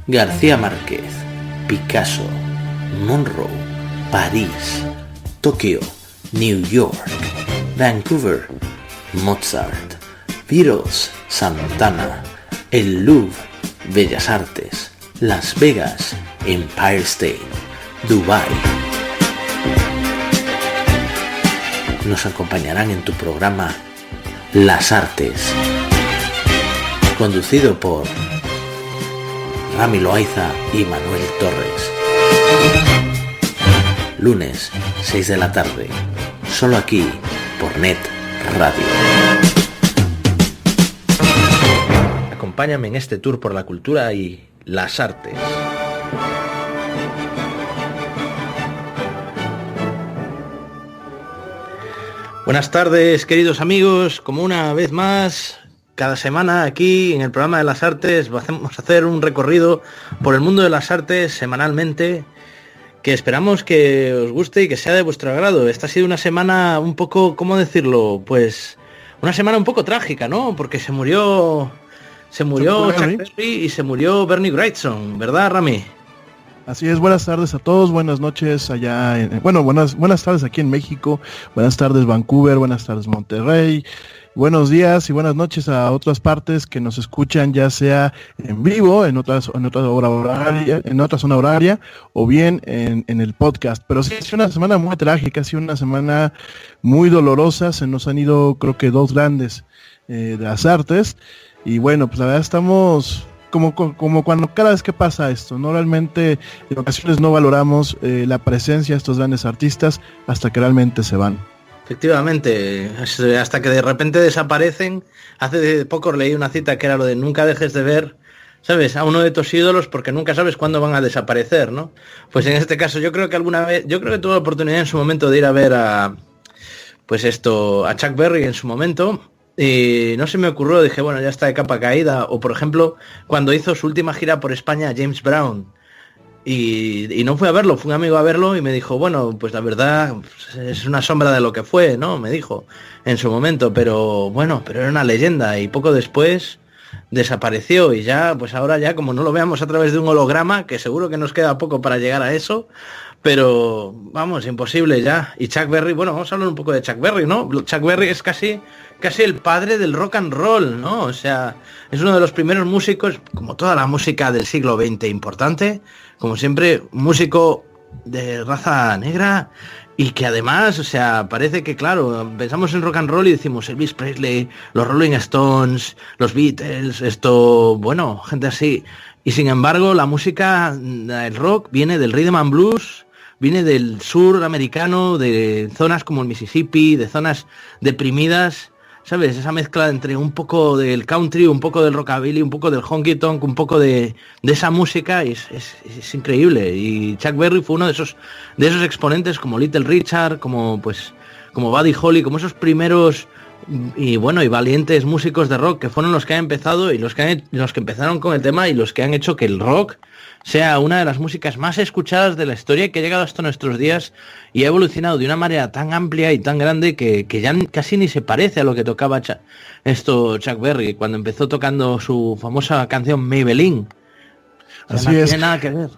García Márquez, Picasso, Monroe, París, Tokio, New York, Vancouver, Mozart, Beatles, Santana, el Louvre, Bellas Artes, Las Vegas, Empire State, Dubái. Nos acompañarán en tu programa Las Artes, conducido por Rami Loaiza y Manuel Torres. Lunes, 6 de la tarde, solo aquí, por Net Radio. Acompáñame en este tour por la cultura y las artes. Buenas tardes, queridos amigos, como una vez más, cada semana aquí en el programa de las artes vamos a hacer un recorrido por el mundo de las artes semanalmente, que esperamos que os guste y que sea de vuestro agrado. Esta ha sido una semana un poco, ¿cómo decirlo? Pues una semana un poco trágica, ¿no? Porque se murió Chuck Berry y se murió Bernie Wrightson, ¿verdad, Rami? Así es, buenas tardes a todos, buenas noches allá, buenas tardes aquí en México, buenas tardes Vancouver, buenas tardes Monterrey, buenos días y buenas noches a otras partes que nos escuchan, ya sea en vivo, en otra zona horaria, o bien en el podcast. Pero sí, es una semana muy trágica, ha sido una semana muy dolorosa, se nos han ido creo que dos grandes de las artes, y bueno, pues la verdad estamos como cuando cada vez que pasa esto, ¿no? Realmente en ocasiones no valoramos la presencia de estos grandes artistas hasta que realmente se van. Efectivamente, hasta que de repente desaparecen. Hace poco leí una cita que era lo de nunca dejes de ver, ¿sabes?, a uno de tus ídolos porque nunca sabes cuándo van a desaparecer, ¿no? Pues en este caso yo creo que tuve la oportunidad en su momento de ir a ver a Chuck Berry en su momento. Y no se me ocurrió, dije, bueno, ya está de capa caída. O por ejemplo, cuando hizo su última gira por España, James Brown, y no fui a verlo, fue un amigo a verlo y me dijo, bueno, pues la verdad es una sombra de lo que fue, ¿no? Me dijo en su momento, pero era una leyenda. Y poco después desapareció y ya, pues ahora ya como no lo veamos a través de un holograma, que seguro que nos queda poco para llegar a eso, pero vamos, imposible ya. Y Chuck Berry, bueno, vamos a hablar un poco de Chuck Berry, ¿no? Chuck Berry es casi el padre del rock and roll, ¿no? O sea, es uno de los primeros músicos, como toda la música del siglo XX importante, como siempre, músico de raza negra, y que además, o sea, parece que, claro, pensamos en rock and roll y decimos Elvis Presley, los Rolling Stones, los Beatles, gente así. Y sin embargo, la música, el rock, viene del rhythm and blues, viene del sur americano, de zonas como el Mississippi, de zonas deprimidas, ¿sabes? Esa mezcla entre un poco del country, un poco del rockabilly, un poco del honky tonk, un poco de esa música, y es increíble. Y Chuck Berry fue uno de esos exponentes, como Little Richard, como Buddy Holly, como esos primeros y valientes músicos de rock que fueron los que han empezado y los que empezaron con el tema y los que han hecho que el rock sea una de las músicas más escuchadas de la historia, que ha llegado hasta nuestros días y ha evolucionado de una manera tan amplia y tan grande que ya casi ni se parece a lo que tocaba Chuck Berry cuando empezó tocando su famosa canción Maybelline. Así no es. tiene nada que ver.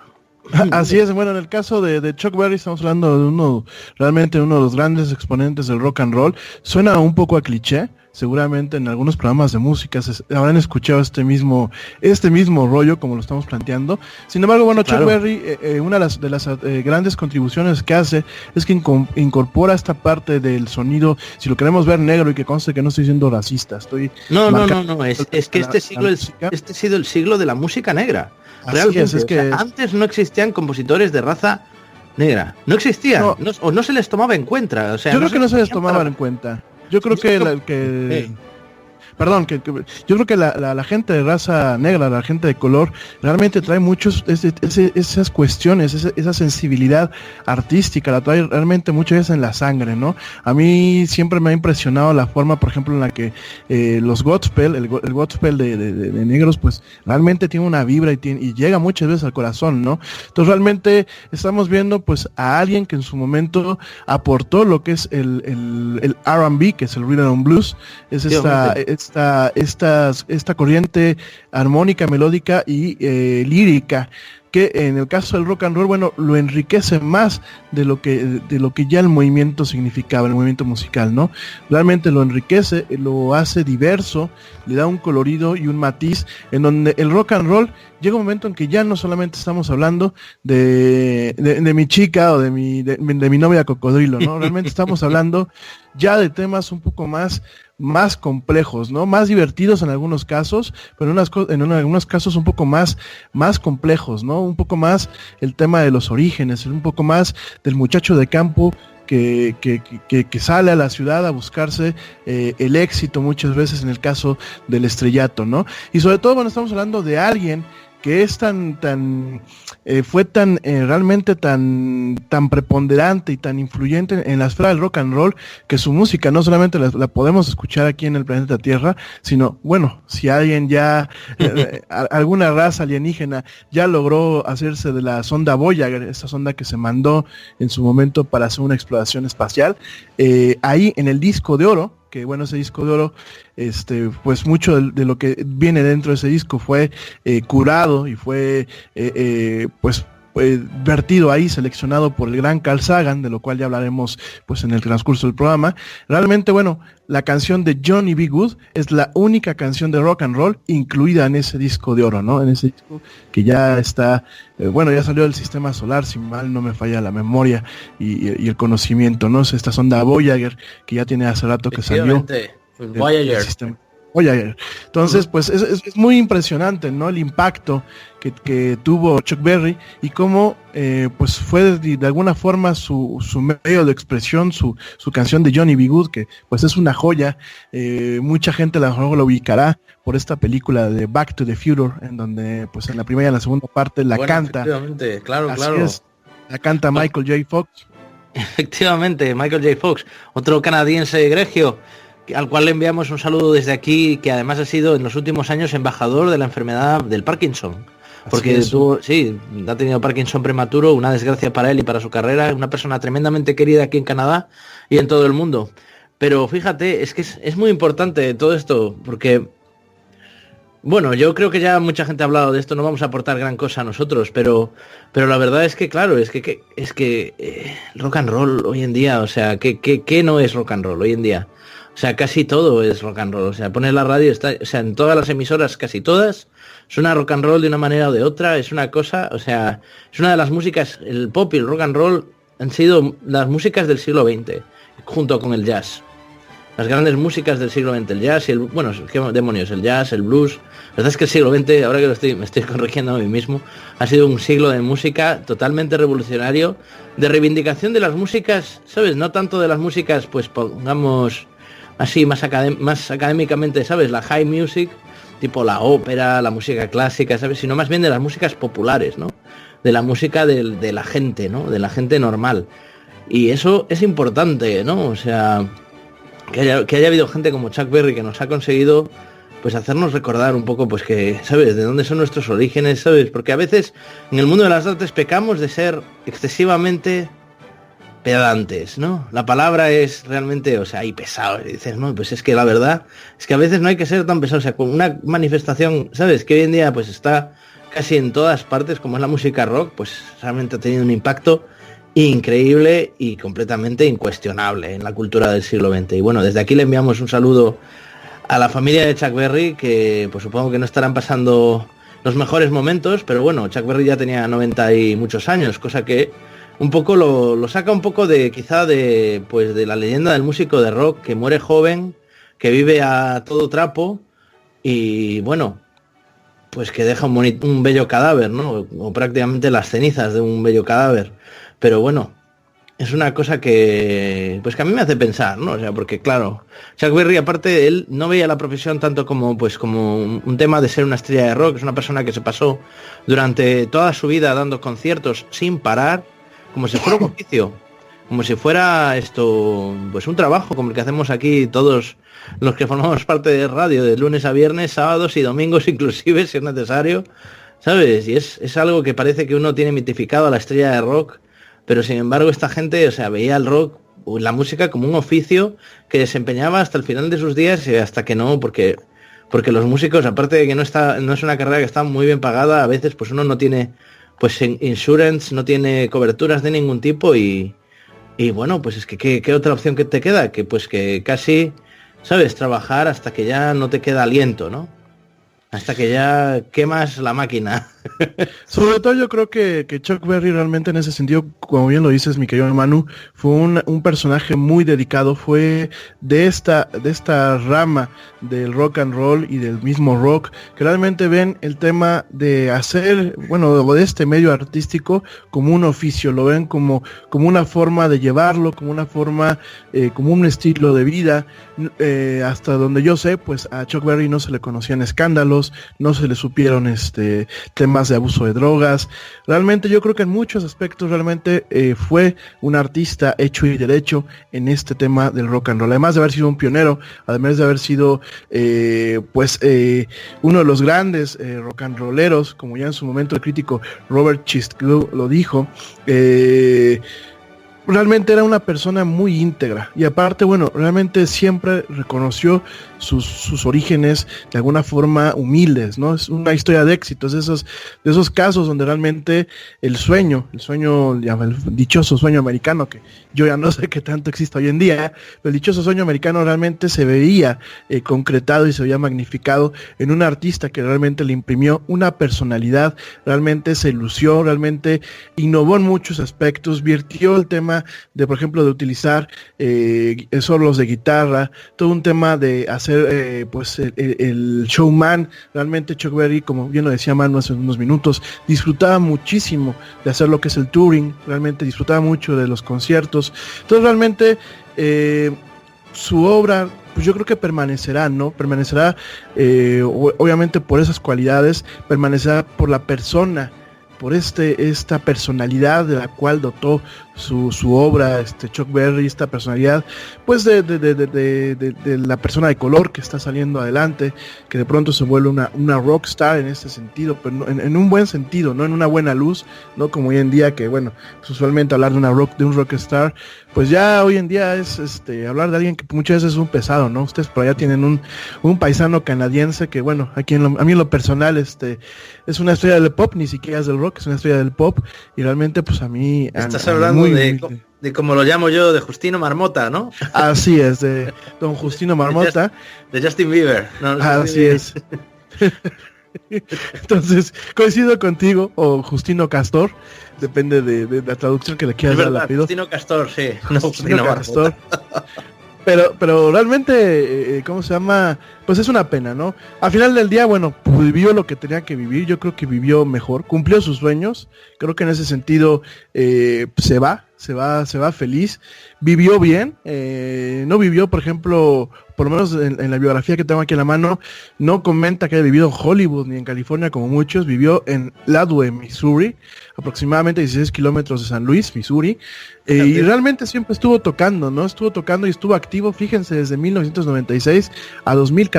Así es, bueno, en el caso de Chuck Berry estamos hablando de realmente uno de los grandes exponentes del rock and roll. Suena un poco a cliché, seguramente en algunos programas de música habrán escuchado este mismo rollo como lo estamos planteando. Sin embargo, bueno, claro, Chuck Berry, una de las grandes contribuciones que hace es que incorpora esta parte del sonido, si lo queremos ver negro, y que conste que no estoy siendo racista, No, es que este ha sido el siglo de la música negra. Realmente, es que antes no existían compositores de raza negra, no existían, o no se les tomaba en cuenta. O sea, yo creo que no se les tomaban en cuenta. Yo creo que yo creo que la gente de raza negra, la gente de color, realmente trae muchos esas cuestiones, esa sensibilidad artística, la trae realmente muchas veces en la sangre, ¿no? A mí siempre me ha impresionado la forma, por ejemplo, en la que los gospel, el gospel de negros, pues realmente tiene una vibra y llega muchas veces al corazón, ¿no? Entonces realmente estamos viendo pues a alguien que en su momento aportó lo que es el R&B, que es el rhythm and blues, es esta corriente armónica, melódica y lírica, que en el caso del rock and roll, bueno, lo enriquece más de lo que ya el movimiento significaba, el movimiento musical, ¿no? Realmente lo enriquece, lo hace diverso, le da un colorido y un matiz, en donde el rock and roll llega un momento en que ya no solamente estamos hablando de mi chica o de mi novia cocodrilo, ¿no? Realmente estamos hablando ya de temas un poco más complejos, ¿no? Más divertidos en algunos casos, pero en algunos casos un poco más complejos, ¿no? Un poco más el tema de los orígenes, un poco más del muchacho de campo que sale a la ciudad a buscarse el éxito muchas veces en el caso del estrellato, ¿no? Y sobre todo, bueno, estamos hablando de alguien que es fue realmente tan preponderante y tan influyente en la esfera del rock and roll, que su música no solamente la podemos escuchar aquí en el planeta Tierra, sino, bueno, si alguien ya, alguna raza alienígena ya logró hacerse de la sonda Voyager, esta sonda que se mandó en su momento para hacer una exploración espacial, ahí en el disco de oro, que bueno, ese disco de oro, pues mucho de lo que viene dentro de ese disco fue curado y fue vertido ahí, seleccionado por el gran Carl Sagan, de lo cual ya hablaremos pues en el transcurso del programa. Realmente, bueno, la canción de Johnny B. Good es la única canción de rock and roll incluida en ese disco de oro, ¿no? En ese disco que ya está, ya salió del sistema solar, si mal no me falla la memoria y el conocimiento, ¿no? Es esta sonda Voyager, que ya tiene hace rato que salió. Voyager. Voyager. Entonces, pues es muy impresionante, ¿no? El impacto que tuvo Chuck Berry y cómo pues fue de alguna forma su medio de expresión, su canción de Johnny B. Good, que pues es una joya. Mucha gente a lo mejor lo ubicará por esta película de Back to the Future, en donde pues en la primera y en la segunda parte la canta. Efectivamente, claro. La canta Michael J. Fox. Efectivamente, Michael J. Fox, otro canadiense egregio, al cual le enviamos un saludo desde aquí, que además ha sido en los últimos años embajador de la enfermedad del Parkinson, porque ha tenido Parkinson prematuro, una desgracia para él y para su carrera, una persona tremendamente querida aquí en Canadá y en todo el mundo. Pero fíjate, es que es muy importante todo esto, porque bueno, yo creo que ya mucha gente ha hablado de esto, no vamos a aportar gran cosa a nosotros, pero la verdad es que claro, es que rock and roll hoy en día, o sea, ¿qué no es rock and roll hoy en día? O sea, casi todo es rock and roll. O sea, pones la radio, en todas las emisoras, casi todas, suena rock and roll de una manera o de otra. Es una cosa, o sea, es una de las músicas, el pop y el rock and roll han sido las músicas del siglo XX, junto con el jazz. Las grandes músicas del siglo XX, el jazz y ¿qué demonios? El jazz, el blues. La verdad es que el siglo XX, ahora que me estoy corrigiendo a mí mismo, ha sido un siglo de música totalmente revolucionario, de reivindicación de las músicas, ¿sabes? No tanto de las músicas, pues pongamos así más académicamente, ¿sabes? La high music, tipo la ópera, la música clásica, ¿sabes? Sino más bien de las músicas populares, ¿no? De la música de la gente, ¿no? De la gente normal. Y eso es importante, ¿no? O sea, que haya habido gente como Chuck Berry que nos ha conseguido pues hacernos recordar un poco, pues que, ¿sabes? De dónde son nuestros orígenes, ¿sabes? Porque a veces en el mundo de las artes pecamos de ser excesivamente pedantes, ¿no? La palabra es realmente, o sea, y pesado. Y dices, no, pues es que la verdad es que a veces no hay que ser tan pesado. O sea, con una manifestación, ¿sabes? Que hoy en día pues está casi en todas partes, como es la música rock, pues realmente ha tenido un impacto increíble y completamente incuestionable en la cultura del siglo XX. Y bueno, desde aquí le enviamos un saludo a la familia de Chuck Berry, que pues supongo que no estarán pasando los mejores momentos, pero bueno, Chuck Berry ya tenía 90 y muchos años, cosa que un poco lo saca un poco de quizá de la leyenda del músico de rock que muere joven, que vive a todo trapo y bueno, pues que deja un bello cadáver, ¿no? O prácticamente las cenizas de un bello cadáver. Pero bueno, es una cosa que a mí me hace pensar, ¿no? O sea, porque claro, Chuck Berry, aparte, él no veía la profesión tanto como un tema de ser una estrella de rock. Es una persona que se pasó durante toda su vida dando conciertos sin parar, como si fuera un oficio, como si fuera esto, pues un trabajo como el que hacemos aquí todos los que formamos parte de radio, de lunes a viernes, sábados y domingos inclusive, si es necesario, ¿sabes? Y es algo que parece que uno tiene mitificado a la estrella de rock, pero sin embargo esta gente, o sea, veía el rock la música como un oficio que desempeñaba hasta el final de sus días y hasta que no, porque los músicos, aparte de que no es una carrera que está muy bien pagada, a veces pues uno no tiene pues insurance, no tiene coberturas de ningún tipo y bueno, pues es que ¿qué otra opción que te queda? Que pues que casi, ¿sabes? Trabajar hasta que ya no te queda aliento, ¿no? Hasta que ya quemas la máquina. Sobre todo yo creo que Chuck Berry realmente en ese sentido, como bien lo dices, mi querido Manu, fue un personaje muy dedicado, fue de esta rama del rock and roll y del mismo rock, que realmente ven el tema de hacer, bueno, de este medio artístico como un oficio, lo ven como una forma de llevarlo, como una forma, como un estilo de vida. Hasta donde yo sé, pues a Chuck Berry no se le conocían escándalos, no se le supieron temas de abuso de drogas. Realmente yo creo que en muchos aspectos realmente fue un artista hecho y derecho en este tema del rock and roll, además de haber sido un pionero, además de haber sido uno de los grandes rock and rolleros, como ya en su momento el crítico Robert Christgau lo dijo. Realmente era una persona muy íntegra y aparte, bueno, realmente siempre reconoció sus orígenes de alguna forma humildes, ¿no? Es una historia de éxitos, de esos casos donde realmente el sueño, el dichoso sueño americano, que yo ya no sé qué tanto existe hoy en día, pero el dichoso sueño americano realmente se veía concretado y se veía magnificado en un artista que realmente le imprimió una personalidad, realmente se lució, realmente innovó en muchos aspectos, virtió el tema de, por ejemplo, de utilizar solos de guitarra, todo un tema de hacer el showman. Realmente Chuck Berry, como bien lo decía Manu hace unos minutos, disfrutaba muchísimo de hacer lo que es el touring, realmente disfrutaba mucho de los conciertos. Entonces realmente su obra, pues yo creo que permanecerá, ¿no? Permanecerá obviamente por esas cualidades, permanecerá por la persona, por esta personalidad de la cual dotó su obra, Chuck Berry, esta personalidad, pues de la persona de color que está saliendo adelante, que de pronto se vuelve una rockstar en este sentido, pero no, en un buen sentido, no en una buena luz, no como hoy en día, que bueno, pues usualmente hablar de un rockstar, pues ya hoy en día es hablar de alguien que muchas veces es un pesado, ¿no? Ustedes por allá tienen un paisano canadiense que, bueno, a mí en lo personal es una estrella del pop, ni siquiera es del rock, es una estrella del pop, y realmente pues a mí... Estás hablando de como lo llamo yo, de Justino Marmota, ¿no? Así es, de don Justino Marmota. De Justin Bieber. No, así es. Entonces, coincido contigo, o Justino Castor, depende de la traducción que le quieras dar al apellido. Justino Castor, sí. No Justino Castor. Pero realmente, ¿cómo se llama? Pues es una pena, ¿no? Al final del día, bueno, pues vivió lo que tenía que vivir, yo creo que vivió mejor, cumplió sus sueños, creo que en ese sentido se va feliz, vivió bien, no vivió, por ejemplo, por lo menos en la biografía que tengo aquí en la mano, no comenta que haya vivido en Hollywood ni en California como muchos, vivió en Ladue, Missouri, aproximadamente 16 kilómetros de San Luis, Missouri, y realmente siempre estuvo tocando, ¿no? Estuvo tocando y estuvo activo, fíjense, desde 1996 a 2014,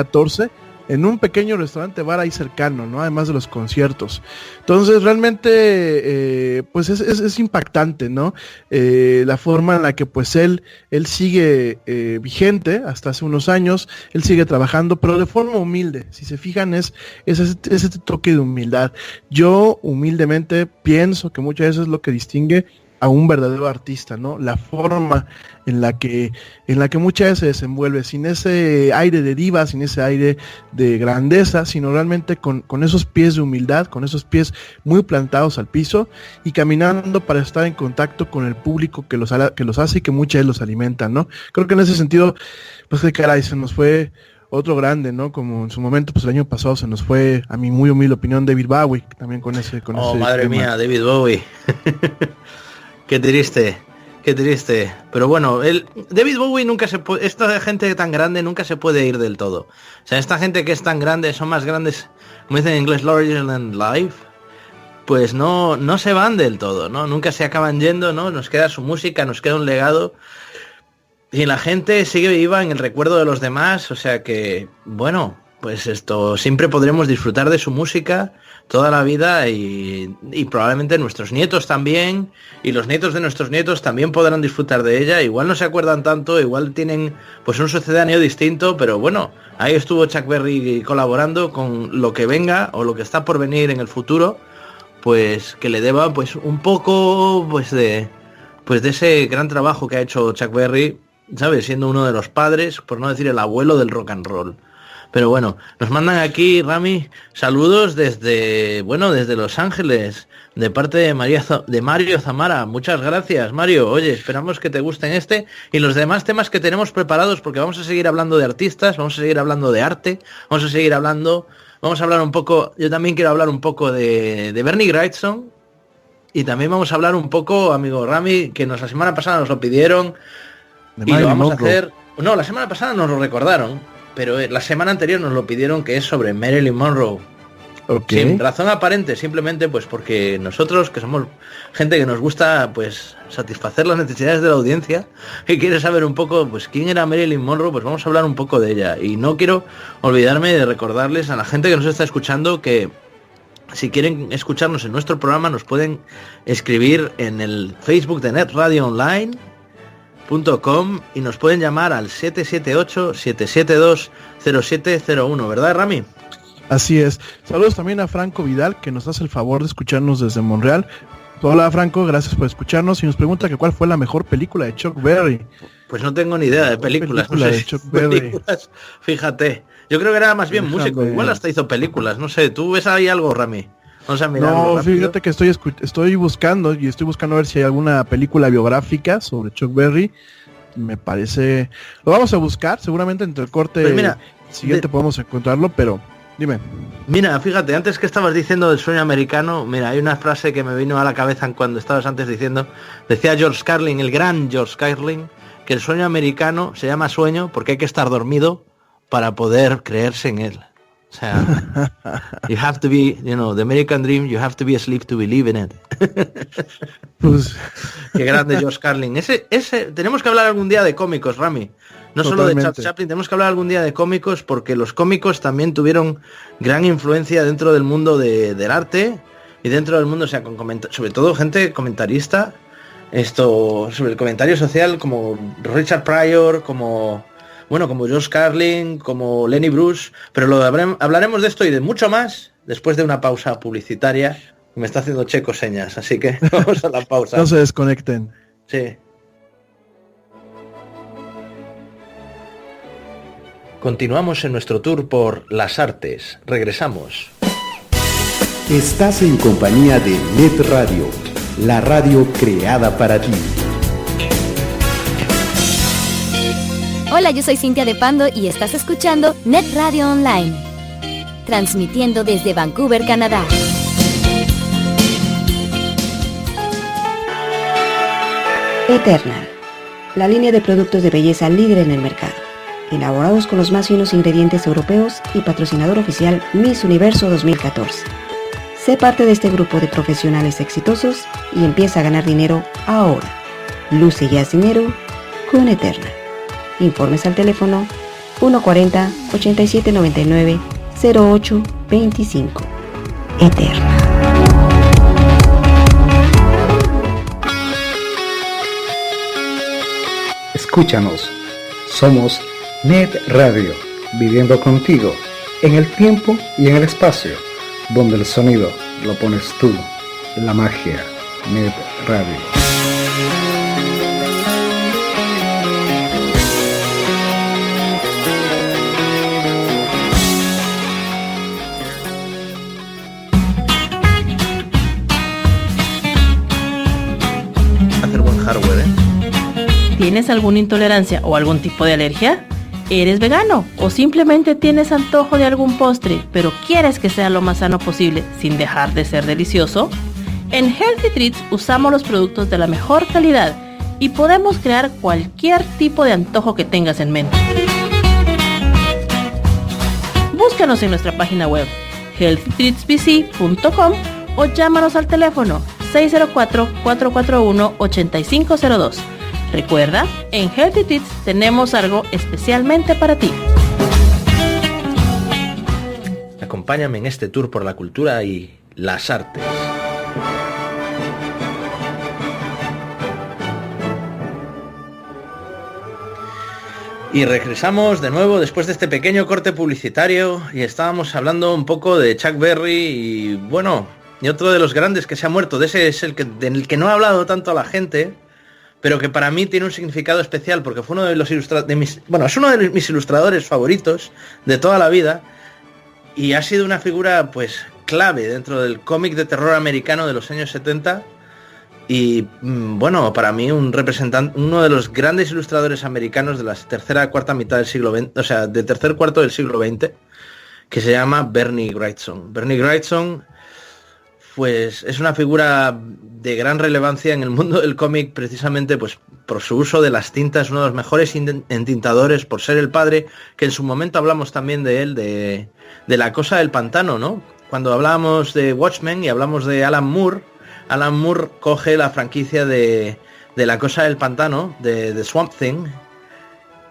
en un pequeño restaurante bar ahí cercano, ¿no? Además de los conciertos. Entonces realmente pues es impactante, ¿no? La forma en la que pues él sigue vigente hasta hace unos años, él sigue trabajando, pero de forma humilde. Si se fijan es ese toque de humildad. Yo humildemente pienso que muchas veces es lo que distingue a un verdadero artista, ¿no? La forma en la que muchas veces se desenvuelve, sin ese aire de diva, sin ese aire de grandeza, sino realmente con esos pies de humildad, con esos pies muy plantados al piso y caminando para estar en contacto con el público que los hace y que muchas veces los alimentan, ¿no? Creo que en ese sentido, pues qué caray, se nos fue otro grande, ¿no? Como en su momento, pues el año pasado se nos fue, a mi muy humilde opinión, David Bowie, también con ese madre tema. Mía, David Bowie. Qué triste. Pero bueno, David Bowie esta gente tan grande nunca se puede ir del todo. O sea, esta gente que es tan grande, son más grandes, como dicen en inglés, larger than life, pues no se van del todo, ¿no? Nunca se acaban yendo, ¿no? Nos queda su música, nos queda un legado. Y la gente sigue viva en el recuerdo de los demás, o sea que, bueno, pues esto, siempre podremos disfrutar de su música toda la vida y probablemente nuestros nietos también, y los nietos de nuestros nietos también podrán disfrutar de ella. Igual no se acuerdan tanto, igual tienen pues un sucedáneo distinto, pero bueno, ahí estuvo Chuck Berry colaborando con lo que venga o lo que está por venir en el futuro, pues que le deba pues un poco pues de ese gran trabajo que ha hecho Chuck Berry, ¿sabes? Siendo uno de los padres, por no decir el abuelo del rock and roll. Pero bueno, nos mandan aquí, Rami, saludos desde Los Ángeles, de parte de Mario Zamara. Muchas gracias, Mario. Oye, esperamos que te gusten este y los demás temas que tenemos preparados, porque vamos a seguir hablando de artistas, vamos a seguir hablando de arte, vamos a hablar un poco, yo también quiero hablar un poco de Bernie Wrightson, y también vamos a hablar un poco, amigo Rami, que la semana pasada nos lo pidieron, y lo vamos a hacer. No, la semana pasada nos lo recordaron, pero la semana anterior nos lo pidieron, que es sobre Marilyn Monroe. Okay. Sin razón aparente, simplemente pues porque nosotros, que somos gente que nos gusta pues satisfacer las necesidades de la audiencia y quiere saber un poco pues quién era Marilyn Monroe, pues vamos a hablar un poco de ella. Y no quiero olvidarme de recordarles a la gente que nos está escuchando que si quieren escucharnos en nuestro programa nos pueden escribir en el Facebook de netradioonline.com y nos pueden llamar al 778-772-0701, ¿verdad, Rami? Así es. Saludos también a Franco Vidal, que nos hace el favor de escucharnos desde Montreal. Hola, Franco, gracias por escucharnos, y nos pregunta que cuál fue la mejor película de Chuck Berry. Pues no tengo ni idea de películas, no sé, de Chuck Berry. Películas, fíjate. Yo creo que era más bien músico, igual hasta hizo películas, no sé, ¿tú ves ahí algo, Rami? Vamos a mirarlo rápido. Fíjate que estoy buscando a ver si hay alguna película biográfica sobre Chuck Berry. Me parece, lo vamos a buscar, seguramente entre el corte siguiente podemos encontrarlo, pero dime. Mira, fíjate, antes que estabas diciendo del sueño americano, mira, hay una frase que me vino a la cabeza cuando estabas antes diciendo, decía George Carlin, el gran George Carlin, que el sueño americano se llama sueño porque hay que estar dormido para poder creerse en él. O sea, you have to be, the American dream, you have to be asleep to believe in it. Pues qué grande George Carlin. Ese, tenemos que hablar algún día de cómicos, Rami. No Totalmente. Solo de Charles Chaplin, tenemos que hablar algún día de cómicos, porque los cómicos también tuvieron gran influencia dentro del mundo del arte y dentro del mundo, o sea, sobre todo gente comentarista, sobre el comentario social, como Richard Pryor, como George Carlin, como Lenny Bruce, pero hablaremos de esto y de mucho más después de una pausa publicitaria. Me está haciendo Checo señas, así que vamos a la pausa. No se desconecten. Sí. Continuamos en nuestro tour por las artes. Regresamos. Estás en compañía de Net Radio, la radio creada para ti. Hola, yo soy Cintia de Pando y estás escuchando Net Radio Online, transmitiendo desde Vancouver, Canadá. Eternal, la línea de productos de belleza líder en el mercado, elaborados con los más finos ingredientes europeos y patrocinador oficial Miss Universo 2014. Sé parte de este grupo de profesionales exitosos y empieza a ganar dinero ahora. Luce ya dinero con Eternal. Informes al teléfono 140-8799-0825. Eterna. Escúchanos. Somos Net Radio, viviendo contigo en el tiempo y en el espacio, donde el sonido lo pones tú. La magia. Net Radio. ¿Tienes alguna intolerancia o algún tipo de alergia? ¿Eres vegano o simplemente tienes antojo de algún postre, pero quieres que sea lo más sano posible sin dejar de ser delicioso? En Healthy Treats usamos los productos de la mejor calidad y podemos crear cualquier tipo de antojo que tengas en mente. Búscanos en nuestra página web healthytreatsbc.com o llámanos al teléfono 604-441-8502. Recuerda, en Healthy Treats tenemos algo especialmente para ti. acompáñame en este tour por la cultura y las artes. Y regresamos de nuevo después de este pequeño corte publicitario y estábamos hablando un poco de Chuck Berry y bueno, y otro de los grandes que se ha muerto, de ese es del que no ha hablado tanto a la gente, pero que para mí tiene un significado especial porque fue uno de los es uno de mis ilustradores favoritos de toda la vida y ha sido una figura pues clave dentro del cómic de terror americano de los años 70. Y bueno, para mí uno de los grandes ilustradores americanos de la tercera cuarta mitad del siglo XX, o sea, del tercer cuarto del siglo XX, que se llama Bernie Wrightson. Bernie Wrightson, pues es una figura de gran relevancia en el mundo del cómic, precisamente pues por su uso de las tintas, uno de los mejores entintadores, por ser el padre, que en su momento hablamos también de él, de La Cosa del Pantano, ¿no? Cuando hablábamos de Watchmen y hablamos de Alan Moore coge la franquicia de La Cosa del Pantano, de Swamp Thing,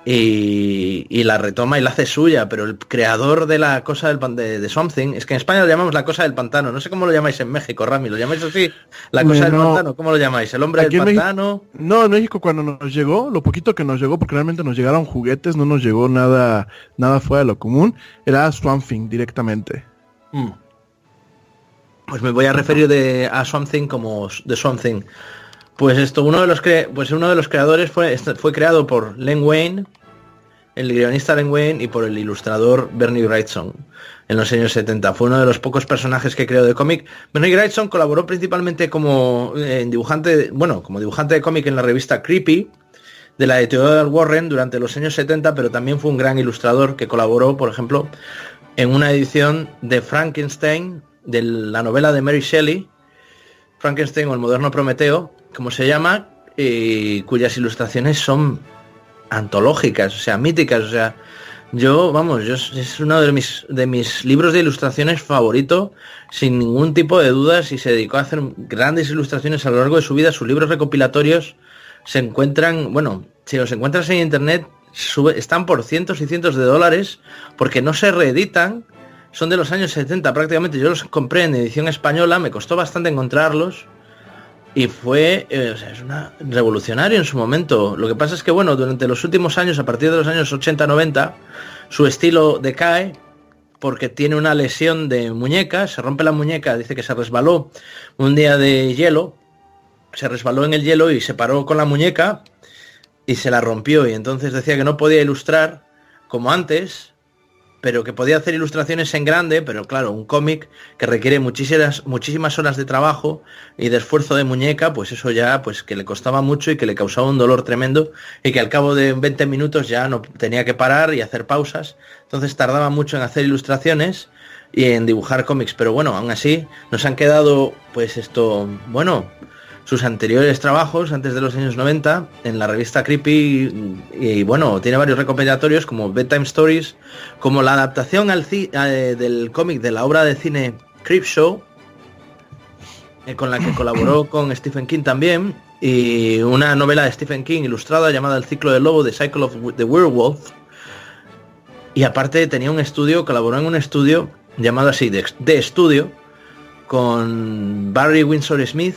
y la retoma y la hace suya, pero el creador de La Cosa de Swamp Thing, es que en España lo llamamos La Cosa del Pantano, no sé cómo lo llamáis en México, Rami, ¿lo llamáis así? La Cosa del Pantano, ¿cómo lo llamáis? ¿El hombre del pantano? No, en México cuando nos llegó, lo poquito que nos llegó, porque realmente nos llegaron juguetes, no nos llegó nada fuera de lo común, era Swamp Thing directamente. Pues me voy a referir a Swamp Thing como de Swamp Thing. Pues esto, uno de los creadores fue creado por Len Wein, el guionista Len Wein, y por el ilustrador Bernie Wrightson en los años 70. Fue uno de los pocos personajes que creó de cómic. Bernie Wrightson colaboró principalmente como dibujante de cómic en la revista Creepy de la editorial Warren durante los años 70, pero también fue un gran ilustrador que colaboró, por ejemplo, en una edición de Frankenstein, de la novela de Mary Shelley, Frankenstein o el moderno Prometeo, como se llama, cuyas ilustraciones son antológicas, o sea, míticas, o sea, es uno de mis libros de ilustraciones favorito, sin ningún tipo de dudas, y se dedicó a hacer grandes ilustraciones a lo largo de su vida. Sus libros recopilatorios se encuentran, si los encuentras en internet, están por cientos y cientos de dólares, porque no se reeditan. Son de los años 70 prácticamente. Yo los compré en edición española, me costó bastante encontrarlos y fue es revolucionario en su momento. Lo que pasa es que durante los últimos años, a partir de los años 80-90, su estilo decae porque tiene una lesión de muñeca, se rompe la muñeca, dice que se resbaló un día de hielo, se resbaló en el hielo y se paró con la muñeca y se la rompió, y entonces decía que no podía ilustrar como antes, pero que podía hacer ilustraciones en grande, pero claro, un cómic que requiere muchísimas horas de trabajo y de esfuerzo de muñeca, pues eso ya, pues que le costaba mucho y que le causaba un dolor tremendo, y que al cabo de 20 minutos ya no tenía que parar y hacer pausas, entonces tardaba mucho en hacer ilustraciones y en dibujar cómics, pero aún así nos han quedado, pues sus anteriores trabajos antes de los años 90 en la revista Creepy, y tiene varios recopilatorios como Bedtime Stories, como la adaptación del cómic de la obra de cine Creepshow, con la que colaboró con Stephen King también, y una novela de Stephen King ilustrada llamada El Ciclo del Lobo, The Cycle of the Werewolf. Y aparte colaboró en un estudio llamado así, de estudio, con Barry Windsor Smith,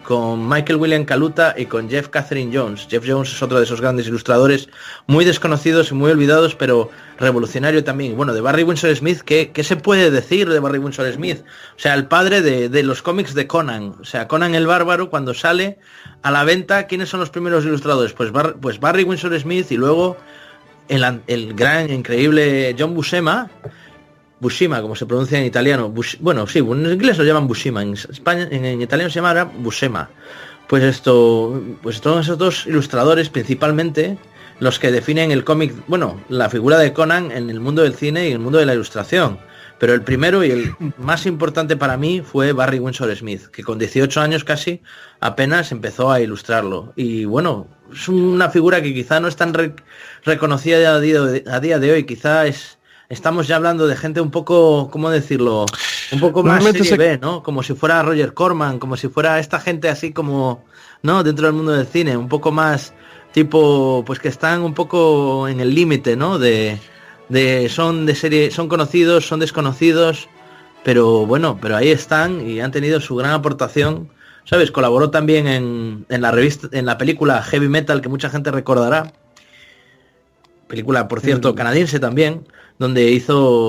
con Michael William Kaluta y con Jeff Catherine Jones. Jeff Jones es otro de esos grandes ilustradores muy desconocidos y muy olvidados, pero revolucionario también. De Barry Windsor Smith, ¿qué se puede decir de Barry Windsor Smith? O sea, el padre de los cómics de Conan. O sea, Conan el Bárbaro, cuando sale a la venta, ¿quiénes son los primeros ilustradores? Pues Barry Windsor Smith, y luego el gran, increíble John Buscema, como se pronuncia en italiano, en inglés lo llaman Buscema, en España, en italiano se llama Buscema. Pues todos esos dos ilustradores, principalmente los que definen el cómic, la figura de Conan en el mundo del cine y en el mundo de la ilustración. Pero el primero y el más importante para mí fue Barry Windsor Smith, que con 18 años casi apenas empezó a ilustrarlo. Y es una figura que quizá no es tan reconocida a día de hoy, estamos ya hablando de gente un poco, ¿cómo decirlo? Un poco más serie B, ¿no? Como si fuera Roger Corman, como si fuera esta gente así como, ¿no? Dentro del mundo del cine, un poco más tipo, pues que están un poco en el límite, ¿no? De son de serie, son conocidos, son desconocidos, pero bueno, pero ahí están y han tenido su gran aportación, ¿sabes? Colaboró también en la revista, en la película Heavy Metal, que mucha gente recordará. Película, por cierto, canadiense también, donde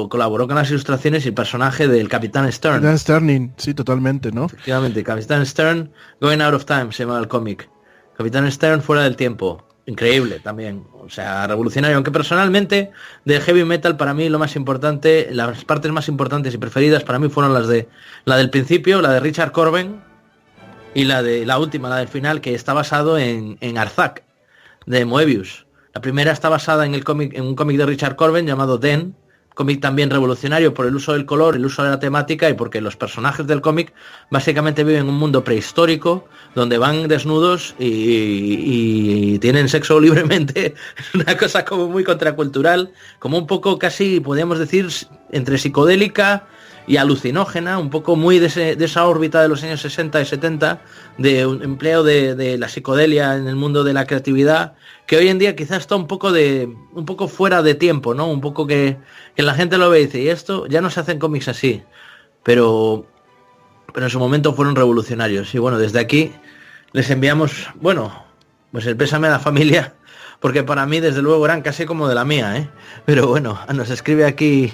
colaboró con las ilustraciones y el personaje del Capitán Stern. Capitán Sterling, sí, totalmente, ¿no? Efectivamente, Capitán Stern, Going Out of Time, se llama el cómic. Capitán Stern, fuera del tiempo. Increíble también, o sea, revolucionario. Aunque personalmente, de Heavy Metal, para mí lo más importante, las partes más importantes y preferidas para mí fueron la del principio, la de Richard Corben, y la última, la del final, que está basado en Arzak, de Moebius. La primera está basada en un cómic de Richard Corben llamado Den, cómic también revolucionario por el uso del color, el uso de la temática y porque los personajes del cómic básicamente viven en un mundo prehistórico donde van desnudos y tienen sexo libremente. Es una cosa como muy contracultural, como un poco casi, podríamos decir, entre psicodélica y alucinógena, un poco muy de esa órbita de los años 60 y 70, de un empleo de la psicodelia en el mundo de la creatividad, que hoy en día quizás está un poco fuera de tiempo, ¿no? Un poco que la gente lo ve y dice, y esto ya no se hacen cómics así, pero en su momento fueron revolucionarios. Y bueno, desde aquí les enviamos, bueno, pues el pésame a la familia, porque para mí desde luego eran casi como de la mía, ¿eh? Pero bueno, nos escribe aquí,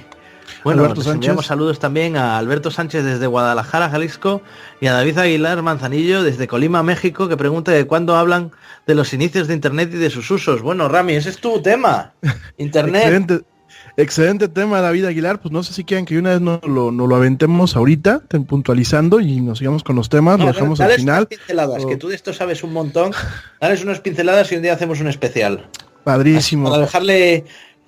bueno, nos enviamos saludos también a Alberto Sánchez desde Guadalajara, Jalisco, y a David Aguilar Manzanillo desde Colima, México, que pregunta de cuándo hablan de los inicios de Internet y de sus usos. Bueno, Rami, ese es tu tema, Internet. Excelente tema, David Aguilar. Pues no sé si quieren que una vez no lo aventemos ahorita, puntualizando, y nos sigamos con los temas, lo dejamos al final. Pinceladas, que tú de esto sabes un montón. Dales unas pinceladas y un día hacemos un especial. Padrísimo.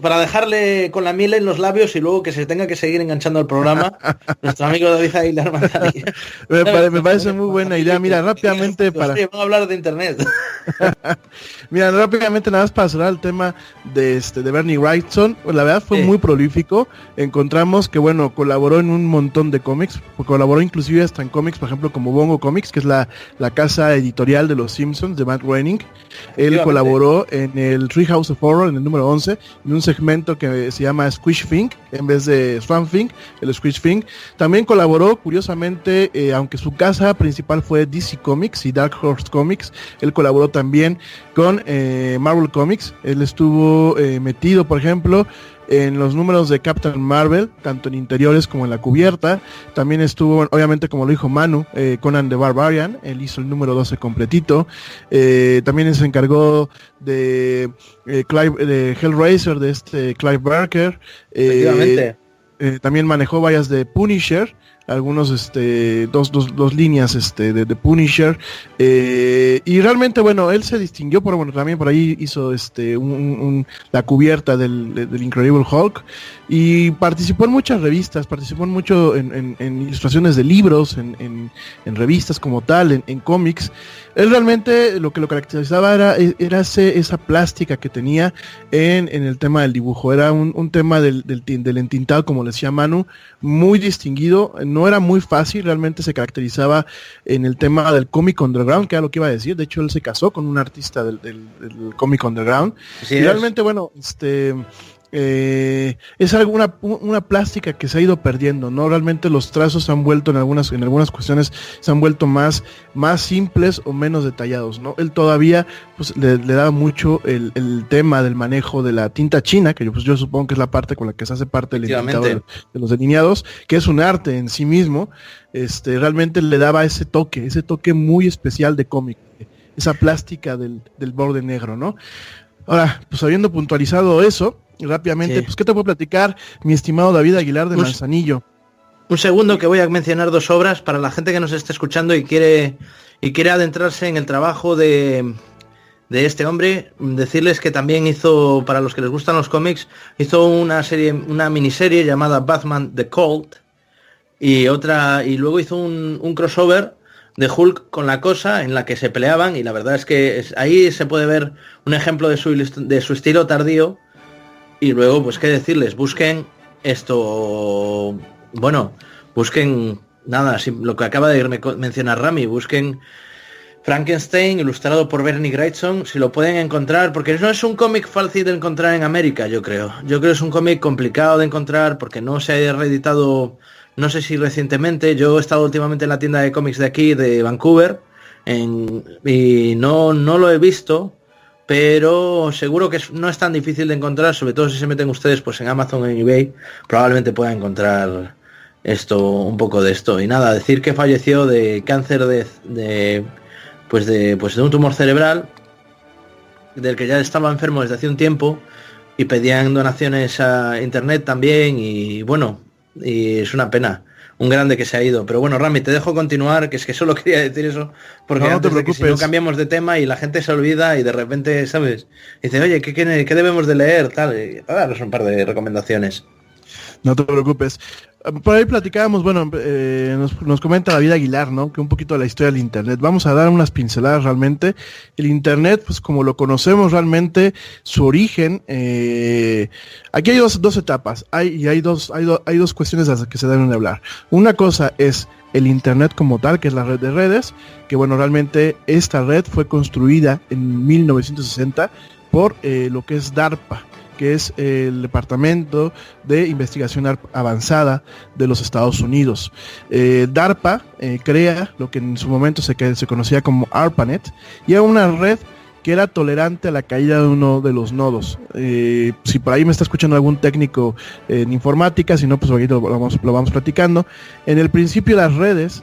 Para dejarle con la miel en los labios y luego que se tenga que seguir enganchando al programa, nuestro amigo David Aguilar Manzanillo. Me parece muy buena idea. Mira, rápidamente vamos a hablar de Internet. Mira, rápidamente nada más para cerrar el tema de Bernie Wrightson. Pues la verdad fue muy prolífico. Encontramos que, bueno, colaboró en un montón de cómics. Colaboró inclusive hasta en cómics, por ejemplo, como Bongo Comics, que es la casa editorial de los Simpsons, de Matt Groening. Él colaboró en el Treehouse of Horror, en el número 11, en un segmento que se llama Squish Thing, en vez de Swamp Thing, el Squish Thing. También colaboró, curiosamente, aunque su casa principal fue DC Comics y Dark Horse Comics, él colaboró también con Marvel Comics. Él estuvo metido, por ejemplo, en los números de Captain Marvel, tanto en interiores como en la cubierta. También estuvo, obviamente, como lo dijo Manu, Conan the Barbarian. Él hizo el número 12 completito. También se encargó de Hellraiser, de Clive Barker. También manejó varias de Punisher, algunos dos líneas de Punisher, y realmente, bueno, él se distinguió también por ahí hizo la cubierta del Incredible Hulk, y participó en muchas revistas, participó en ilustraciones de libros, en revistas como tal, en cómics. Él realmente lo que lo caracterizaba era esa plástica que tenía en el tema del dibujo. Era un tema del entintado, como le decía Manu, muy distinguido. No era muy fácil, realmente se caracterizaba en el tema del cómic underground, que era lo que iba a decir. De hecho, él se casó con un artista del cómic underground. Sí, y realmente, bueno, es una plástica que se ha ido perdiendo, ¿no? Realmente los trazos se han vuelto en algunas cuestiones se han vuelto más simples o menos detallados, ¿no? Él todavía pues le da mucho el tema del manejo de la tinta china, que yo supongo que es la parte con la que se hace parte del entintado de los delineados, que es un arte en sí mismo. Realmente le daba ese toque muy especial de cómic, esa plástica del borde negro, ¿no? Ahora, pues habiendo puntualizado eso, rápidamente, pues ¿qué te puedo platicar, mi estimado David Aguilar de Manzanillo? Un segundo, que voy a mencionar dos obras para la gente que nos esté escuchando y quiere adentrarse en el trabajo de este hombre. Decirles que también hizo, para los que les gustan los cómics, hizo una miniserie llamada Batman The Cult, y luego hizo un crossover de Hulk con La Cosa, en la que se peleaban, y la verdad es que ahí se puede ver un ejemplo de su estilo tardío. Y luego, pues qué decirles, busquen esto, bueno, busquen nada, lo que acaba de mencionar Rami, busquen Frankenstein, ilustrado por Bernie Wrightson, si lo pueden encontrar, porque no es un cómic fácil de encontrar en América, yo creo. Yo creo que es un cómic complicado de encontrar porque no se ha reeditado, no sé si recientemente. Yo he estado últimamente en la tienda de cómics de aquí, de Vancouver, y no lo he visto, pero seguro que no es tan difícil de encontrar, sobre todo si se meten ustedes pues en Amazon, en eBay, probablemente puedan encontrar un poco de esto. Y nada, decir que falleció de cáncer de un tumor cerebral, del que ya estaba enfermo desde hace un tiempo, y pedían donaciones a internet también, y bueno, y es una pena, un grande que se ha ido. Pero bueno, Rami, te dejo continuar, que es que solo quería decir eso, porque no antes te de que si no cambiamos de tema y la gente se olvida y de repente, ¿sabes? Dice, oye, ¿qué debemos de leer? Tal, y daros un par de recomendaciones. No te preocupes. Por ahí platicábamos, bueno, nos comenta David Aguilar, ¿no? Que un poquito de la historia del Internet. Vamos a dar unas pinceladas realmente. El Internet, pues como lo conocemos realmente, su origen, aquí hay dos etapas. Hay dos cuestiones de las que se deben de hablar. Una cosa es el Internet como tal, que es la red de redes, que bueno, realmente esta red fue construida en 1960 por lo que es DARPA, que es el Departamento de Investigación Avanzada de los Estados Unidos. DARPA crea lo que en su momento se conocía como ARPANET, y era una red que era tolerante a la caída de uno de los nodos. Si por ahí me está escuchando algún técnico en informática, si no, pues ahorita lo vamos platicando. En el principio las redes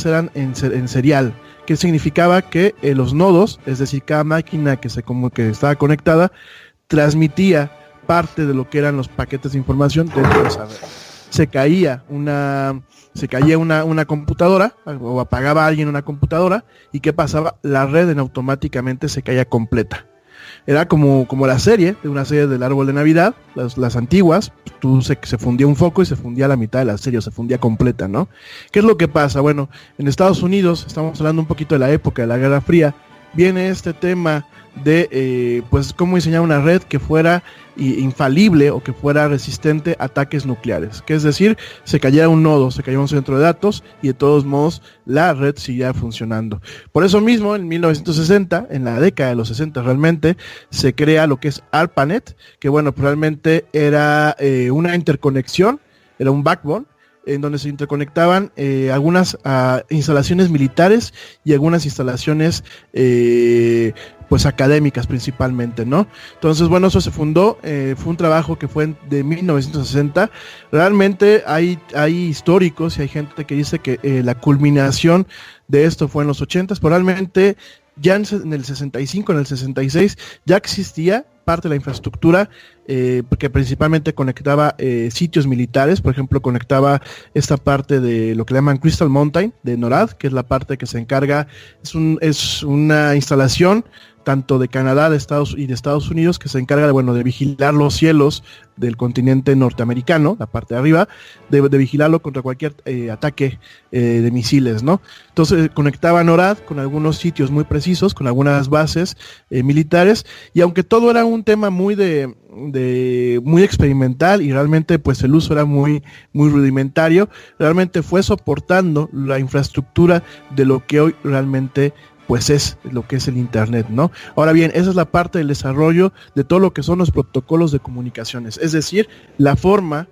eran en serial, que significaba que los nodos, es decir, cada máquina que estaba conectada, transmitía parte de lo que eran los paquetes de información dentro de esa red. Se caía una computadora, o apagaba a alguien una computadora, y ¿qué pasaba? La red automáticamente se caía completa. Era como una serie del árbol de Navidad, las antiguas, se fundía un foco y se fundía la mitad de la serie, o se fundía completa, ¿no? ¿Qué es lo que pasa? Bueno, en Estados Unidos, estamos hablando un poquito de la época de la Guerra Fría, viene este tema de pues cómo diseñar una red que fuera infalible o que fuera resistente a ataques nucleares, que es decir, se cayera un nodo, se cayera un centro de datos y de todos modos la red seguía funcionando. Por eso mismo, en 1960, en la década de los 60 realmente, se crea lo que es ARPANET, que bueno, realmente era una interconexión, era un backbone, en donde se interconectaban algunas instalaciones militares y algunas instalaciones pues académicas principalmente, ¿no? Entonces, bueno, eso se fundó, fue un trabajo que fue de 1960. Realmente hay históricos y hay gente que dice que la culminación de esto fue en los 80s, pero realmente ya en el 65, en el 66 ya existía parte de la infraestructura que principalmente conectaba sitios militares. Por ejemplo, conectaba esta parte de lo que le llaman Crystal Mountain de NORAD, que es la parte que se encarga, es una instalación tanto de Canadá de Estados Unidos, que se encarga de vigilar los cielos del continente norteamericano, la parte de arriba, de vigilarlo contra cualquier ataque de misiles, ¿no? Entonces conectaba NORAD con algunos sitios muy precisos, con algunas bases militares, y aunque todo era un tema muy experimental y realmente pues el uso era muy rudimentario, realmente fue soportando la infraestructura de lo que hoy realmente pues es lo que es el Internet, ¿no? Ahora bien, esa es la parte del desarrollo de todo lo que son los protocolos de comunicaciones, es decir, la forma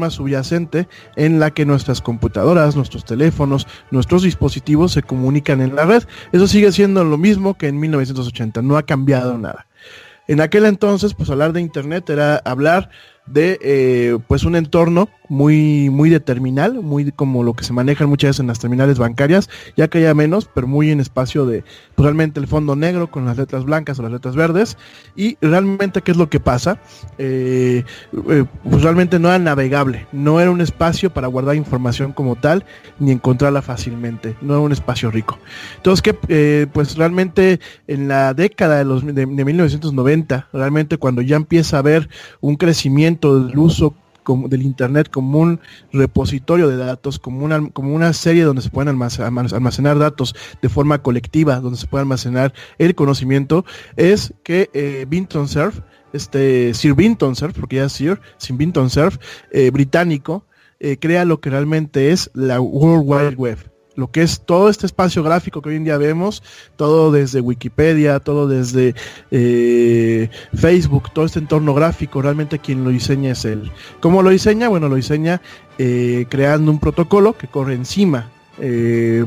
subyacente en la que nuestras computadoras, nuestros teléfonos, nuestros dispositivos se comunican en la red. Eso sigue siendo lo mismo que en 1980, no ha cambiado nada. En aquel entonces, pues hablar de Internet era hablar de pues un entorno muy de terminal, muy como lo que se manejan muchas veces en las terminales bancarias, ya que haya menos, pero muy en espacio de pues, realmente el fondo negro con las letras blancas o las letras verdes. Y realmente, ¿qué es lo que pasa? Pues realmente no era navegable, no era un espacio para guardar información como tal, ni encontrarla fácilmente, no era un espacio rico. Entonces, pues realmente en la década de 1990, realmente cuando ya empieza a haber un crecimiento del uso del Internet como un repositorio de datos, como una serie donde se pueden almacenar datos de forma colectiva, donde se puede almacenar el conocimiento, es que Vinton Cerf, Sir Vinton Cerf, porque ya es Sir Vinton Cerf, británico, crea lo que realmente es la World Wide Web. lo que es todo este espacio gráfico que hoy en día vemos, todo desde Wikipedia, todo desde Facebook, todo este entorno gráfico, realmente quien lo diseña es él. ¿Cómo lo diseña? Bueno, lo diseña creando un protocolo que corre encima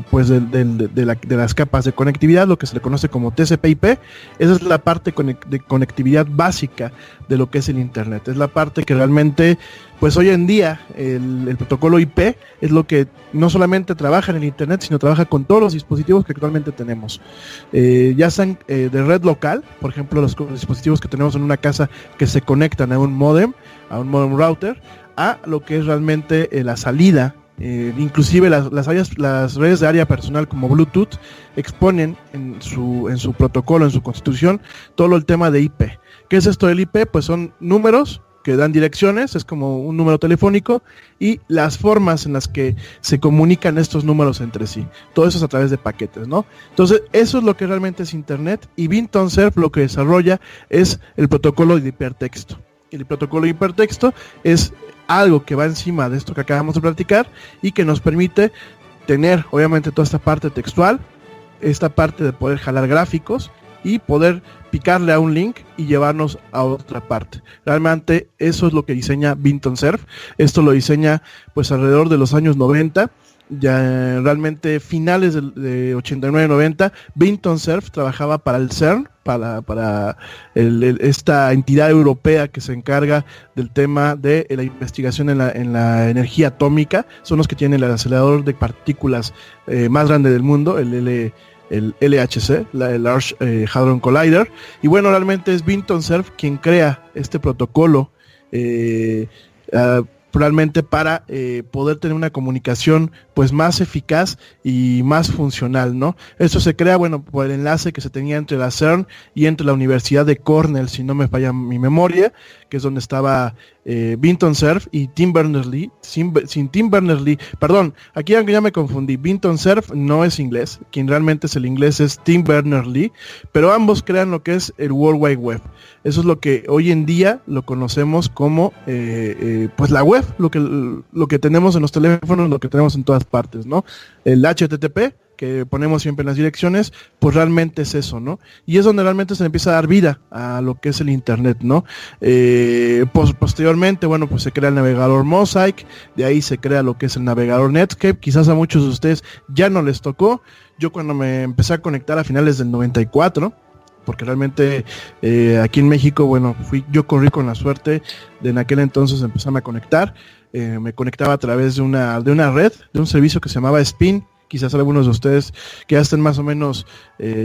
pues de las capas de conectividad, lo que se le conoce como TCP/IP. Esa es la parte de conectividad básica de lo que es el internet. Es la parte que realmente, pues hoy en día el protocolo IP es lo que no solamente trabaja en el internet, sino trabaja con todos los dispositivos que actualmente tenemos, ya sean de red local, por ejemplo los dispositivos que tenemos en una casa que se conectan a un modem router, a lo que es realmente la salida. Inclusive las redes de área personal como Bluetooth exponen en su protocolo, en su constitución, todo el tema de IP. ¿Qué es esto del IP? Pues son números que dan direcciones, es como un número telefónico, y las formas en las que se comunican estos números entre sí. Todo eso es a través de paquetes, ¿no? Entonces, eso es lo que realmente es Internet, y Vinton Cerf lo que desarrolla es el protocolo de hipertexto. El protocolo de hipertexto es algo que va encima de esto que acabamos de platicar y que nos permite tener obviamente toda esta parte textual, esta parte de poder jalar gráficos y poder picarle a un link y llevarnos a otra parte. Realmente eso es lo que diseña Vinton Cerf. Esto lo diseña pues alrededor de los años 90. Ya realmente finales de 89-90, Vinton Cerf trabajaba para el CERN, para esta entidad europea que se encarga del tema de la investigación en la energía atómica. Son los que tienen el acelerador de partículas más grande del mundo, el LHC, el Large Hadron Collider. Y bueno, realmente es Vinton Cerf quien crea este protocolo realmente para poder tener una comunicación pues más eficaz y más funcional, ¿no? Esto se crea, bueno, por el enlace que se tenía entre la CERN y entre la Universidad de Cornell, si no me falla mi memoria, que es donde estaba Vinton Cerf y Tim Berners-Lee, sin Tim Berners-Lee, perdón, aquí ya me confundí, Vinton Cerf no es inglés, quien realmente es el inglés es Tim Berners-Lee, pero ambos crean lo que es el World Wide Web. Eso es lo que hoy en día lo conocemos como pues la web, lo que tenemos en los teléfonos, lo que tenemos en todas partes, ¿no? El HTTP, que ponemos siempre en las direcciones, pues realmente es eso, ¿no? Y es donde realmente se empieza a dar vida a lo que es el internet, ¿no? Posteriormente, bueno, pues se crea el navegador Mosaic, de ahí se crea lo que es el navegador Netscape. Quizás a muchos de ustedes ya no les tocó. Yo cuando me empecé a conectar a finales del 94, porque realmente aquí en México, bueno, yo corrí con la suerte de en aquel entonces empezarme a conectar. Me conectaba a través de una red, de un servicio que se llamaba Spin. Quizás algunos de ustedes que ya estén más o menos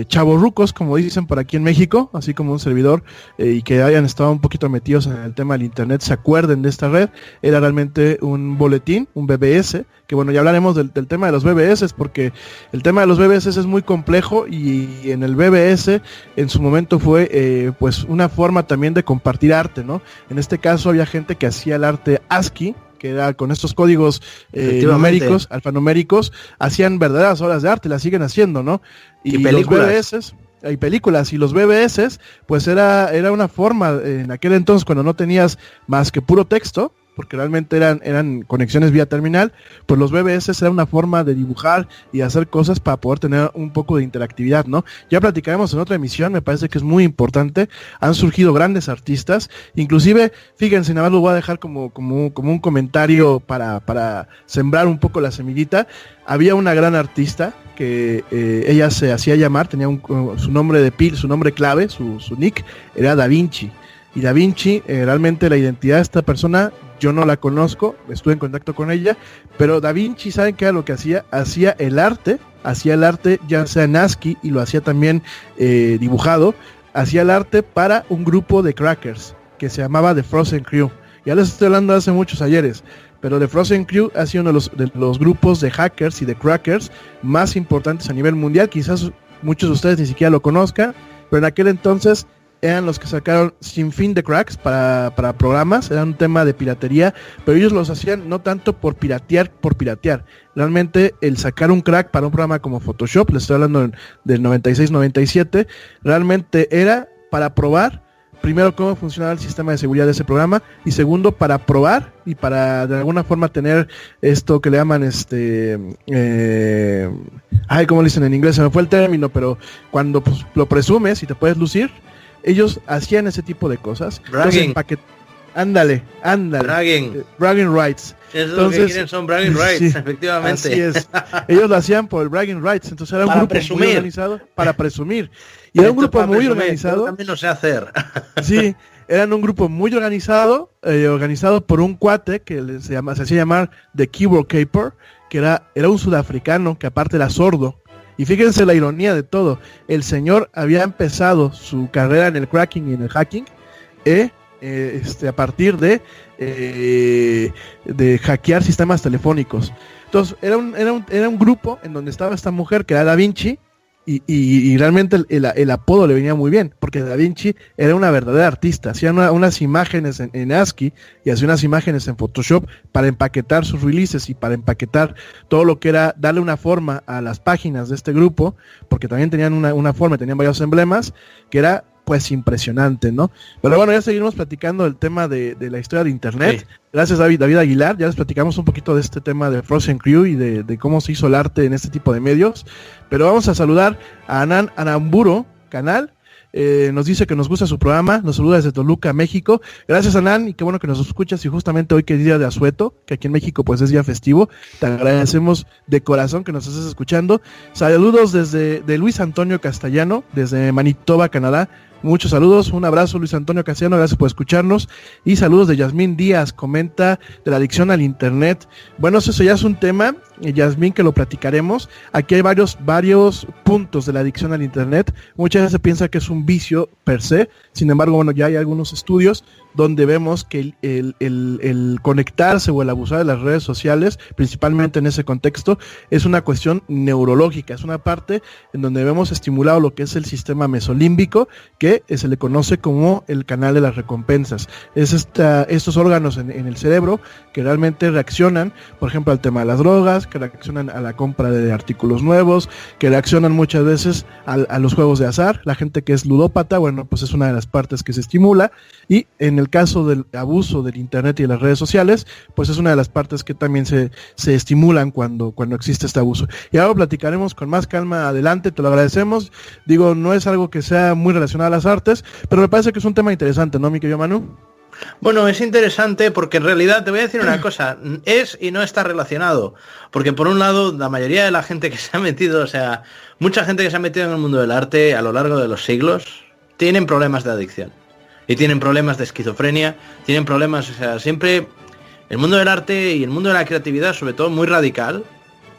chavorrucos, como dicen por aquí en México, así como un servidor, y que hayan estado un poquito metidos en el tema del internet, se acuerden de esta red. Era realmente un boletín, un BBS, que bueno, ya hablaremos del tema de los BBS, porque el tema de los BBS es muy complejo, y en el BBS en su momento fue pues una forma también de compartir arte, ¿no? En este caso había gente que hacía el arte ASCII, que era con estos códigos numéricos, alfanuméricos, hacían verdaderas obras de arte, las siguen haciendo, ¿no? Y películas. Los BBS, hay películas, y los BBS, pues era una forma, en aquel entonces, cuando no tenías más que puro texto, porque realmente eran conexiones vía terminal, pues los BBS era una forma de dibujar y hacer cosas para poder tener un poco de interactividad, ¿no? Ya platicaremos en otra emisión, me parece que es muy importante. Han surgido grandes artistas, inclusive, fíjense, nada más lo voy a dejar como un comentario para sembrar un poco la semillita. Había una gran artista que ella se hacía llamar, tenía su nombre de pila, su nombre clave, su nick, era Da Vinci. Y Da Vinci, realmente la identidad de esta persona, yo no la conozco, estuve en contacto con ella, pero Da Vinci, ¿saben qué era lo que hacía? Hacía el arte ya sea en ASCII, y lo hacía también dibujado, hacía el arte para un grupo de crackers que se llamaba The Frozen Crew. Ya les estoy hablando de hace muchos ayeres, pero The Frozen Crew ha sido uno de los grupos de hackers y de crackers más importantes a nivel mundial. Quizás muchos de ustedes ni siquiera lo conozcan, pero en aquel entonces eran los que sacaron Sin Fin de cracks para programas. Era un tema de piratería, pero ellos los hacían no tanto por piratear. Realmente el sacar un crack para un programa como Photoshop, les estoy hablando del 96-97, realmente era para probar primero, cómo funcionaba el sistema de seguridad de ese programa, y segundo, para probar y para de alguna forma tener esto que le llaman ¿cómo le dicen en inglés? Se me fue el término, pero cuando pues, lo presumes y te puedes lucir, ellos hacían ese tipo de cosas. Bragging. Ándale. Bragging rights. Eso es lo que quieren, son bragging rights, sí, efectivamente. Así es. Ellos lo hacían por el bragging rights, entonces era un grupo muy organizado para presumir. Y era un grupo muy organizado. También lo sé hacer. Sí, eran un grupo muy organizado, organizado por un cuate que se hacía llamar The Keyboard Caper, que era un sudafricano que aparte era sordo. Y fíjense la ironía de todo. El señor había empezado su carrera en el cracking y en el hacking, a partir de hackear sistemas telefónicos. Entonces era un grupo en donde estaba esta mujer que era Da Vinci, y realmente el apodo le venía muy bien, porque Da Vinci era una verdadera artista. Hacía unas imágenes en ASCII y hacía unas imágenes en Photoshop para empaquetar sus releases y para empaquetar todo lo que era darle una forma a las páginas de este grupo, porque también tenían una forma, tenían varios emblemas, que era pues impresionante, ¿no? Pero bueno, ya seguimos platicando el tema de la historia de internet. Sí. Gracias David Aguilar, ya les platicamos un poquito de este tema de Frozen Crew y de cómo se hizo el arte en este tipo de medios. Pero vamos a saludar a Anan Anamburo Canal. Nos dice que nos gusta su programa, nos saluda desde Toluca, México. Gracias, Anan, y qué bueno que nos escuchas, y justamente hoy que es día de Asueto, que aquí en México pues es día festivo, te agradecemos de corazón que nos estés escuchando. Saludos de Luis Antonio Castellano, desde Manitoba, Canadá. Muchos saludos, un abrazo Luis Antonio Castellano, gracias por escucharnos. Y saludos de Yasmín Díaz, comenta de la adicción al internet. Bueno, eso ya es un tema, Yasmín, que lo platicaremos. Aquí hay varios puntos de la adicción al internet. Muchas veces se piensa que es un vicio per se, sin embargo, bueno, ya hay algunos estudios donde vemos que el conectarse o el abusar de las redes sociales, principalmente en ese contexto, es una cuestión neurológica, es una parte en donde vemos estimulado lo que es el sistema mesolímbico, que se le conoce como el canal de las recompensas. Es estos órganos en el cerebro que realmente reaccionan, por ejemplo, al tema de las drogas, que reaccionan a la compra de artículos nuevos, que reaccionan muchas veces a los juegos de azar. La gente que es ludópata, bueno, pues es una de las partes que se estimula, y en el caso del abuso del internet y de las redes sociales, pues es una de las partes que también se estimulan cuando existe este abuso. Y ahora lo platicaremos con más calma adelante, te lo agradecemos. Digo, no es algo que sea muy relacionado a las artes, pero me parece que es un tema interesante, ¿no, mi querido Manu? Bueno, es interesante porque en realidad te voy a decir una cosa, es y no está relacionado, porque por un lado la mayoría de la gente que se ha metido, o sea, mucha gente que se ha metido en el mundo del arte a lo largo de los siglos, tienen problemas de adicción. Y tienen problemas de esquizofrenia, tienen problemas, o sea, siempre el mundo del arte y el mundo de la creatividad, sobre todo muy radical,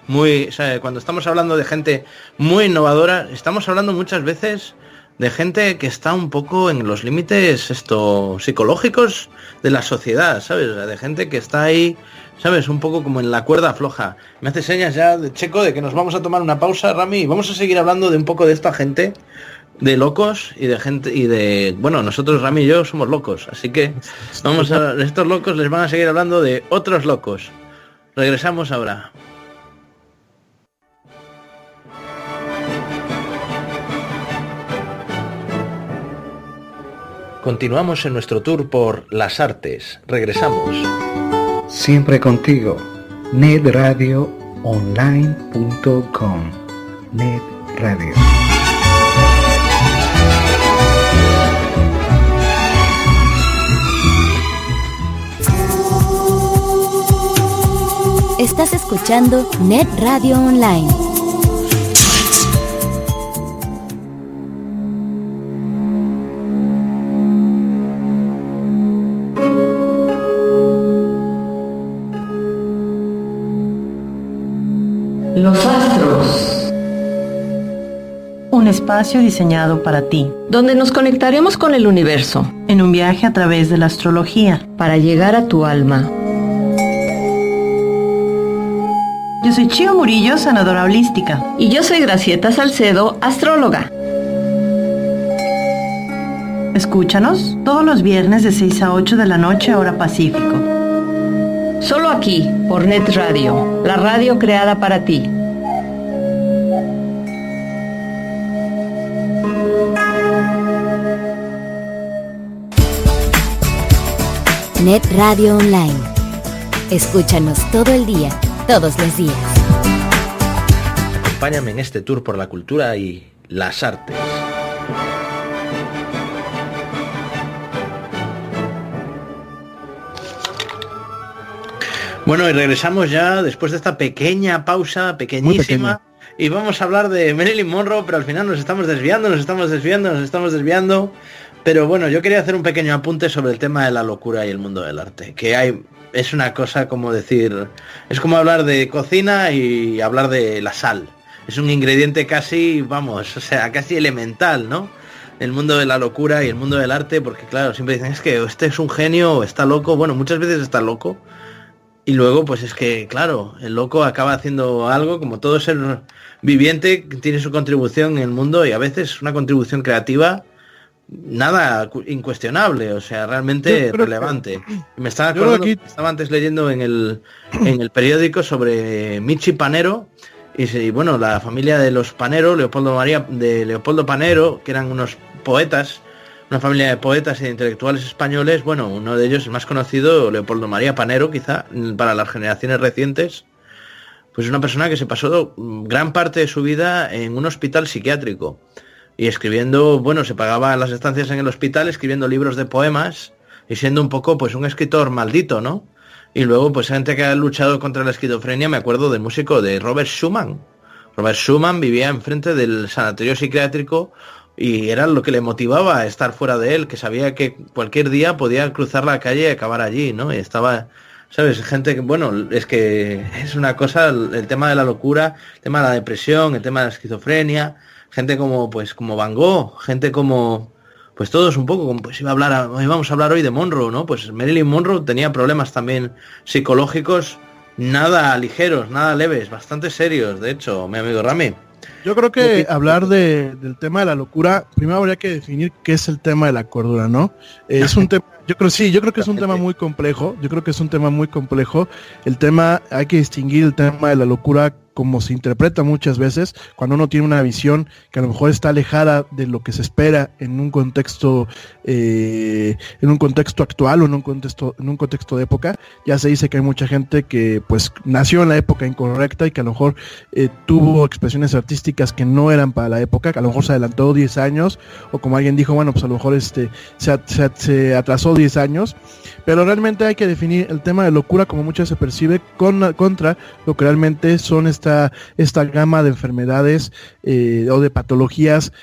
o sea, cuando estamos hablando de gente muy innovadora, estamos hablando muchas veces de gente que está un poco en los límites psicológicos de la sociedad, ¿sabes? O sea, de gente que está ahí, ¿sabes? Un poco como en la cuerda floja. Me hace señas ya de Checo de que nos vamos a tomar una pausa, Rami, y vamos a seguir hablando de un poco de esta gente, de locos y de gente bueno, nosotros, Rami y yo, somos locos, así que estos locos les van a seguir hablando de otros locos. Regresamos ahora. Continuamos en nuestro tour por las artes. Regresamos. Siempre contigo. netradioonline.com. Net Radio. Estás escuchando Net Radio Online. Los astros. Un espacio diseñado para ti, Donde nos conectaremos con el universo en un viaje a través de la astrología. para llegar a tu alma. Yo soy Chío Murillo, sanadora holística. Y yo soy Gracieta Salcedo, astróloga. Escúchanos todos los viernes de 6 a 8 de la noche, hora Pacífico. Solo aquí, por Net Radio, la radio creada para ti. Net Radio Online. Escúchanos todo el día, todos los días. Acompáñame en este tour por la cultura y las artes. Bueno, y regresamos ya después de esta pequeña pausa, pequeñísima, y vamos a hablar de Marilyn Monroe, pero al final nos estamos desviando. Pero bueno, yo quería hacer un pequeño apunte sobre el tema de la locura y el mundo del arte, es una cosa como decir, es como hablar de cocina y hablar de la sal. Es un ingrediente casi, casi elemental, ¿no? El mundo de la locura y el mundo del arte, porque claro, siempre dicen, es que este es un genio o está loco. Bueno, muchas veces está loco. Y luego, pues es que, claro, el loco acaba haciendo algo, como todo ser viviente, tiene su contribución en el mundo y a veces una contribución creativa nada incuestionable, o sea, realmente relevante. Me estaba acordando, estaba antes leyendo en el periódico sobre Michi Panero, y bueno, la familia de los Panero, Leopoldo Panero, que eran unos poetas, una familia de poetas y de intelectuales españoles. Bueno, uno de ellos, el más conocido, Leopoldo María Panero, quizá, para las generaciones recientes, pues una persona que se pasó gran parte de su vida en un hospital psiquiátrico y escribiendo, bueno, se pagaba las estancias en el hospital, escribiendo libros de poemas y siendo un poco, pues, un escritor maldito, ¿no? Y luego, pues, gente que ha luchado contra la esquizofrenia, me acuerdo del músico de Robert Schumann. Robert Schumann vivía enfrente del sanatorio psiquiátrico y era lo que le motivaba a estar fuera de él, que sabía que cualquier día podía cruzar la calle y acabar allí, ¿no? Y estaba, ¿sabes? Gente que, bueno, es que es una cosa, el tema de la locura, el tema de la depresión, el tema de la esquizofrenia, gente como, pues, como Van Gogh, gente como, pues todos un poco, como, pues íbamos a hablar hoy de Monroe, ¿no? Pues Marilyn Monroe tenía problemas también psicológicos, nada ligeros, nada leves, bastante serios, de hecho, mi amigo Rami. Yo creo que hablar del tema de la locura, primero habría que definir qué es el tema de la cordura, ¿no? Es un tema, yo creo que es un tema muy complejo, el tema, hay que distinguir el tema de la locura como se interpreta muchas veces, cuando uno tiene una visión que a lo mejor está alejada de lo que se espera en un contexto actual o en un contexto de época. Ya se dice que hay mucha gente que pues nació en la época incorrecta y que a lo mejor tuvo expresiones artísticas que no eran para la época, que a lo mejor se adelantó 10 años, o como alguien dijo, bueno, pues a lo mejor se atrasó 10 años, pero realmente hay que definir el tema de locura como muchas se percibe contra lo que realmente son esta gama de enfermedades o de patologías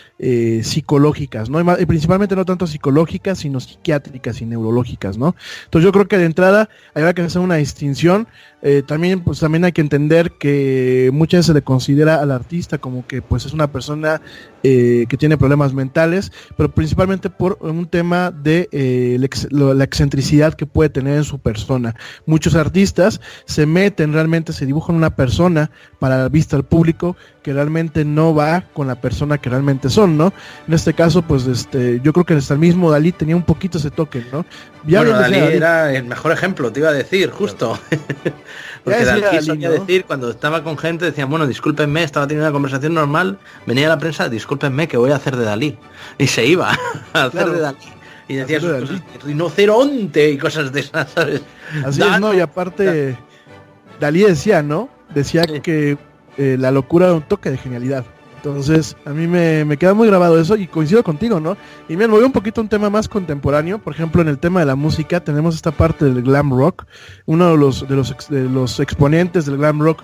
psicológicas, ¿no? Y principalmente no tanto psicológicas, sino psiquiátricas y neurológicas, ¿no? Entonces yo creo que de entrada habrá que hacer una distinción. También hay que entender que muchas veces se le considera al artista como que pues es una persona que tiene problemas mentales, pero principalmente por un tema de la excentricidad que puede tener en su persona. Muchos artistas se dibujan una persona para la vista al público que realmente no va con la persona que realmente son, ¿no? En este caso, pues yo creo que hasta el mismo Dalí tenía un poquito ese toque, ¿no? Bueno, Dalí era el mejor ejemplo, te iba a decir, justo. Porque Dalí solía decir, cuando estaba con gente, decían, bueno, discúlpenme, estaba teniendo una conversación normal, venía a la prensa, discúlpenme, que voy a hacer de Dalí. Y se iba a hacer de Dalí. Y decía sus cosas, rinoceronte y cosas de esas, ¿sabes? Así es, ¿no? Y aparte, Dalí decía, ¿no? Decía que la locura era un toque de genialidad. Entonces, a mí me queda muy grabado eso y coincido contigo, ¿no? Y me voy un poquito a un tema más contemporáneo. Por ejemplo, en el tema de la música tenemos esta parte del glam rock. Uno de los exponentes del glam rock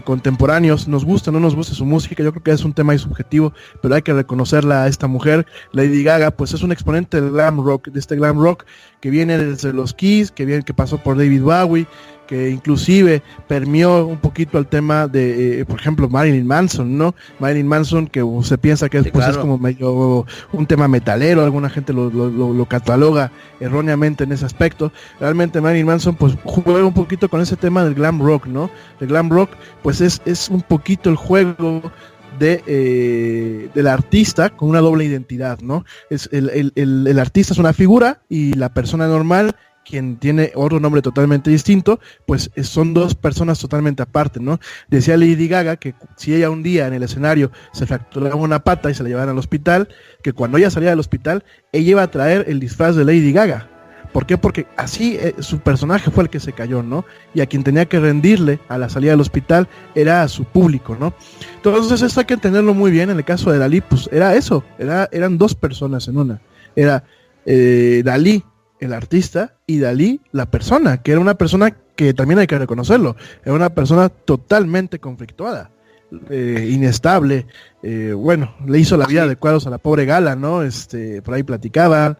contemporáneos, nos gusta o no nos gusta su música, yo creo que es un tema ahí subjetivo, pero hay que reconocerla a esta mujer. Lady Gaga, pues es un exponente del glam rock, de este glam rock que viene desde los Kiss, que pasó por David Bowie, que inclusive permeó un poquito al tema de, por ejemplo, Marilyn Manson, ¿no? Marilyn Manson, que se piensa que después es como medio un tema metalero, alguna gente lo cataloga erróneamente en ese aspecto. Realmente Marilyn Manson pues juega un poquito con ese tema del glam rock, ¿no? El glam rock pues es un poquito el juego del artista con una doble identidad, ¿no? Es el artista es una figura y la persona normal, quien tiene otro nombre totalmente distinto, pues son dos personas totalmente aparte, ¿no? Decía Lady Gaga que si ella un día en el escenario se fracturaba una pata y se la llevaban al hospital, que cuando ella salía del hospital, ella iba a traer el disfraz de Lady Gaga, ¿Por qué? Porque así su personaje fue el que se cayó, ¿no? Y a quien tenía que rendirle a la salida del hospital era a su público, ¿no? Entonces esto hay que entenderlo muy bien. En el caso de Dalí, pues era eso, eran dos personas en una. Era Dalí, el artista, y Dalí, la persona, que era una persona que también hay que reconocerlo, era una persona totalmente conflictuada, inestable, bueno, le hizo la vida de cuadros a la pobre Gala, ¿no? Por ahí platicaban,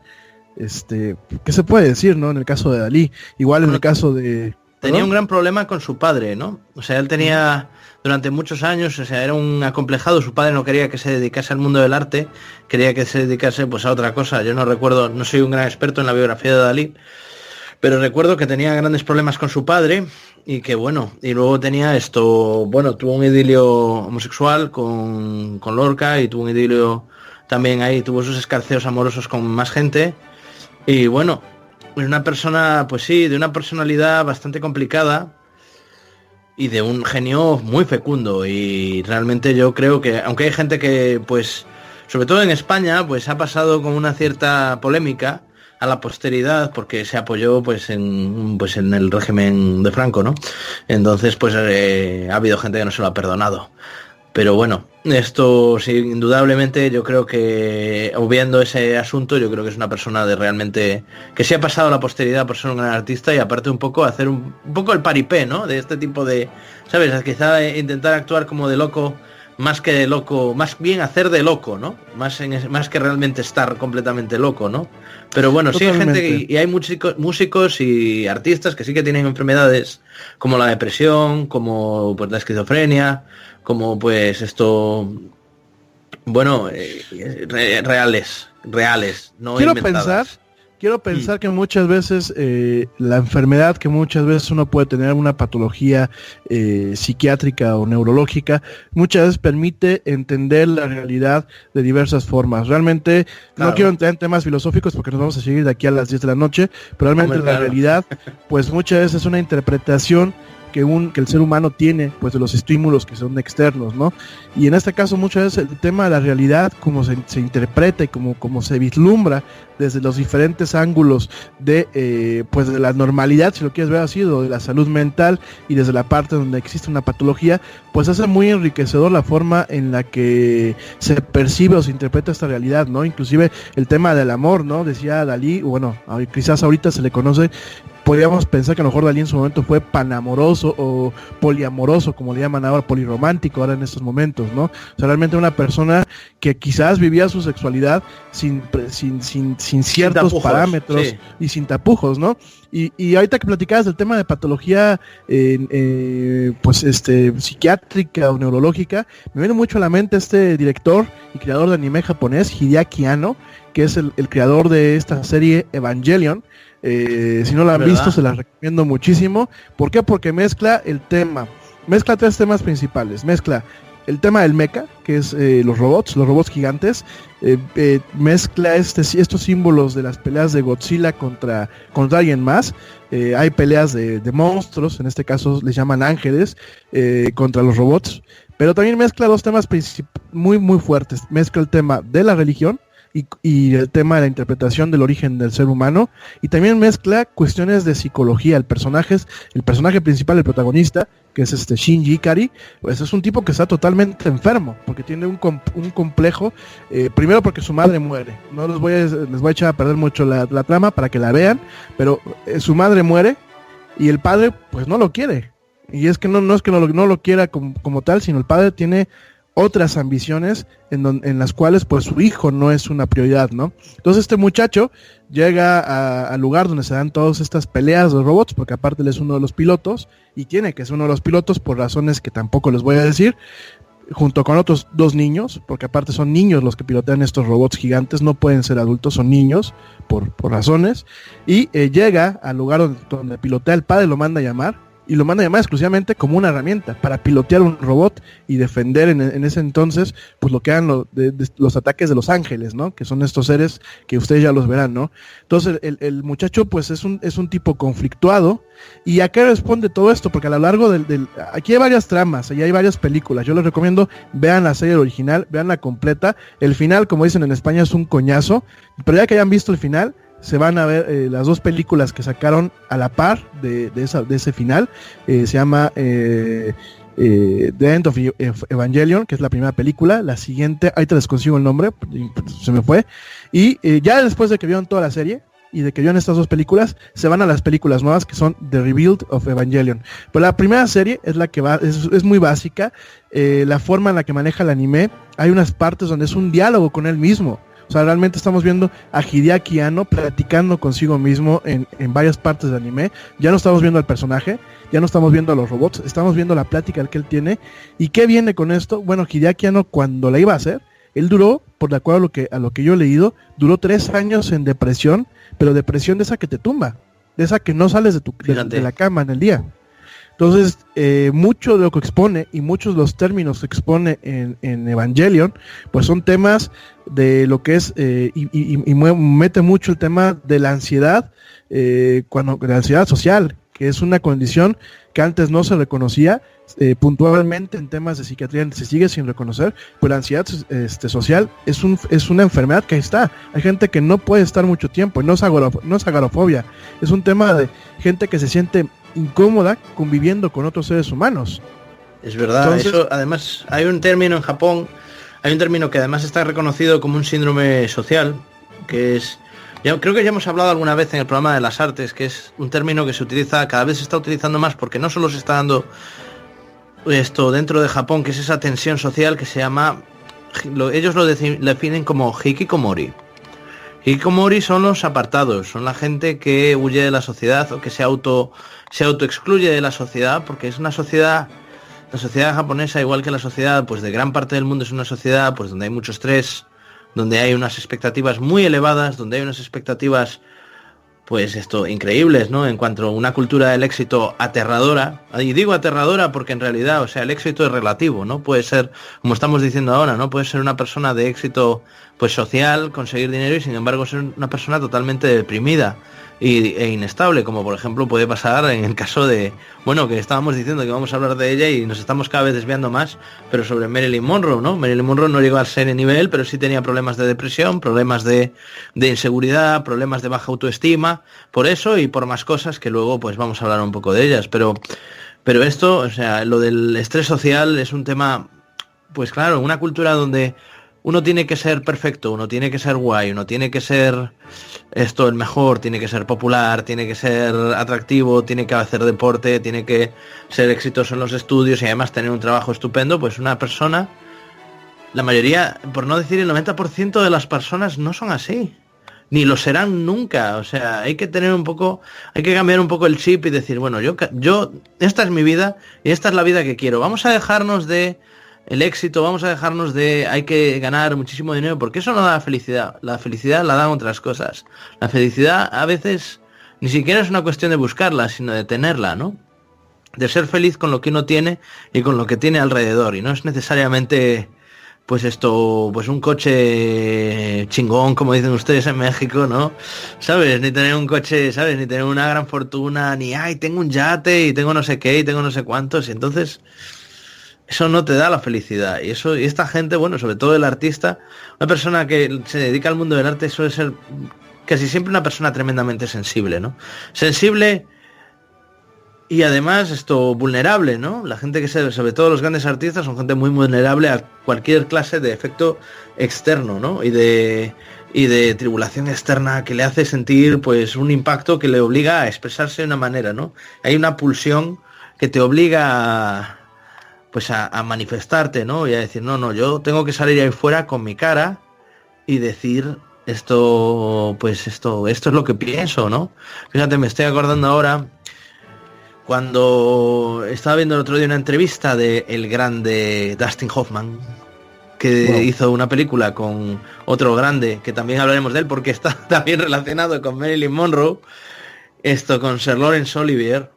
¿qué se puede decir, no? En el caso de Dalí, igual en el caso de... Tenía un gran problema con su padre, ¿no? O sea, él tenía durante muchos años, o sea, era un acomplejado, su padre no quería que se dedicase al mundo del arte, quería que se dedicase pues a otra cosa. Yo no recuerdo, no soy un gran experto en la biografía de Dalí, pero recuerdo que tenía grandes problemas con su padre y que bueno, y luego tenía tuvo un idilio homosexual con Lorca y tuvo un idilio también ahí, tuvo sus escarceos amorosos con más gente y bueno, una persona, pues sí, de una personalidad bastante complicada y de un genio muy fecundo y realmente yo creo que, aunque hay gente que pues, sobre todo en España, pues ha pasado con una cierta polémica a la posteridad porque se apoyó pues en el régimen de Franco, ¿no? Entonces pues ha habido gente que no se lo ha perdonado. Pero bueno, esto sí, indudablemente yo creo que, obviando ese asunto, yo creo que es una persona de realmente que se ha pasado a la posteridad por ser un gran artista y aparte un poco hacer un poco el paripé, ¿no? De este tipo de, ¿sabes? Quizá intentar actuar como de loco, más que de loco, más bien hacer de loco, ¿no? Más que realmente estar completamente loco, ¿no? Pero bueno, totalmente. Sí hay gente y hay músicos y artistas que sí que tienen enfermedades como la depresión, como pues la esquizofrenia, como pues esto, bueno, reales, no inventadas. Quiero pensar que muchas veces la enfermedad, que muchas veces uno puede tener una patología psiquiátrica o neurológica, muchas veces permite entender la realidad de diversas formas. Realmente, claro, no quiero entrar en temas filosóficos porque nos vamos a seguir de aquí a las 10 de la noche, pero realmente la realidad, pues muchas veces es una interpretación que el ser humano tiene pues de los estímulos que son externos, ¿no? Y en este caso muchas veces el tema de la realidad, como se interpreta y como se vislumbra desde los diferentes ángulos de pues de la normalidad, si lo quieres ver así, o de la salud mental y desde la parte donde existe una patología, pues hace muy enriquecedor la forma en la que se percibe o se interpreta esta realidad, ¿no? Inclusive el tema del amor, ¿no? Decía Dalí, bueno, quizás ahorita se le conoce, podríamos pensar que a lo mejor Dalí en su momento fue panamoroso o poliamoroso, como le llaman ahora, polirromántico ahora en estos momentos, ¿no? O sea, realmente una persona que quizás vivía su sexualidad sin ciertos tapujos, parámetros, sí, y sin tapujos, ¿no? Y ahorita que platicabas del tema de patología pues psiquiátrica o neurológica, me viene mucho a la mente este director y creador de anime japonés, Hideaki Anno, que es el creador de esta serie Evangelion. Si no la han visto, se la recomiendo muchísimo. ¿Por qué? Porque mezcla tres temas principales. Mezcla el tema del mecha, que es los robots gigantes. Mezcla estos símbolos de las peleas de Godzilla contra alguien más. Hay peleas de monstruos, en este caso les llaman ángeles, contra los robots. Pero también mezcla dos temas muy muy fuertes. Mezcla el tema de la religión y el tema de la interpretación del origen del ser humano, y también mezcla cuestiones de psicología. El personaje principal, el protagonista, que es Shinji Ikari, pues es un tipo que está totalmente enfermo, porque tiene un complejo, primero porque su madre muere. No les voy a echar a perder mucho la trama para que la vean, pero su madre muere y el padre pues no lo quiere, y es que no es que no lo quiera como tal, sino el padre tiene otras ambiciones en las cuales pues su hijo no es una prioridad, ¿no? Entonces este muchacho llega al lugar donde se dan todas estas peleas de robots, porque aparte él es uno de los pilotos, y tiene que ser uno de los pilotos por razones que tampoco les voy a decir, junto con otros dos niños, porque aparte son niños los que pilotean estos robots gigantes, no pueden ser adultos, son niños por razones, y llega al lugar donde pilotea, el padre lo manda a llamar, y lo manda a llamar exclusivamente como una herramienta para pilotear un robot y defender en ese entonces pues lo que eran los ataques de los ángeles, ¿no? Que son estos seres que ustedes ya los verán, ¿no? Entonces el muchacho pues es un tipo conflictuado. ¿Y a qué responde todo esto? Porque a lo largo aquí hay varias tramas, y hay varias películas. Yo les recomiendo, vean la serie original, vean la completa. El final, como dicen en España, es un coñazo, pero ya que hayan visto el final, se van a ver las dos películas que sacaron a la par de ese final. Se llama The End of Evangelion, que es la primera película. La siguiente, ahí te les consigo el nombre, se me fue. Y ya después de que vieron toda la serie y de que vieron estas dos películas, se van a las películas nuevas que son The Rebuild of Evangelion. Pero la primera serie es la que es muy básica. La forma en la que maneja el anime, hay unas partes donde es un diálogo con él mismo. O sea, realmente estamos viendo a Hideaki Anno platicando consigo mismo en varias partes del anime. Ya no estamos viendo al personaje, ya no estamos viendo a los robots, estamos viendo la plática que él tiene. ¿Y qué viene con esto? Bueno, Hideaki Anno, cuando la iba a hacer, él duró, por de acuerdo a lo que yo he leído, duró 3 años en depresión, pero depresión de esa que te tumba, de esa que no sales de la cama en el día. Entonces, mucho de lo que expone y muchos de los términos que expone en Evangelion, pues son temas de lo que es, y mete mucho el tema de la ansiedad, de la ansiedad social, que es una condición que antes no se reconocía, puntualmente en temas de psiquiatría se sigue sin reconocer, pero la ansiedad social es una enfermedad que ahí está. Hay gente que no puede estar mucho tiempo, no es agorafobia, es un tema de gente que se siente incómoda conviviendo con otros seres humanos. Es verdad. Entonces, eso además hay un término en Japón, que además está reconocido como un síndrome social, que es, creo que ya hemos hablado alguna vez en el programa de las artes, que es un término que se utiliza, cada vez se está utilizando más, porque no solo se está dando esto dentro de Japón, que es esa tensión social que se llama, ellos lo definen como hikikomori. Hikikomori son los apartados, son la gente que huye de la sociedad o que se autoexcluye de la sociedad, porque es una sociedad, la sociedad japonesa, igual que la sociedad pues de gran parte del mundo, es una sociedad pues donde hay mucho estrés, donde hay unas expectativas muy elevadas, donde hay unas expectativas pues increíbles, ¿no? En cuanto a una cultura del éxito aterradora, y digo aterradora porque en realidad, o sea, el éxito es relativo, ¿no? Puede ser, como estamos diciendo ahora, ¿no? Puede ser una persona de éxito pues social, conseguir dinero y sin embargo ser una persona totalmente deprimida e inestable, como por ejemplo puede pasar en el caso de, bueno, que estábamos diciendo que vamos a hablar de ella y nos estamos cada vez desviando más, pero sobre Marilyn Monroe, ¿no? Marilyn Monroe no llegó a ser en nivel, pero sí tenía problemas de depresión, problemas de inseguridad, problemas de baja autoestima, por eso y por más cosas que luego pues vamos a hablar un poco de ellas, pero esto, o sea, lo del estrés social es un tema, pues claro, una cultura donde uno tiene que ser perfecto, uno tiene que ser guay, uno tiene que ser el mejor, tiene que ser popular, tiene que ser atractivo, tiene que hacer deporte, tiene que ser exitoso en los estudios y además tener un trabajo estupendo, pues una persona, la mayoría, por no decir el 90% de las personas no son así, ni lo serán nunca. O sea, hay que tener hay que cambiar un poco el chip y decir, bueno, yo esta es mi vida y esta es la vida que quiero. Vamos a dejarnos de el éxito, vamos a dejarnos de hay que ganar muchísimo dinero, porque eso no da felicidad. La felicidad la dan otras cosas. La felicidad a veces ni siquiera es una cuestión de buscarla, sino de tenerla, ¿no? De ser feliz con lo que uno tiene y con lo que tiene alrededor. Y no es necesariamente pues un coche chingón, como dicen ustedes en México, ¿no? ¿Sabes? Ni tener un coche, ¿sabes? Ni tener una gran fortuna, ni tengo un yate y tengo no sé qué y tengo no sé cuántos. Y entonces eso no te da la felicidad. Y esta gente, bueno, sobre todo el artista, una persona que se dedica al mundo del arte suele ser casi siempre una persona tremendamente sensible, ¿no? Sensible y además vulnerable, ¿no? La gente que sobre todo los grandes artistas son gente muy vulnerable a cualquier clase de efecto externo, ¿no? Y de tribulación externa que le hace sentir pues un impacto que le obliga a expresarse de una manera, ¿no? Hay una pulsión que te obliga a manifestarte, ¿no? Y a decir, no, yo tengo que salir ahí fuera con mi cara y decir esto es lo que pienso, ¿no? Fíjate, me estoy acordando ahora cuando estaba viendo el otro día una entrevista de el grande Dustin Hoffman, que hizo una película con otro grande, que también hablaremos de él porque está también relacionado con Marilyn Monroe, con Sir Laurence Olivier.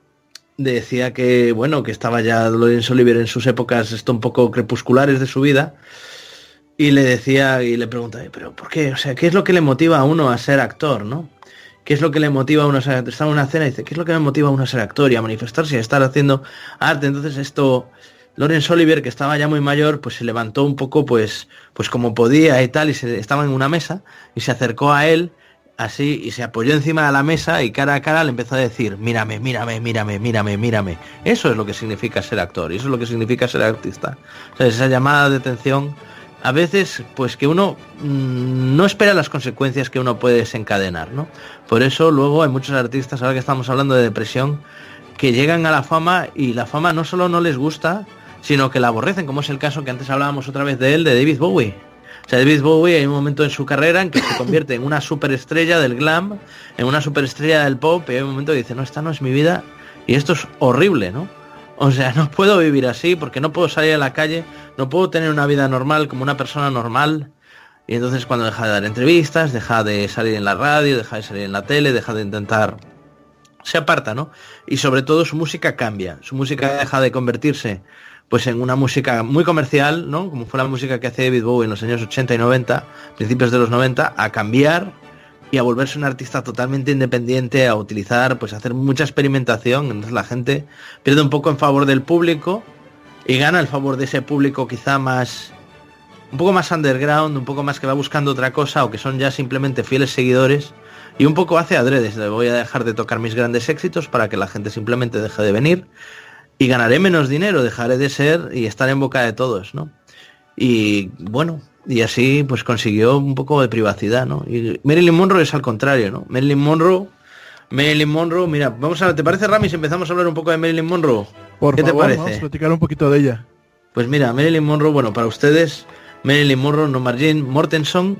Decía que, bueno, que estaba ya Laurence Olivier en sus épocas un poco crepusculares de su vida, y le decía, y le preguntaba, pero ¿por qué? O sea, ¿qué es lo que le motiva a uno a ser actor, no? ¿Qué es lo que le motiva a uno a ser actor? Estaba en una cena y dice, ¿qué es lo que me motiva a uno a ser actor y a manifestarse y a estar haciendo arte? Entonces Laurence Olivier, que estaba ya muy mayor, pues se levantó un poco, pues como podía y tal, y estaba en una mesa, y se acercó a él, así, y se apoyó encima de la mesa y cara a cara le empezó a decir, mírame. Eso es lo que significa ser actor, y eso es lo que significa ser artista. O sea, esa llamada de atención, a veces, pues que uno no espera las consecuencias que uno puede desencadenar, ¿no? Por eso luego hay muchos artistas, ahora que estamos hablando de depresión, que llegan a la fama y la fama no solo no les gusta, sino que la aborrecen, como es el caso que antes hablábamos otra vez de él, de David Bowie. O sea, David Bowie hay un momento en su carrera en que se convierte en una superestrella del glam, en una superestrella del pop, y hay un momento que dice, no, esta no es mi vida y esto es horrible, ¿no? O sea, no puedo vivir así porque no puedo salir a la calle, no puedo tener una vida normal como una persona normal. Y entonces cuando deja de dar entrevistas, deja de salir en la radio, deja de salir en la tele, deja de intentar... se aparta, ¿no? Y sobre todo su música cambia, su música deja de convertirse pues en una música muy comercial, ¿no? Como fue la música que hacía David Bowie en los años 80 y 90, principios de los 90, a cambiar y a volverse un artista totalmente independiente, a utilizar, pues a hacer mucha experimentación. Entonces la gente pierde un poco en favor del público y gana el favor de ese público quizá más, un poco más underground, un poco más que va buscando otra cosa o que son ya simplemente fieles seguidores, y un poco hace adredes, voy a dejar de tocar mis grandes éxitos para que la gente simplemente deje de venir y ganaré menos dinero, dejaré de ser y estar en boca de todos, ¿no? Y bueno, y así pues consiguió un poco de privacidad, ¿no? Y Marilyn Monroe es al contrario, ¿no? Marilyn Monroe, mira, vamos a, ¿te parece, Rami, si empezamos a hablar un poco de Marilyn Monroe? ¿Qué te parece? Vamos a platicar un poquito de ella. Pues mira, Marilyn Monroe, bueno, para ustedes, Marilyn Monroe, no Margene Mortenson.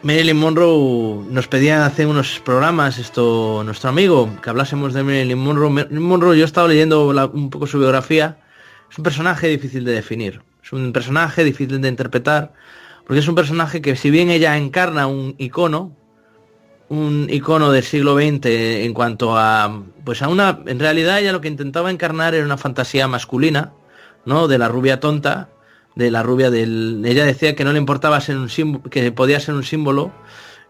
Marilyn Monroe nos pedía hace unos programas, nuestro amigo, que hablásemos de Marilyn Monroe. Marilyn Monroe, yo he estado leyendo un poco su biografía. Es un personaje difícil de definir, es un personaje difícil de interpretar, porque es un personaje que, si bien ella encarna un icono del siglo XX en cuanto a, pues en realidad ella lo que intentaba encarnar era una fantasía masculina, ¿no? De la rubia tonta, de la rubia ella decía que no le importaba ser un símbolo, que podía ser un símbolo,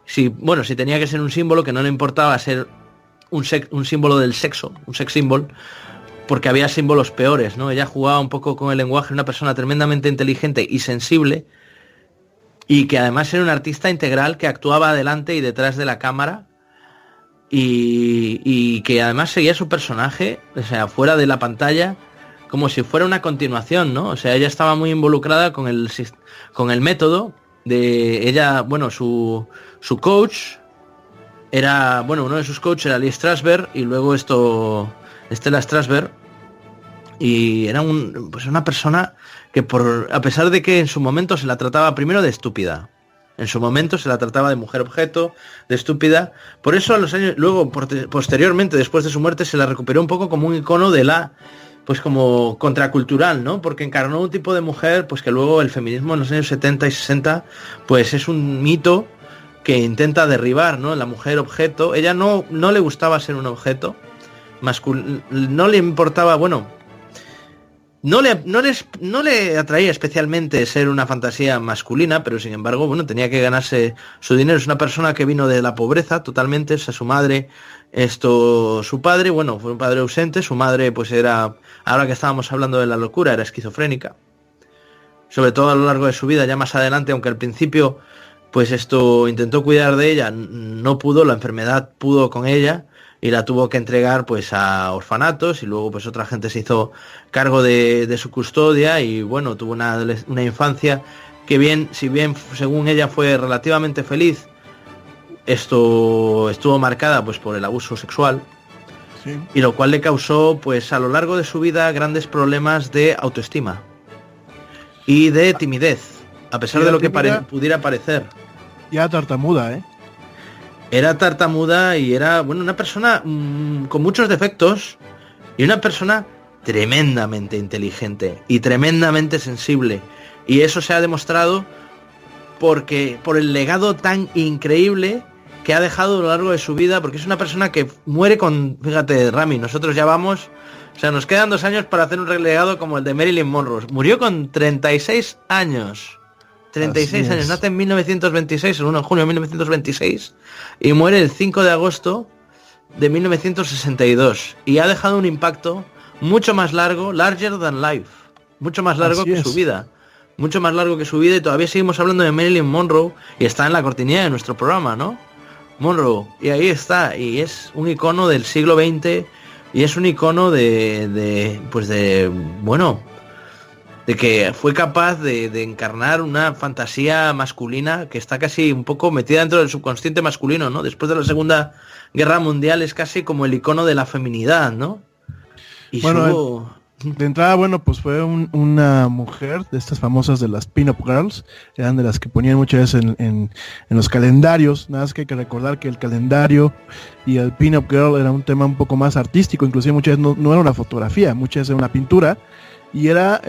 si tenía que ser un símbolo, que no le importaba ser un símbolo del sexo, un sex symbol, porque había símbolos peores, ¿no? Ella jugaba un poco con el lenguaje, una persona tremendamente inteligente y sensible, y que además era un artista integral que actuaba delante y detrás de la cámara, y que además seguía su personaje, o sea, fuera de la pantalla, como si fuera una continuación, ¿no? O sea, ella estaba muy involucrada con el método de ella, bueno, su coach era, bueno, uno de sus coaches era Lee Strasberg, y luego Stella Strasberg, y era una persona que, a pesar de que en su momento se la trataba primero de estúpida, en su momento se la trataba de mujer objeto, de estúpida, por eso a los años, luego posteriormente, después de su muerte, se la recuperó un poco como un icono de la, pues como contracultural, ¿no? Porque encarnó un tipo de mujer, pues que luego el feminismo en los años 70 y 60, pues es un mito que intenta derribar, ¿no? La mujer objeto. Ella no le gustaba ser un objeto masculino, no le importaba, bueno, no le atraía especialmente ser una fantasía masculina, pero sin embargo, bueno, tenía que ganarse su dinero. Es una persona que vino de la pobreza totalmente, o sea, su madre, su padre, bueno, fue un padre ausente, su madre pues era, ahora que estábamos hablando de la locura, era esquizofrénica, sobre todo a lo largo de su vida, ya más adelante, aunque al principio pues intentó cuidar de ella, no pudo, la enfermedad pudo con ella y la tuvo que entregar pues a orfanatos, y luego pues otra gente se hizo cargo de su custodia, y bueno, tuvo una infancia que si bien según ella fue relativamente feliz, estuvo marcada pues por el abuso sexual, sí, y lo cual le causó pues a lo largo de su vida grandes problemas de autoestima y de timidez, a pesar de lo que pudiera parecer. Ya tartamuda, Era tartamuda y era, bueno, una persona con muchos defectos, y una persona tremendamente inteligente y tremendamente sensible, y eso se ha demostrado por el legado tan increíble que ha dejado a lo largo de su vida, porque es una persona que muere fíjate, Rami, nosotros ya vamos, o sea, nos quedan 2 años para hacer un legado como el de Marilyn Monroe. Murió con 36 años. 36 años, nace en 1926, el 1 de junio de 1926, y muere el 5 de agosto de 1962, y ha dejado un impacto mucho más largo, larger than life, mucho más largo que su vida, mucho más largo que su vida, y todavía seguimos hablando de Marilyn Monroe, y está en la cortinilla de nuestro programa, ¿no? Monroe, y ahí está, y es un icono del siglo XX, y es un icono de que fue capaz de encarnar una fantasía masculina que está casi un poco metida dentro del subconsciente masculino, ¿no? Después de la Segunda Guerra Mundial es casi como el icono de la feminidad, ¿no? Y bueno, de entrada, bueno, pues fue una mujer de estas famosas de las pin-up girls, eran de las que ponían muchas veces en los calendarios. Nada más que hay que recordar que el calendario y el pin-up girl era un tema un poco más artístico, inclusive muchas veces no era una fotografía, muchas veces era una pintura, y era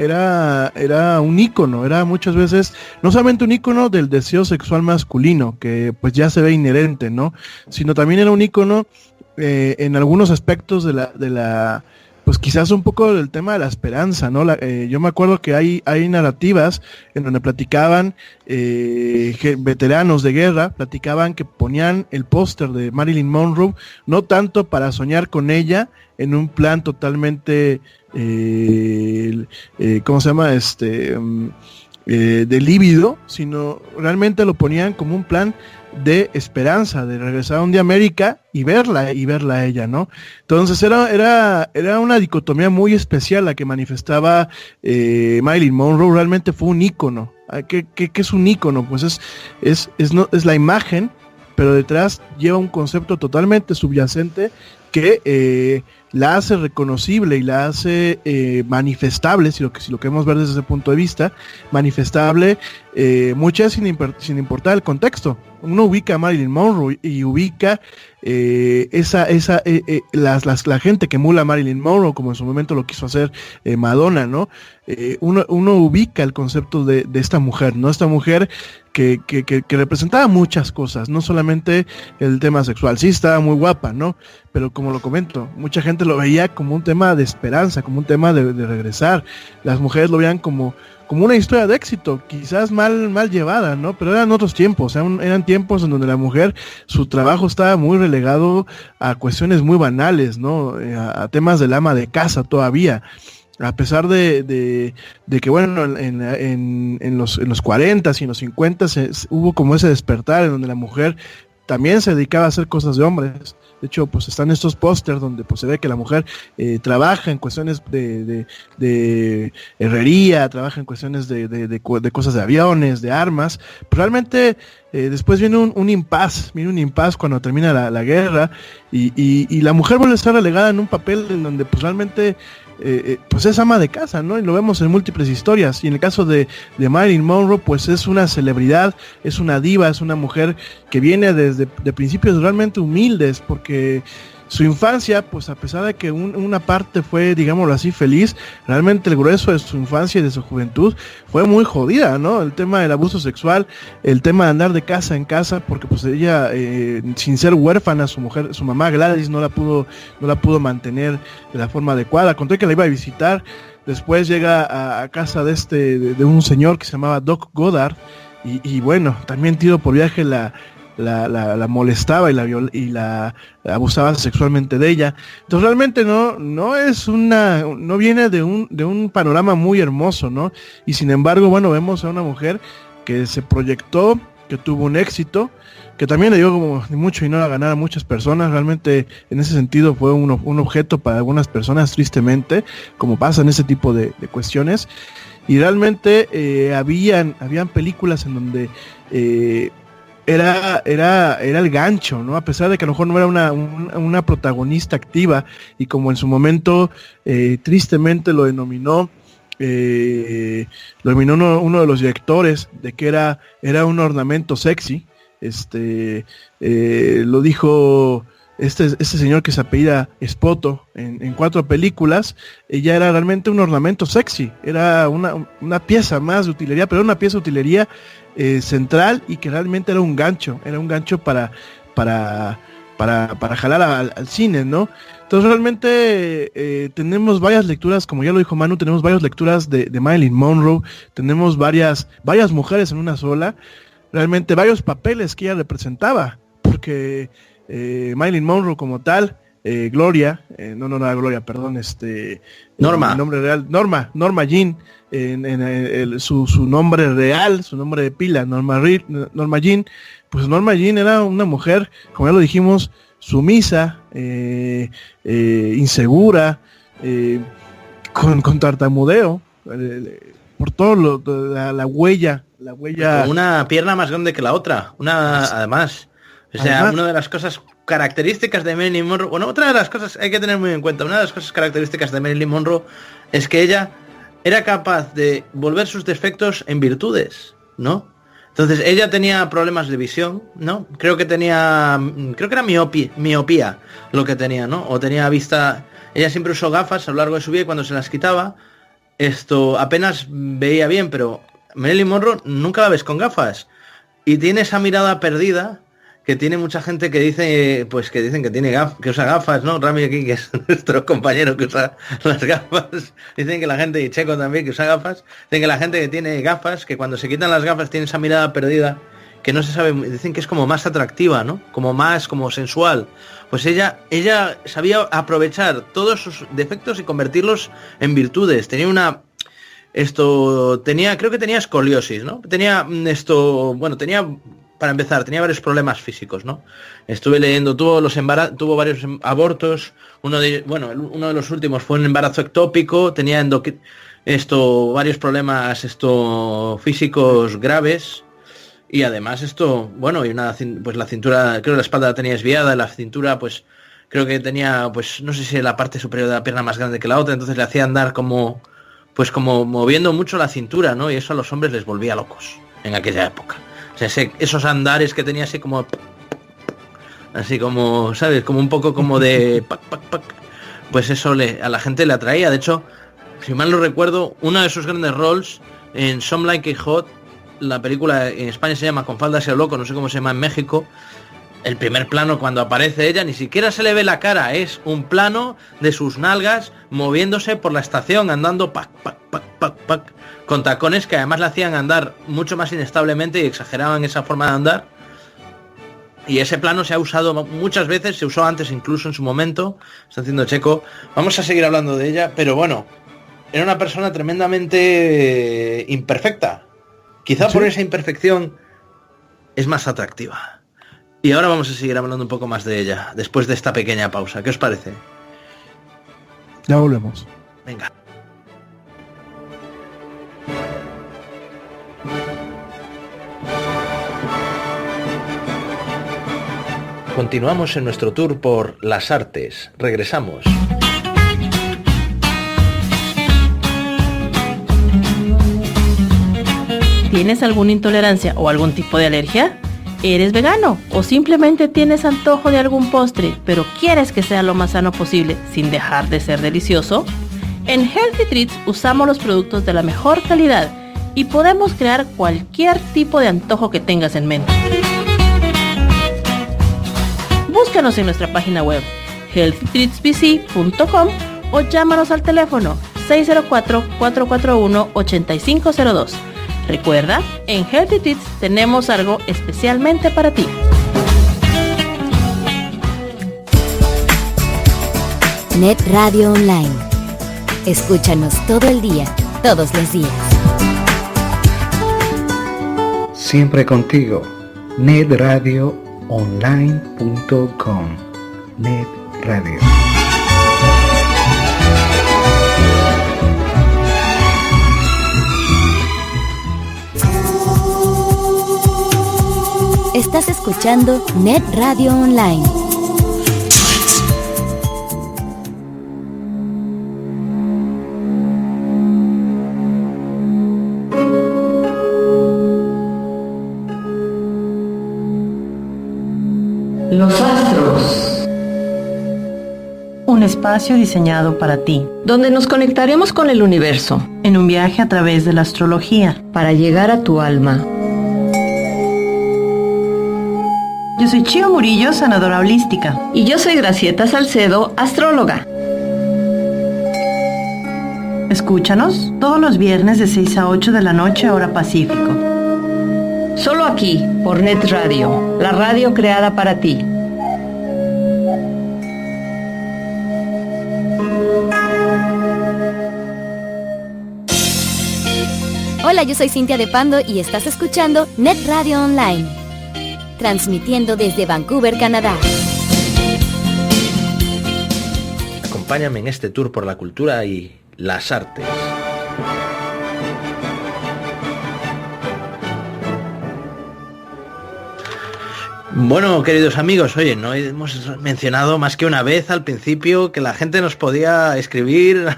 un ícono, era muchas veces no solamente un ícono del deseo sexual masculino, que pues ya se ve inherente, ¿no? Sino también era un ícono en algunos aspectos de la pues quizás un poco del tema de la esperanza, ¿no? Yo me acuerdo que hay narrativas en donde platicaban veteranos de guerra, platicaban que ponían el póster de Marilyn Monroe, no tanto para soñar con ella en un plan totalmente, ¿cómo se llama? De líbido, sino realmente lo ponían como un plan de esperanza, de regresar un día a América y verla a ella, ¿no? Entonces era una dicotomía muy especial la que manifestaba Marilyn Monroe. Realmente fue un ícono. ¿Qué es un ícono? Pues es la imagen, pero detrás lleva un concepto totalmente subyacente que la hace reconocible y la hace manifestable, si lo queremos ver desde ese punto de vista, manifestable muchas sin importar el contexto. Uno ubica a Marilyn Monroe y ubica la gente que emula a Marilyn Monroe, como en su momento lo quiso hacer Madonna, ¿no? Uno ubica el concepto de esta mujer, ¿no? Esta mujer que representaba muchas cosas, no solamente el tema sexual. Sí, estaba muy guapa, ¿no? Pero como lo comento, mucha gente lo veía como un tema de esperanza, como un tema de regresar. Las mujeres lo veían como una historia de éxito, quizás mal llevada, ¿no? Pero eran otros tiempos, eran tiempos en donde la mujer, su trabajo estaba muy relegado a cuestiones muy banales, ¿no? A temas del ama de casa todavía. A pesar de que, bueno, en los 40s y en los 50s hubo como ese despertar en donde la mujer también se dedicaba a hacer cosas de hombres. De hecho, pues están estos pósters donde pues se ve que la mujer trabaja en cuestiones de herrería, trabaja en cuestiones de cosas de aviones, de armas. Pero realmente después viene un impasse cuando termina la guerra y la mujer vuelve a estar relegada en un papel en donde pues realmente pues es ama de casa, ¿no? Y lo vemos en múltiples historias. Y en el caso de Marilyn Monroe, pues es una celebridad, es una diva, es una mujer que viene desde principios realmente humildes, porque su infancia, pues a pesar de que una parte fue, digámoslo así, feliz, realmente el grueso de su infancia y de su juventud fue muy jodida, ¿no? El tema del abuso sexual, el tema de andar de casa en casa, porque pues ella, sin ser huérfana, su mamá Gladys no la pudo mantener de la forma adecuada, contó que la iba a visitar. Después llega a casa de un señor que se llamaba Doc Goddard, y bueno, también tiro por viaje la molestaba y la abusaba sexualmente de ella. Entonces realmente no viene de un panorama muy hermoso, ¿no? Y sin embargo, bueno, vemos a una mujer que se proyectó, que tuvo un éxito, que también le dio como mucho dinero a ganar a muchas personas. Realmente en ese sentido fue un objeto para algunas personas, tristemente, como pasa en ese tipo de cuestiones. Y realmente habían películas en donde era el gancho, ¿no? A pesar de que a lo mejor no era una protagonista activa, y como en su momento tristemente lo denominó uno de los directores, de que era un ornamento sexy. Lo dijo este señor que se apellida Spoto en 4 películas. Ella era realmente un ornamento sexy, era una pieza más de utilería, pero era una pieza de utilería central, y que realmente era un gancho para jalar al cine, ¿no? Entonces realmente tenemos varias lecturas, como ya lo dijo Manu, tenemos varias lecturas de Marilyn Monroe, tenemos varias mujeres en una sola, realmente varios papeles que ella representaba, porque Marilyn Monroe como tal Gloria, perdón, Norma. El nombre real, Norma Jean, su nombre real, su nombre de pila, Norma Jean. Pues Norma Jean era una mujer, como ya lo dijimos, sumisa, insegura, con tartamudeo, por todo la huella. Con una pierna más grande que la otra, además. O sea, una de las cosas características de Marilyn Monroe, bueno, otra de las cosas hay que tener muy en cuenta, una de las cosas características de Marilyn Monroe es que ella era capaz de volver sus defectos en virtudes, ¿no? Entonces ella tenía problemas de visión, ¿no? Creo que era miopía lo que tenía, ¿no? O tenía vista, ella siempre usó gafas a lo largo de su vida y cuando se las quitaba, apenas veía bien, pero Marilyn Monroe nunca la ves con gafas y tiene esa mirada perdida que tiene mucha gente que dice, pues que dicen que usa gafas, ¿no? Rami aquí, que es nuestro compañero que usa las gafas, dicen que la gente, y Checo también, que usa gafas, dicen que la gente que tiene gafas, que cuando se quitan las gafas tiene esa mirada perdida, que no se sabe, dicen que es como más atractiva, ¿no? Como sensual. Pues ella sabía aprovechar todos sus defectos y convertirlos en virtudes. Creo que tenía escoliosis, ¿no? Para empezar, tenía varios problemas físicos, ¿no? Estuve leyendo, tuvo varios abortos, uno de los últimos fue un embarazo ectópico, tenía varios problemas físicos graves, y además la cintura, creo que la espalda la tenía desviada, la cintura pues creo que tenía, pues no sé si la parte superior de la pierna más grande que la otra, entonces le hacía andar como moviendo mucho la cintura, ¿no? Y eso a los hombres les volvía locos en aquella época. O sea, esos andares que tenía así como, ¿sabes? Como un poco como de pac, pac, pac. Pues eso a la gente le atraía. De hecho, si mal no recuerdo, uno de sus grandes roles en Some Like It Hot, la película en España se llama Con falda hacia loco, no sé cómo se llama en México. El primer plano cuando aparece ella, ni siquiera se le ve la cara, es un plano de sus nalgas moviéndose por la estación, andando pac, pac, pac, pac, pac, con tacones que además la hacían andar mucho más inestablemente y exageraban esa forma de andar. Y ese plano se ha usado muchas veces, se usó antes incluso en su momento, está haciendo Checo. Vamos a seguir hablando de ella, pero bueno, era una persona tremendamente imperfecta. Quizá por esa imperfección es más atractiva. Y ahora vamos a seguir hablando un poco más de ella, después de esta pequeña pausa. ¿Qué os parece? Ya volvemos. Venga. Continuamos en nuestro tour por las artes. Regresamos. ¿Tienes alguna intolerancia o algún tipo de alergia? ¿Eres vegano o simplemente tienes antojo de algún postre, pero quieres que sea lo más sano posible sin dejar de ser delicioso? En Healthy Treats usamos los productos de la mejor calidad y podemos crear cualquier tipo de antojo que tengas en mente. Búscanos en nuestra página web healthytreatsbc.com o llámanos al teléfono 604-441-8502. Recuerda, en Healthy Treats tenemos algo especialmente para ti. Net Radio Online. Escúchanos todo el día, todos los días. Siempre contigo. netradioonline.com. Net Radio. Estás escuchando Net Radio Online. Los astros. Un espacio diseñado para ti, Donde nos conectaremos con el universo en un viaje a través de la astrología. para llegar a tu alma. Yo soy Chio Murillo, sanadora holística. Y yo soy Gracieta Salcedo, astróloga. Escúchanos todos los viernes de 6 a 8 de la noche, hora Pacífico. Solo aquí, por Net Radio, la radio creada para ti. Hola, yo soy Cintia de Pando y estás escuchando Net Radio Online, transmitiendo desde Vancouver, Canadá. Acompáñame en este tour por la cultura y las artes. Bueno, queridos amigos, oye, no hemos mencionado más que una vez al principio que la gente nos podía escribir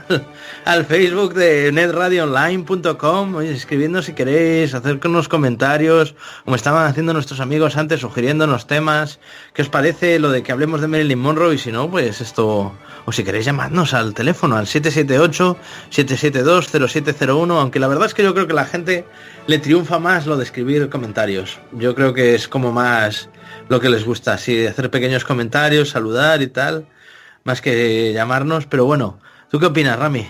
al Facebook de netradioonline.com, oye, escribiendo si queréis, hacer unos comentarios, como estaban haciendo nuestros amigos antes, sugiriéndonos temas. ¿Qué os parece lo de que hablemos de Marilyn Monroe? Y si no, pues esto, o si queréis llamadnos al teléfono, al 778-772-0701, aunque la verdad es que yo creo que la gente le triunfa más lo de escribir comentarios. Yo creo que es como más lo que les gusta, así, hacer pequeños comentarios, saludar y tal, más que llamarnos. Pero bueno, ¿tú qué opinas, Rami?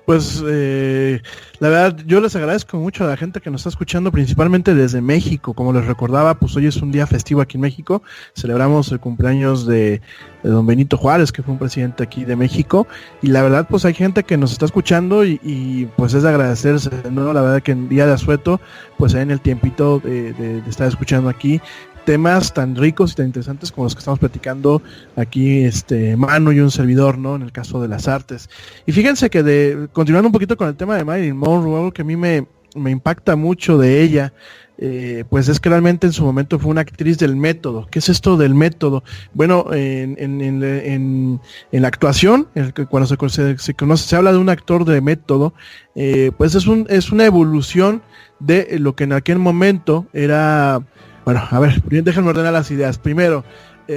Pues la verdad, yo les agradezco mucho a la gente que nos está escuchando, principalmente desde México. Como les recordaba, pues hoy es un día festivo aquí en México. Celebramos el cumpleaños de don Benito Juárez, que fue un presidente aquí de México. Y la verdad, pues hay gente que nos está escuchando y pues es de agradecerse, ¿no? La verdad que en día de asueto, pues en el tiempito de estar escuchando aquí temas tan ricos y tan interesantes como los que estamos platicando aquí, Manu y un servidor, ¿no? En el caso de las artes. Y fíjense que continuando un poquito con el tema de Marilyn Monroe, algo que a mí me impacta mucho de ella, pues es que realmente en su momento fue una actriz del método. ¿Qué es esto del método? Bueno, en la actuación, cuando se conoce, se habla de un actor de método, pues es una evolución de lo que en aquel momento era. Bueno, a ver, déjenme ordenar las ideas. Primero,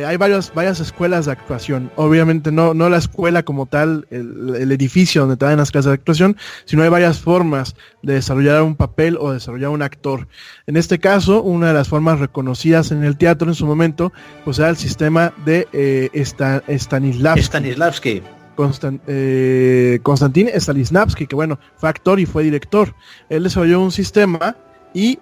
hay varias escuelas de actuación. Obviamente no la escuela como tal, el edificio donde te dan las clases de actuación, sino hay varias formas de desarrollar un papel o desarrollar un actor. En este caso, una de las formas reconocidas en el teatro en su momento, pues era el sistema de Stanislavski. Konstantin Stanislavski, que bueno, fue actor y fue director. Él desarrolló un sistema y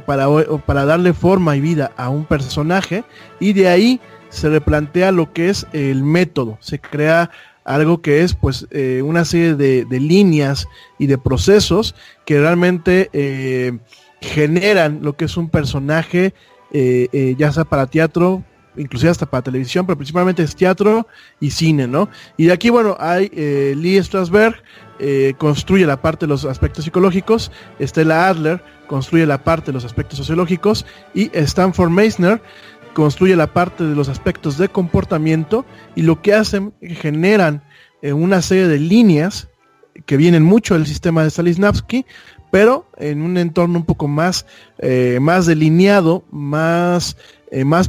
para darle forma y vida a un personaje, y de ahí se replantea lo que es el método. Se crea algo que es pues una serie de líneas y de procesos que realmente generan lo que es un personaje, ya sea para teatro, inclusive hasta para televisión, pero principalmente es teatro y cine, ¿no? Y de aquí, bueno, hay Lee Strasberg, construye la parte de los aspectos psicológicos, Stella Adler construye la parte de los aspectos sociológicos, y Stanford Meisner construye la parte de los aspectos de comportamiento, y lo que hacen, generan una serie de líneas que vienen mucho del sistema de Stanislavski, pero en un entorno un poco más delineado, más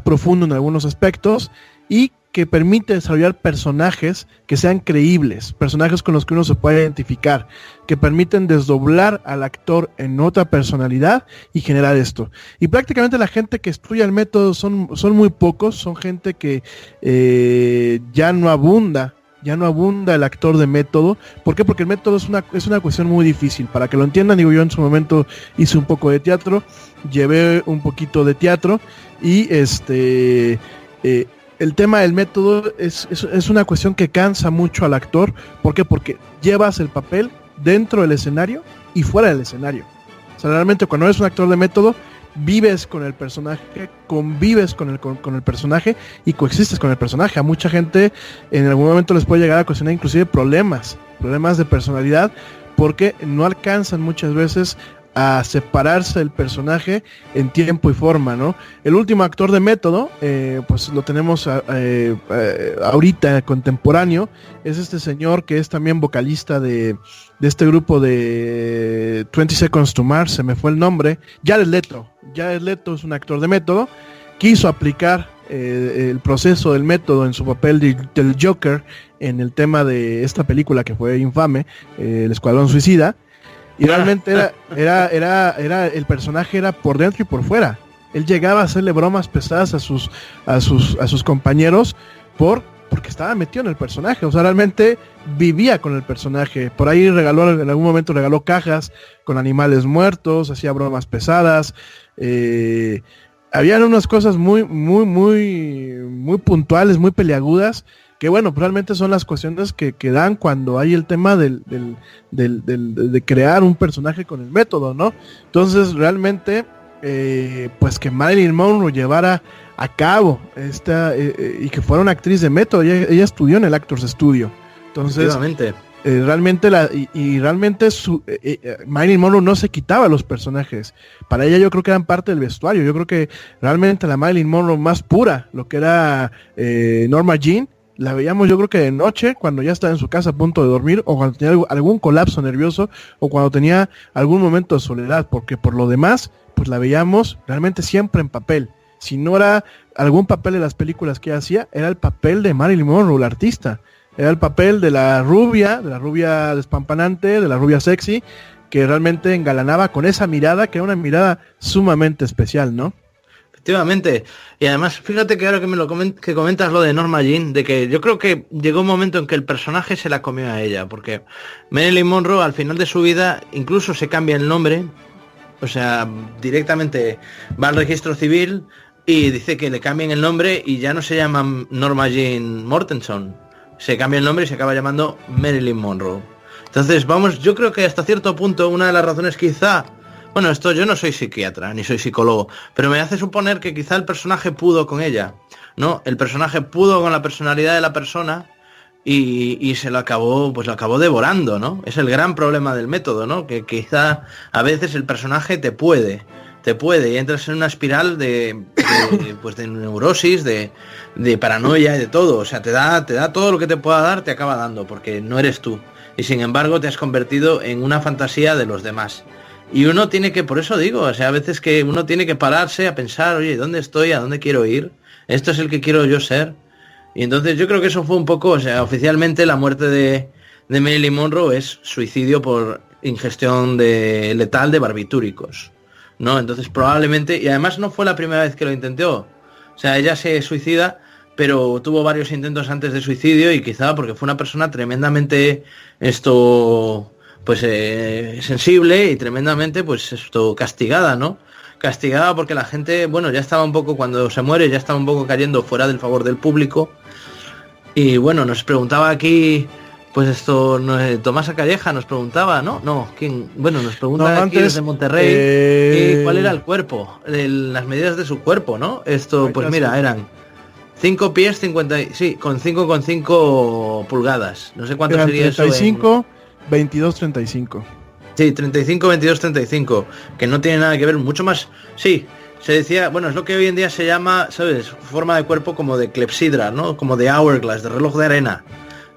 profundo en algunos aspectos, y que permite desarrollar personajes que sean creíbles, personajes con los que uno se pueda identificar, que permiten desdoblar al actor en otra personalidad y generar esto. Y prácticamente la gente que estudia el método son muy pocos, son gente que ya no abunda el actor de método. ¿Por qué? Porque el método es una cuestión muy difícil. Para que lo entiendan, digo, yo en su momento hice un poco de teatro, llevé un poquito de teatro, y el tema del método es una cuestión que cansa mucho al actor. ¿Por qué? Porque llevas el papel dentro del escenario y fuera del escenario. O sea, realmente cuando eres un actor de método, vives con el personaje, convives con el personaje y coexistes con el personaje. A mucha gente en algún momento les puede llegar a ocasionar inclusive problemas de personalidad, porque no alcanzan muchas veces a separarse del personaje en tiempo y forma, ¿no? El último actor de método, pues lo tenemos ahorita contemporáneo, es este señor que es también vocalista de este grupo de 20 Seconds to Mars, se me fue el nombre, Jared Leto. Jared Leto es un actor de método, quiso aplicar el proceso del método en su papel del Joker en el tema de esta película que fue infame, El Escuadrón Suicida. Y realmente era el personaje era por dentro y por fuera. Él llegaba a hacerle bromas pesadas a sus compañeros porque estaba metido en el personaje. O sea, realmente vivía con el personaje. Por ahí en algún momento regaló cajas con animales muertos, hacía bromas pesadas. Habían unas cosas muy puntuales, muy peliagudas, que bueno, realmente son las cuestiones que dan cuando hay el tema de crear un personaje con el método, ¿no? Entonces realmente pues que Marilyn Monroe llevara a cabo y que fuera una actriz de método, ella estudió en el Actors Studio, entonces realmente Marilyn Monroe no se quitaba los personajes, para ella yo creo que eran parte del vestuario, yo creo que realmente la Marilyn Monroe más pura, lo que era Norma Jean, la veíamos yo creo que de noche, cuando ya estaba en su casa a punto de dormir, o cuando tenía algún colapso nervioso, o cuando tenía algún momento de soledad, porque por lo demás, pues la veíamos realmente siempre en papel. Si no era algún papel de las películas que ella hacía, era el papel de Marilyn Monroe, la artista. Era el papel de la rubia despampanante, de la rubia sexy, que realmente engalanaba con esa mirada, que era una mirada sumamente especial, ¿no? Efectivamente, y además fíjate que ahora que comentas lo de Norma Jean, de que yo creo que llegó un momento en que el personaje se la comió a ella, porque Marilyn Monroe al final de su vida incluso se cambia el nombre, o sea, directamente va al registro civil y dice que le cambien el nombre y ya no se llama Norma Jean Mortenson, se cambia el nombre y se acaba llamando Marilyn Monroe. Entonces vamos, yo creo que hasta cierto punto una de las razones quizá, bueno, esto yo no soy psiquiatra, ni soy psicólogo, pero me hace suponer que quizá el personaje pudo con ella, ¿no? El personaje pudo con la personalidad de la persona y se lo acabó devorando, ¿no? Es el gran problema del método, ¿no? Que quizá a veces el personaje te puede y entras en una espiral de neurosis, de paranoia y de todo, o sea, te da todo lo que te pueda dar, te acaba dando, porque no eres tú, y sin embargo te has convertido en una fantasía de los demás. Y uno tiene que, por eso digo, o sea, a veces que uno tiene que pararse a pensar, oye, ¿dónde estoy? ¿A dónde quiero ir? ¿Esto es el que quiero yo ser? Y entonces yo creo que eso fue un poco, o sea, oficialmente la muerte de Marilyn Monroe es suicidio por ingestión letal de barbitúricos, ¿no? Entonces probablemente, y además no fue la primera vez que lo intentó, o sea, ella se suicida, pero tuvo varios intentos antes de suicidio y quizá porque fue una persona tremendamente sensible y tremendamente castigada, ¿no? Castigada porque la gente, bueno, ya estaba un poco, cuando se muere, ya estaba un poco cayendo fuera del favor del público. Y bueno, nos preguntaba aquí, Tomasa Calleja nos preguntaba, ¿no? ¿Quién? Bueno, nos pregunta aquí desde Monterrey, ¿cuál era el cuerpo? Las medidas de su cuerpo, ¿no? Pues mira, eran 5 pies, 50, sí, con 5,5 pulgadas. No sé cuánto sería 35, eso. 22-35. Sí, 35, 22, 35, que no tiene nada que ver, mucho más, sí, se decía, bueno, es lo que hoy en día se llama, ¿sabes? Forma de cuerpo como de clepsidra, ¿no? Como de hourglass, de reloj de arena,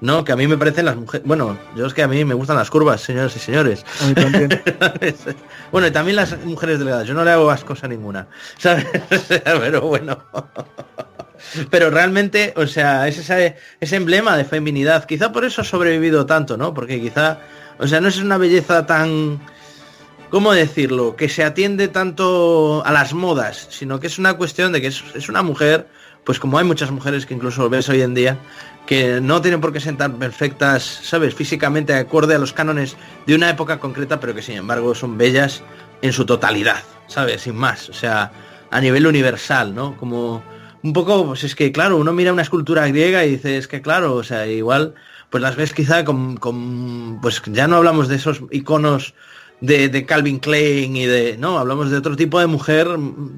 ¿no? Que a mí me parecen las mujeres, bueno, yo es que a mí me gustan las curvas, señoras y señores. A mí también. Bueno, y también las mujeres delgadas, yo no le hago ascos a ninguna, ¿sabes? Pero bueno... Pero realmente, o sea, es ese emblema de feminidad. Quizá por eso ha sobrevivido tanto, ¿no? Porque quizá, o sea, no es una belleza tan, ¿cómo decirlo? Que se atiende tanto a las modas, sino que es una cuestión de que es una mujer, pues como hay muchas mujeres que incluso ves hoy en día, que no tienen por qué sentar perfectas, ¿sabes? Físicamente acorde a los cánones de una época concreta, pero que sin embargo son bellas en su totalidad, ¿sabes? Sin más, o sea, a nivel universal, ¿no? Como... un poco, pues es que claro, uno mira una escultura griega y dice, es que claro, o sea, igual, pues las ves quizá pues ya no hablamos de esos iconos de Calvin Klein no, hablamos de otro tipo de mujer,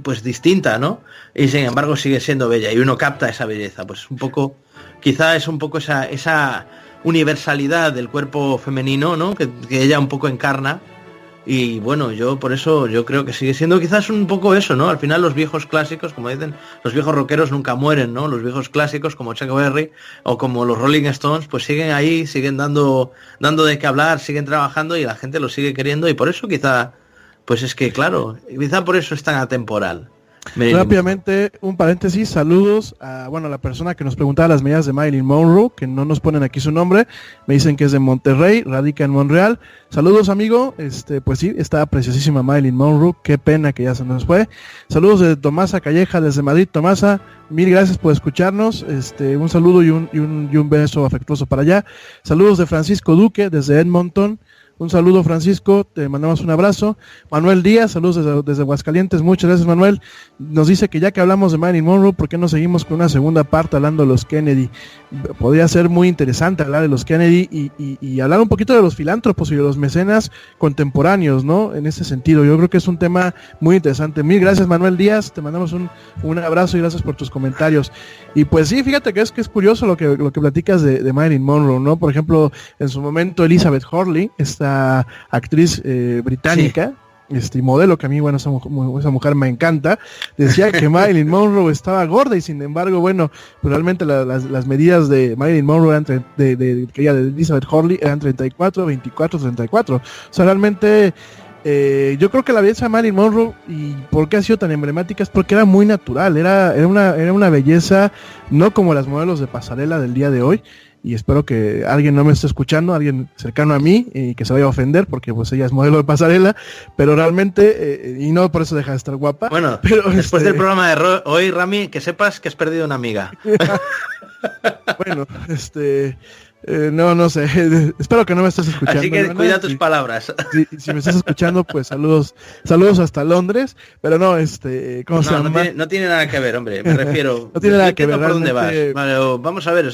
pues distinta, ¿no? Y sin embargo sigue siendo bella y uno capta esa belleza, pues un poco, quizá es un poco esa universalidad del cuerpo femenino, ¿no? Que ella un poco encarna. Y bueno, yo por eso yo creo que sigue siendo quizás un poco eso, ¿no? Al final los viejos clásicos, como dicen, los viejos rockeros nunca mueren, ¿no? Los viejos clásicos como Chuck Berry o como los Rolling Stones, pues siguen ahí, siguen dando de qué hablar, siguen trabajando y la gente los sigue queriendo y por eso quizá, pues es que claro, quizá por eso es tan atemporal. Rápidamente, un paréntesis, saludos a la persona que nos preguntaba las medidas de Marilyn Monroe, que no nos ponen aquí su nombre, me dicen que es de Monterrey, radica en Montreal. Saludos, amigo, pues sí, está preciosísima Marilyn Monroe, qué pena que ya se nos fue. Saludos de Tomasa Calleja desde Madrid. Tomasa, mil gracias por escucharnos, un saludo y un beso afectuoso para allá. Saludos de Francisco Duque desde Edmonton. Un saludo, Francisco, te mandamos un abrazo. Manuel Díaz, saludos desde Aguascalientes, muchas gracias, Manuel. Nos dice que ya que hablamos de Marilyn Monroe, ¿por qué no seguimos con una segunda parte hablando de los Kennedy? Podría ser muy interesante hablar de los Kennedy y hablar un poquito de los filántropos y de los mecenas contemporáneos, ¿no? En ese sentido, yo creo que es un tema muy interesante. Mil gracias, Manuel Díaz, te mandamos un abrazo y gracias por tus comentarios. Y pues sí, fíjate que es curioso lo que platicas de Marilyn Monroe, ¿no? Por ejemplo, en su momento Elizabeth Hurley, esta actriz británica, y modelo, que a mí, bueno, esa mujer me encanta, decía que Marilyn Monroe estaba gorda y sin embargo, bueno, pues realmente las medidas de Marilyn Monroe eran de Elizabeth Hurley eran 34, 24, 34. O sea, realmente yo creo que la belleza de Marilyn Monroe, y por qué ha sido tan emblemática, es porque era muy natural, era una belleza no como las modelos de pasarela del día de hoy. Y espero que alguien no me esté escuchando, alguien cercano a mí, y que se vaya a ofender, porque pues ella es modelo de pasarela, pero realmente, y no por eso deja de estar guapa. Bueno, pero después del programa de hoy, Rami, que sepas que has perdido una amiga. Bueno, no sé, espero que no me estés escuchando. Así que cuida tus palabras. Si me estás escuchando, pues saludos hasta Londres, pero no, ¿cómo se llama? No tiene nada que ver, hombre, me refiero. No tiene nada que ver. ¿Por dónde vas? Vale, vamos a ver,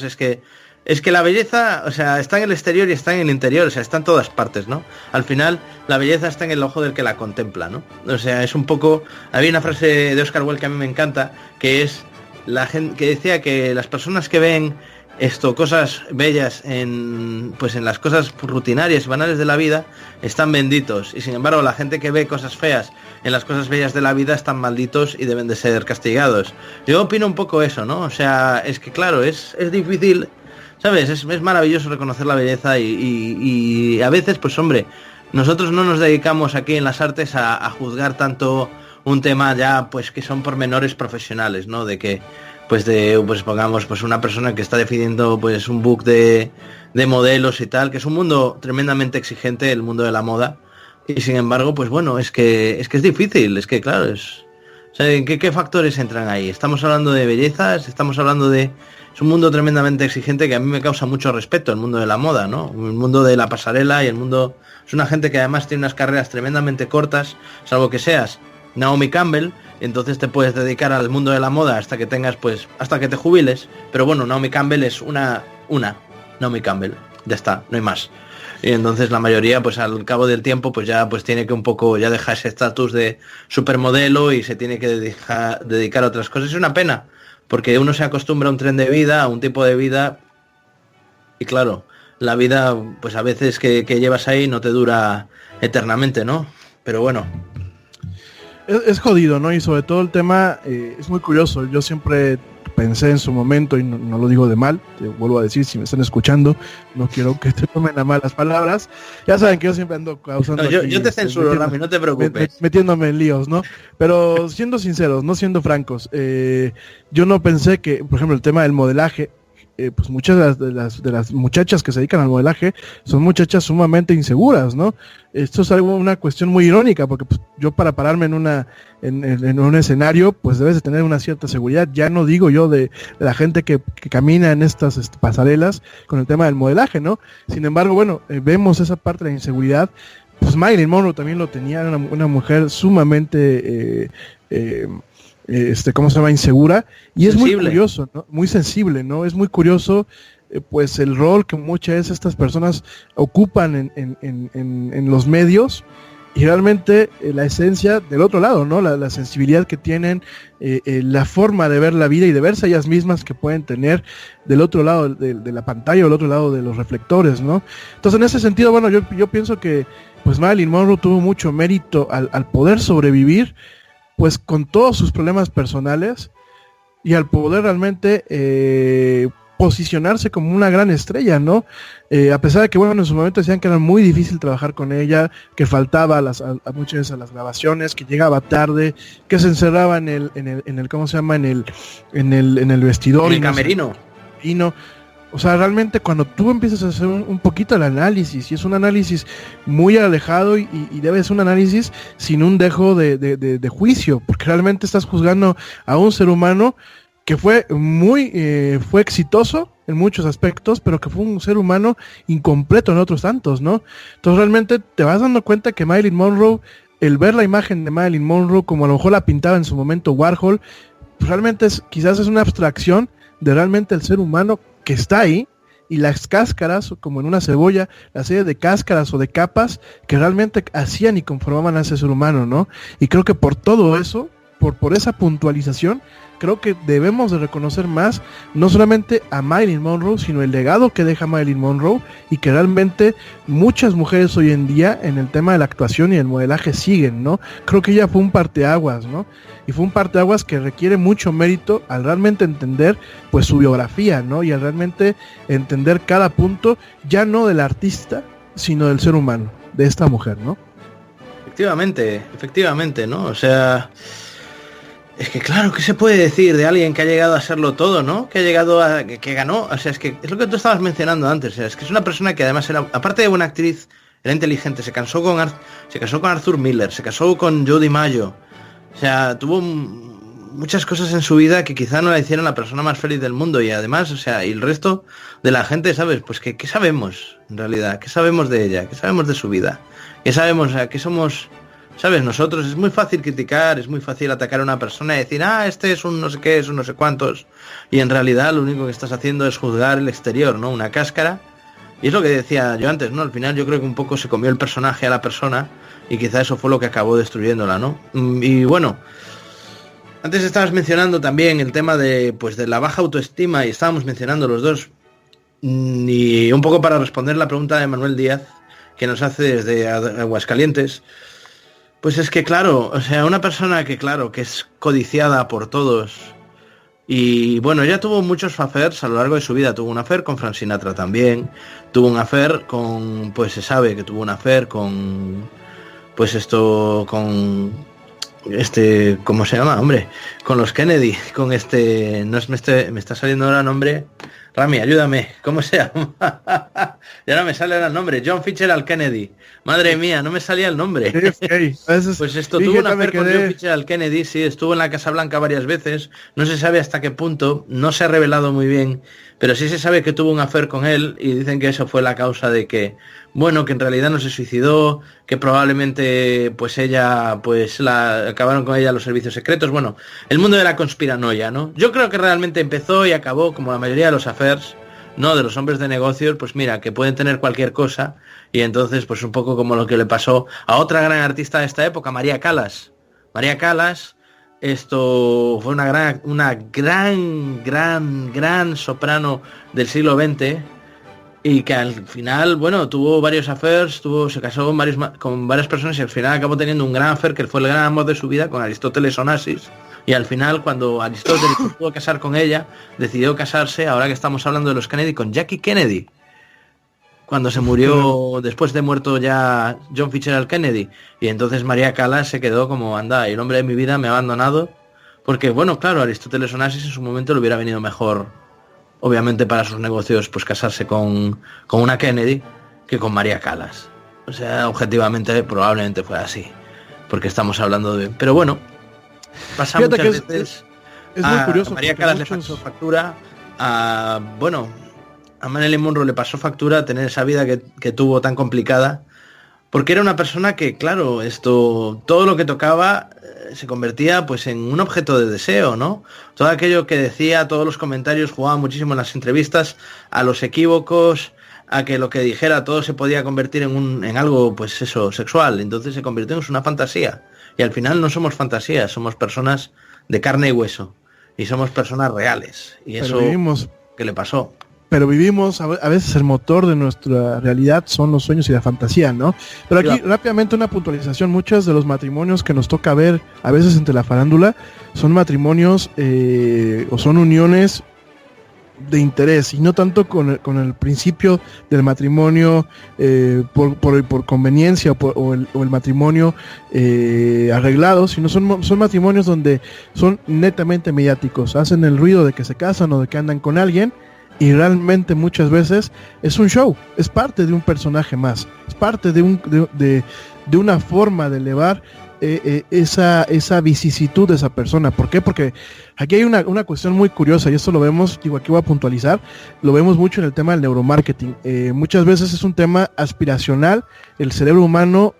es que la belleza, o sea, está en el exterior y está en el interior, o sea, está en todas partes, ¿no? Al final, la belleza está en el ojo del que la contempla, ¿no? O sea, es un poco... Había una frase de Oscar Wilde que a mí me encanta, que es la gente que decía que las personas que ven cosas bellas en las cosas rutinarias y banales de la vida están benditos, y sin embargo la gente que ve cosas feas en las cosas bellas de la vida están malditos y deben de ser castigados. Yo opino un poco eso, ¿no? O sea, es que claro, es difícil... ¿Sabes? Es maravilloso reconocer la belleza y a veces, pues hombre, nosotros no nos dedicamos aquí en las artes a juzgar tanto un tema ya, pues que son pormenores profesionales, ¿no? De que, pues pongamos, pues una persona que está definiendo pues un book de modelos y tal, que es un mundo tremendamente exigente, el mundo de la moda, y sin embargo, pues bueno, es que es difícil, es que claro, o sea, ¿qué factores entran ahí? Estamos hablando de bellezas, estamos hablando de... Es un mundo tremendamente exigente que a mí me causa mucho respeto, el mundo de la moda, ¿no? El mundo de la pasarela y el mundo... Es una gente que además tiene unas carreras tremendamente cortas, salvo que seas Naomi Campbell, entonces te puedes dedicar al mundo de la moda hasta que tengas, pues, hasta que te jubiles. Pero bueno, Naomi Campbell es una Naomi Campbell, ya está, no hay más. Y entonces la mayoría, pues al cabo del tiempo, pues ya pues tiene que un poco ya dejar ese estatus de supermodelo y se tiene que dedicar a otras cosas. Es una pena, porque uno se acostumbra a un tren de vida, a un tipo de vida, y claro, la vida, pues a veces que llevas ahí no te dura eternamente, ¿no? Pero bueno. Es jodido, ¿no? Y sobre todo el tema es muy curioso. Yo siempre pensé en su momento, y no lo digo de mal, te vuelvo a decir, si me están escuchando, no quiero que te tomen a malas palabras. Ya saben que yo siempre ando causando... No, yo te censuro, Rami, no te preocupes. Metiéndome en líos, ¿no? Pero siendo sinceros, no siendo francos, yo no pensé que, por ejemplo, el tema del modelaje, pues muchas de las muchachas que se dedican al modelaje son muchachas sumamente inseguras, ¿no? Esto es una cuestión muy irónica, porque pues, yo para pararme en un escenario, pues debes de tener una cierta seguridad. Ya no digo yo de la gente que camina en estas pasarelas con el tema del modelaje, ¿no? Sin embargo, bueno, vemos esa parte de la inseguridad. Pues Marilyn Monroe también lo tenía, era una mujer sumamente... ¿cómo se llama? Insegura, y sensible. Es muy curioso, ¿no? Muy sensible, ¿no? Es muy curioso, pues el rol que muchas veces estas personas ocupan en los medios, y realmente la esencia del otro lado, ¿no? La sensibilidad que tienen, la forma de ver la vida y de verse ellas mismas que pueden tener del otro lado de la pantalla o del otro lado de los reflectores, ¿no? Entonces, en ese sentido, bueno, yo pienso que pues Marilyn Monroe tuvo mucho mérito al poder sobrevivir, pues con todos sus problemas personales, y al poder realmente posicionarse como una gran estrella, ¿no? A pesar de que, bueno, en su momento decían que era muy difícil trabajar con ella, que faltaba a muchas veces a las grabaciones, que llegaba tarde, que se encerraba en el ¿cómo se llama? En el vestidor. En el camerino. O sea, realmente cuando tú empiezas a hacer un poquito el análisis, y es un análisis muy alejado y debe ser un análisis sin un dejo de juicio, porque realmente estás juzgando a un ser humano que fue exitoso, en muchos aspectos, pero que fue un ser humano incompleto en otros tantos, ¿no? Entonces realmente te vas dando cuenta que Marilyn Monroe, el ver la imagen de Marilyn Monroe como a lo mejor la pintaba en su momento Warhol, pues realmente quizás es una abstracción de realmente el ser humano que está ahí, y las cáscaras, como en una cebolla, la serie de cáscaras o de capas que realmente hacían y conformaban a ese ser humano, ¿no? Y creo que por todo eso, por esa puntualización, creo que debemos de reconocer más, no solamente a Marilyn Monroe, sino el legado que deja Marilyn Monroe, y que realmente muchas mujeres hoy en día en el tema de la actuación y el modelaje siguen, ¿no? Creo que ella fue un parteaguas, ¿no? Y fue un parteaguas que requiere mucho mérito al realmente entender pues su biografía, ¿no? Y al realmente entender cada punto, ya no del artista, sino del ser humano, de esta mujer, ¿no? Efectivamente, ¿no? O sea, es que claro, ¿qué se puede decir de alguien que ha llegado a serlo todo, ¿no? Que ha llegado a... que ganó, o sea, es que es lo que tú estabas mencionando antes, o sea, es que es una persona que además era, aparte de buena actriz, era inteligente, se casó con Arthur Miller, se casó con Joe DiMaggio, o sea, tuvo muchas cosas en su vida que quizá no la hicieron la persona más feliz del mundo, y además, o sea, y el resto de la gente, ¿sabes? Pues que ¿qué sabemos en realidad? ¿Qué sabemos de ella? ¿Qué sabemos de su vida? ¿Qué sabemos? O sea, ¿qué somos? ¿Sabes? Nosotros es muy fácil criticar, es muy fácil atacar a una persona y decir, este es un no sé qué, es un no sé cuántos, y en realidad lo único que estás haciendo es juzgar el exterior, ¿no? Una cáscara. Y es lo que decía yo antes, ¿no? Al final yo creo que un poco se comió el personaje a la persona, y quizá eso fue lo que acabó destruyéndola, ¿no? Y bueno, antes estabas mencionando también el tema de la baja autoestima, y estábamos mencionando los dos, y un poco para responder la pregunta de Manuel Díaz, que nos hace desde Aguascalientes. Pues es que claro, o sea, una persona que claro, que es codiciada por todos, y bueno, ella tuvo muchos affairs a lo largo de su vida. Tuvo un affair con Frank Sinatra también, tuvo un affair con, pues se sabe que tuvo un affair con, pues esto, con ¿cómo se llama? Hombre, con los Kennedy, con me está saliendo ahora el nombre. Rami, ayúdame, ¿cómo se llama? Ya no me sale ahora el nombre, John Fitzgerald Kennedy. Madre mía, no me salía el nombre. Pues esto, tuvo un affair con John Fitzgerald Kennedy, sí, estuvo en la Casa Blanca varias veces, no se sabe hasta qué punto, no se ha revelado muy bien, pero sí se sabe que tuvo un affair con él, y dicen que eso fue la causa de que, bueno, que en realidad no se suicidó, que probablemente pues ella, pues acabaron con ella los servicios secretos. Bueno, el mundo de la conspiranoia, ¿no? Yo creo que realmente empezó y acabó como la mayoría de los affairs, ¿no? De los hombres de negocios, pues mira, que pueden tener cualquier cosa, y entonces pues un poco como lo que le pasó a otra gran artista de esta época, María Callas. María Callas, esto fue una gran soprano del siglo XX, y que al final, bueno, tuvo varios affairs, se casó con varias personas, y al final acabó teniendo un gran affair que fue el gran amor de su vida con Aristóteles Onassis. Y al final, cuando Aristóteles pudo casar con ella, decidió casarse, ahora que estamos hablando de los Kennedy, con Jackie Kennedy, cuando se murió, después de muerto ya John Fitzgerald Kennedy. Y entonces María Callas se quedó como, anda, el hombre de mi vida me ha abandonado, porque bueno, claro, Aristóteles Onassis en su momento le hubiera venido mejor, obviamente para sus negocios, pues casarse con una Kennedy que con María Callas. O sea, objetivamente probablemente fue así, porque estamos hablando de... Pero bueno, pasa fíjate muchas veces. Es muy curioso. A María Callas le pasó factura, a Marilyn Monroe le pasó factura tener esa vida que tuvo tan complicada, porque era una persona que, claro, todo lo que tocaba se convertía pues en un objeto de deseo, ¿no? Todo aquello que decía, todos los comentarios, jugaba muchísimo en las entrevistas a los equívocos, a que lo que dijera todo se podía convertir en algo, pues eso, sexual. Entonces se convirtió en una fantasía. Y al final no somos fantasías, somos personas de carne y hueso. Y somos personas reales. Y eso que le pasó. Pero vivimos, a veces el motor de nuestra realidad son los sueños y la fantasía, ¿no? Pero aquí rápidamente una puntualización. Muchos de los matrimonios que nos toca ver a veces entre la farándula son matrimonios o son uniones de interés, y no tanto con el principio del matrimonio por conveniencia o el matrimonio arreglado, sino son matrimonios donde son netamente mediáticos, hacen el ruido de que se casan o de que andan con alguien, y realmente muchas veces es un show, es parte de un personaje más, es parte de una forma de elevar esa vicisitud de esa persona. ¿Por qué? Porque aquí hay una cuestión muy curiosa, y esto lo vemos, digo, aquí voy a puntualizar, lo vemos mucho en el tema del neuromarketing. Muchas veces es un tema aspiracional, el cerebro humano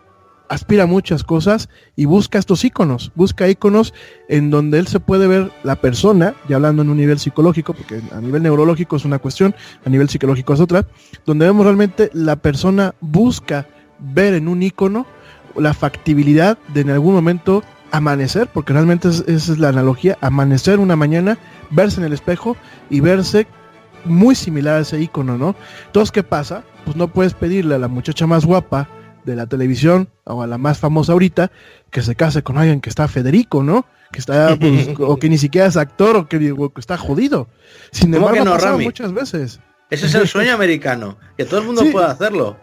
aspira a muchas cosas y busca estos íconos, busca íconos en donde él se puede ver la persona, ya hablando en un nivel psicológico, porque a nivel neurológico es una cuestión, a nivel psicológico es otra, donde vemos realmente la persona busca ver en un ícono la factibilidad de en algún momento amanecer, porque realmente esa es la analogía, amanecer una mañana, verse en el espejo y verse muy similar a ese ícono, ¿no? Entonces, ¿qué pasa? Pues no puedes pedirle a la muchacha más guapa de la televisión o a la más famosa ahorita que se case con alguien que está Federico, ¿no? Que está, pues, o que ni siquiera es actor, o que está jodido. Sin embargo, no, ha pasado Rami? muchas veces. Ese es el sueño americano, que todo el mundo Sí. pueda hacerlo.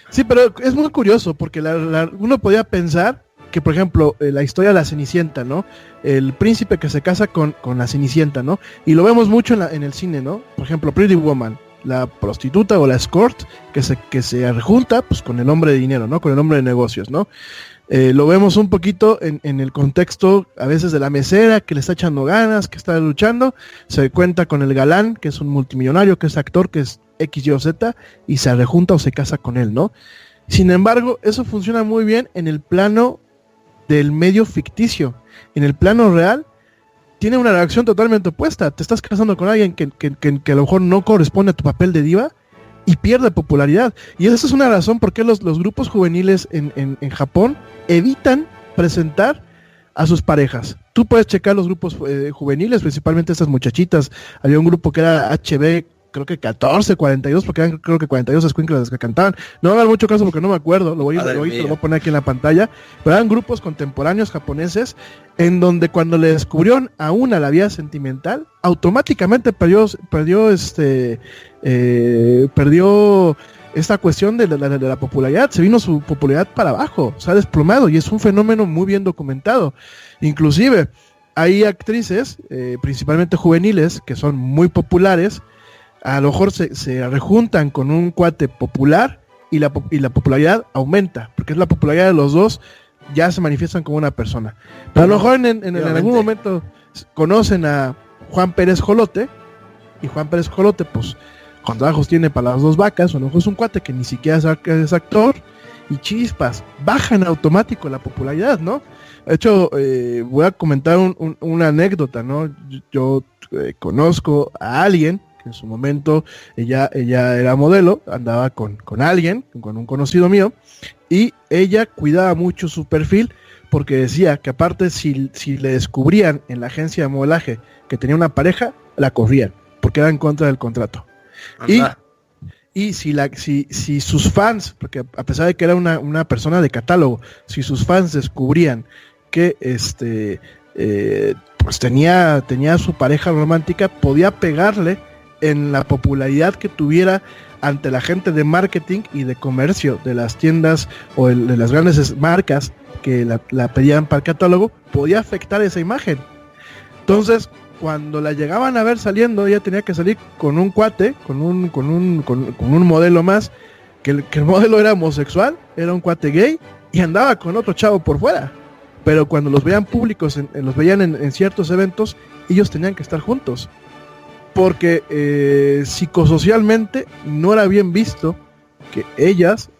Sí, pero es muy curioso porque uno podía pensar que, por ejemplo, la historia de la Cenicienta, ¿no? El príncipe que se casa con la Cenicienta, ¿no? Y lo vemos mucho en el cine, ¿no? Por ejemplo, Pretty Woman, la prostituta o la escort que se rejunta pues con el hombre de dinero, ¿no? Con el hombre de negocios, ¿no? Lo vemos un poquito en el contexto a veces de la mesera que le está echando ganas, que está luchando, se cuenta con el galán, que es un multimillonario, que es actor, que es X, Y o Z, y se rejunta o se casa con él, ¿no? Sin embargo, eso funciona muy bien en el plano del medio ficticio. En el plano real, tiene una reacción totalmente opuesta. Te estás casando con alguien que a lo mejor no corresponde a tu papel de diva y pierde popularidad. Y esa es una razón por qué los grupos juveniles en Japón evitan presentar a sus parejas. Tú puedes checar los grupos juveniles, principalmente estas muchachitas. Había un grupo que era HB, creo que 14, 42, porque eran creo que 42 escuinclas las que cantaban. No hagan mucho caso porque no me acuerdo, lo voy a poner aquí en la pantalla. Pero eran grupos contemporáneos japoneses en donde cuando le descubrieron a una la vida sentimental, automáticamente perdió esta cuestión de la popularidad, se vino su popularidad para abajo, se ha desplomado, y es un fenómeno muy bien documentado. Inclusive hay actrices, principalmente juveniles, que son muy populares, a lo mejor se rejuntan con un cuate popular y la popularidad aumenta, porque es la popularidad de los dos, ya se manifiestan como una persona. Pero a lo mejor en algún momento conocen a Juan Pérez Jolote, y Juan Pérez Jolote pues con trabajos tiene para las dos vacas, o a lo mejor es un cuate que ni siquiera es actor, y chispas, baja en automático la popularidad, ¿no? De hecho, voy a comentar una anécdota, ¿no? Yo conozco a alguien que en su momento ella era modelo, andaba con alguien, con un conocido mío, y ella cuidaba mucho su perfil porque decía que aparte si le descubrían en la agencia de modelaje que tenía una pareja, la corrían porque era en contra del contrato. Y si sus fans, porque a pesar de que era una persona de catálogo, si sus fans descubrían que pues tenía su pareja romántica, podía pegarle en la popularidad que tuviera ante la gente de marketing y de comercio de las tiendas o de las grandes marcas que la pedían para el catálogo, podía afectar esa imagen. Entonces, cuando la llegaban a ver saliendo, ella tenía que salir con un cuate, con un modelo más, que el modelo era homosexual, era un cuate gay, y andaba con otro chavo por fuera. Pero cuando los veían públicos, los veían en ciertos eventos, ellos tenían que estar juntos. Porque psicosocialmente no era bien visto que ellas,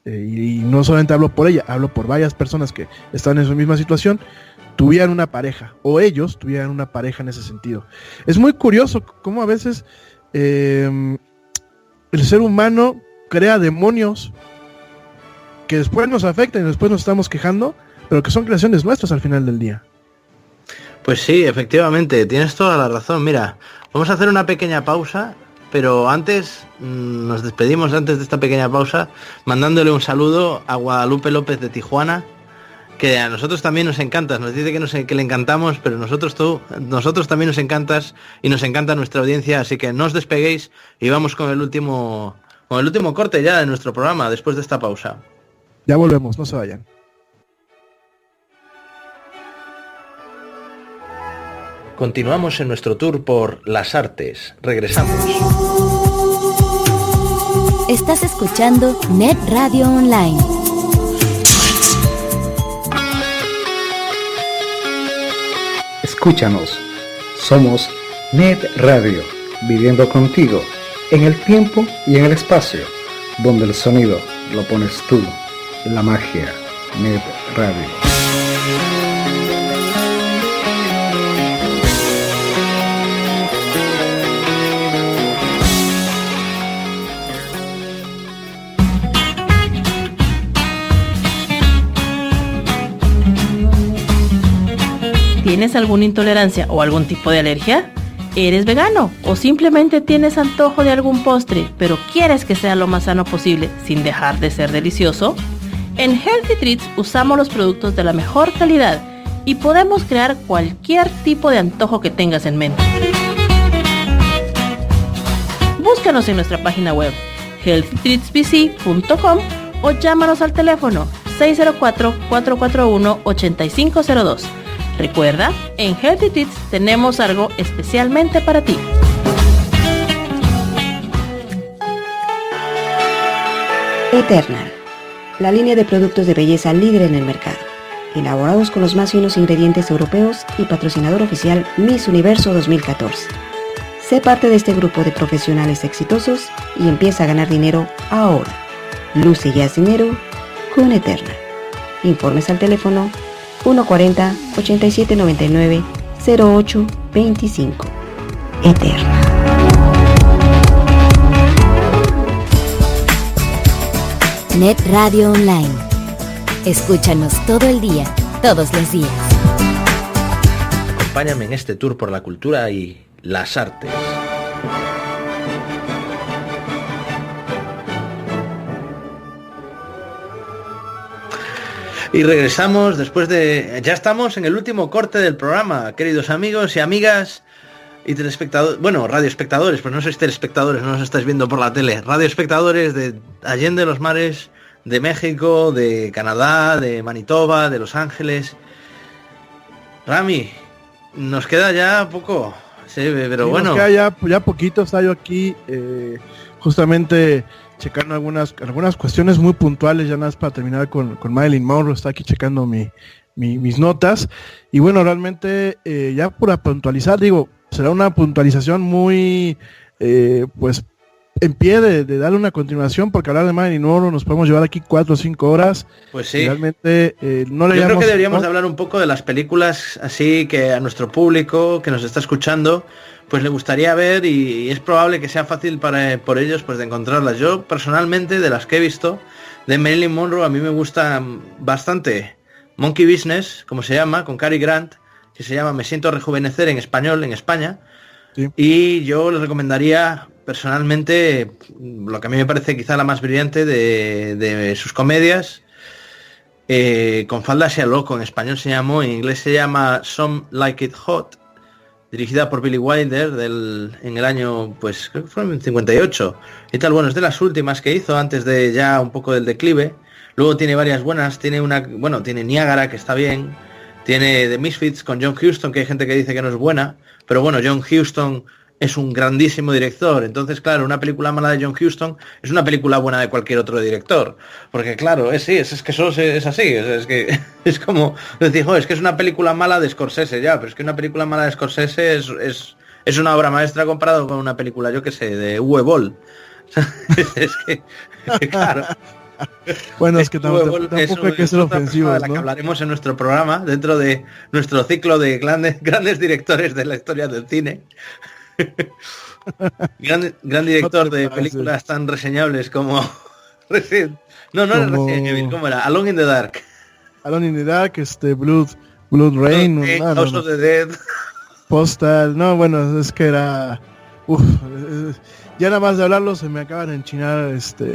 y no solamente hablo por ella, hablo por varias personas que están en su misma situación, tuvieran una pareja, o ellos tuvieran una pareja en ese sentido. Es muy curioso cómo a veces el ser humano crea demonios que después nos afectan y después nos estamos quejando, pero que son creaciones nuestras al final del día. Pues sí, efectivamente, tienes toda la razón. Mira, vamos a hacer una pequeña pausa, pero antes nos despedimos antes de esta pequeña pausa mandándole un saludo a Guadalupe López de Tijuana, que a nosotros también nos encantas, nos dice que le encantamos, pero nosotros también nos encantas y nos encanta nuestra audiencia, así que no os despeguéis y vamos con el último corte ya de nuestro programa después de esta pausa. Ya volvemos, no se vayan. Continuamos en nuestro tour por las artes. Regresamos. Estás escuchando Net Radio Online. Escúchanos. Somos Net Radio, viviendo contigo en el tiempo y en el espacio, donde el sonido lo pones tú, la magia. Net Radio. ¿Tienes alguna intolerancia o algún tipo de alergia? ¿Eres vegano o simplemente tienes antojo de algún postre, pero quieres que sea lo más sano posible sin dejar de ser delicioso? En Healthy Treats usamos los productos de la mejor calidad y podemos crear cualquier tipo de antojo que tengas en mente. Búscanos en nuestra página web healthytreatsbc.com o llámanos al teléfono 604-441-8502. Recuerda, en Healthy Treats tenemos algo especialmente para ti. Eternal, la línea de productos de belleza líder en el mercado, elaborados con los más finos ingredientes europeos y patrocinador oficial Miss Universo 2014. Sé parte de este grupo de profesionales exitosos y empieza a ganar dinero ahora. Luce ya dinero con Eternal. Informes al teléfono 140-8799-0825. Eterna. Net Radio Online. Escúchanos todo el día, todos los días. Acompáñame en este tour por la cultura y las artes. Y regresamos después de... Ya estamos en el último corte del programa, queridos amigos y amigas y telespectadores, bueno, radioespectadores, pues no sois telespectadores, no nos estáis viendo por la tele, radioespectadores de Allende los Mares, de México, de Canadá, de Manitoba, de Los Ángeles. Rami, nos queda ya poco, sí, pero sí, bueno. Nos queda ya poquito, está yo aquí justamente checando algunas cuestiones muy puntuales, ya nada más para terminar con Marilyn Monroe, está aquí checando mis notas, y bueno, realmente ya para puntualizar, digo, será una puntualización muy, pues, en pie de darle una continuación, porque hablar de Marilyn Monroe nos podemos llevar aquí 4 o 5 horas. Pues sí. Realmente no le Yo creo que deberíamos de hablar un poco de las películas así que a nuestro público que nos está escuchando pues le gustaría ver, y es probable que sea fácil por ellos pues de encontrarlas. Yo personalmente, de las que he visto de Marilyn Monroe, a mí me gusta bastante Monkey Business, como se llama, con Cary Grant, que se llama Me siento rejuvenecer en español en España. Sí. Y yo les recomendaría personalmente lo que a mí me parece quizá la más brillante de sus comedias, Con falda hacia loco, en español se llamó, en inglés se llama Some Like It Hot, dirigida por Billy Wilder en el año, pues creo que fue en 58 y tal. Bueno, es de las últimas que hizo antes de ya un poco del declive. Luego tiene varias buenas, tiene Niágara, que está bien, tiene The Misfits con John Huston, que hay gente que dice que no es buena, pero bueno, John Huston es un grandísimo director, entonces claro, una película mala de John Huston es una película buena de cualquier otro director, porque claro, es que eso es así, es que es como decir, es que es una película mala de Scorsese, ya, pero es que una película mala de Scorsese es una obra maestra comparado con una película, yo que sé, de Uwe Boll. Es que, claro. Bueno, es que tampoco hay que ser ofensivos, de la que hablaremos en nuestro programa, dentro de nuestro ciclo de grandes directores de la historia del cine. gran director de películas tan reseñables como ¿cómo era? Alone in the Dark, Blood Rain, House of the Dead, Postal, bueno, es que era ya nada más de hablarlo se me acaban de enchinar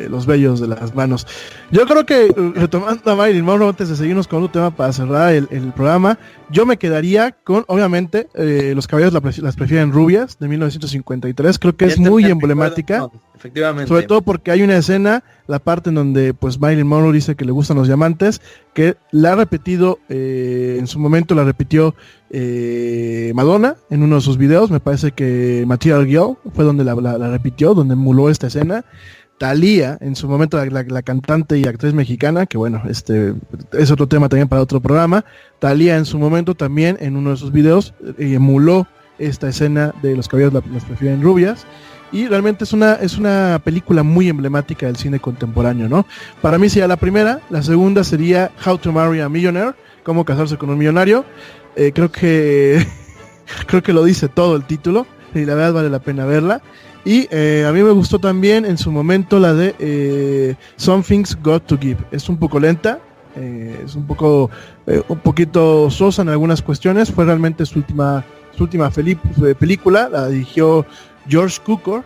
los vellos de las manos. Yo creo que, retomando a Marilyn Monroe, antes de seguirnos con otro tema para cerrar el programa, yo me quedaría con, obviamente, Los caballeros las prefieren rubias, de 1953, creo que es muy emblemática. No, efectivamente. Sobre todo porque hay una escena, la parte en donde pues Marilyn Monroe dice que le gustan los diamantes, que la ha repetido, en su momento la repitió Madonna en uno de sus videos, me parece que Material Girl fue donde la repitió, donde emuló esta escena. Thalía, en su momento la cantante y actriz mexicana, que bueno, es otro tema también para otro programa. Thalía en su momento también en uno de sus videos emuló esta escena de los cabellos las prefieren rubias. Y realmente es una película muy emblemática del cine contemporáneo, ¿no? Para mí sería la primera. La segunda sería How to Marry a Millionaire, cómo casarse con un millonario. Creo que lo dice todo el título y la verdad vale la pena verla. Y a mí me gustó también en su momento la de Something's Got to Give. Es un poco lenta, es un poquito sosa en algunas cuestiones. Fue realmente su última película, la dirigió George Cukor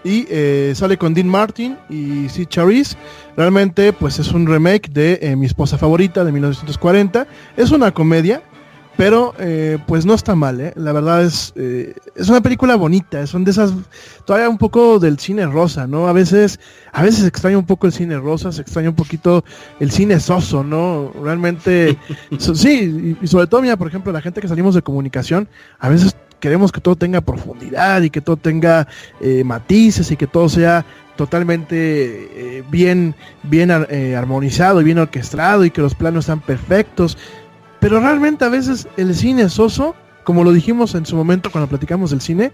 y sale con Dean Martin y Sid Charisse. Realmente pues es un remake de Mi esposa favorita de 1940. Es una comedia, pero pues no está mal, la verdad es una película bonita. Son de esas, todavía un poco del cine rosa, ¿no? A veces se extraña un poco el cine rosa, se extraña un poquito el cine soso, ¿no? Realmente sí, y sobre todo, mira, por ejemplo, la gente que salimos de comunicación, a veces queremos que todo tenga profundidad y que todo tenga matices y que todo sea totalmente bien armonizado y bien orquestado y que los planos sean perfectos. Pero realmente a veces el cine soso, como lo dijimos en su momento cuando platicamos del cine,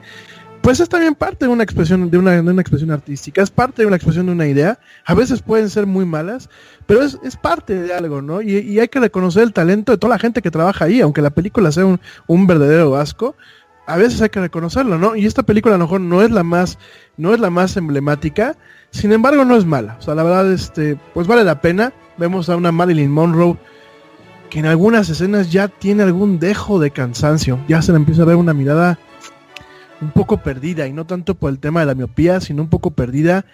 pues es también parte de una expresión de una expresión artística, es parte de una expresión de una idea. A veces pueden ser muy malas, pero es parte de algo, ¿no? Y hay que reconocer el talento de toda la gente que trabaja ahí, aunque la película sea un verdadero asco. A veces hay que reconocerlo, ¿no? Y esta película a lo mejor no es la más emblemática, sin embargo no es mala. O sea, la verdad, pues vale la pena. Vemos a una Marilyn Monroe que en algunas escenas ya tiene algún dejo de cansancio. Ya se le empieza a ver una mirada un poco perdida, y no tanto por el tema de la miopía, sino un poco perdida.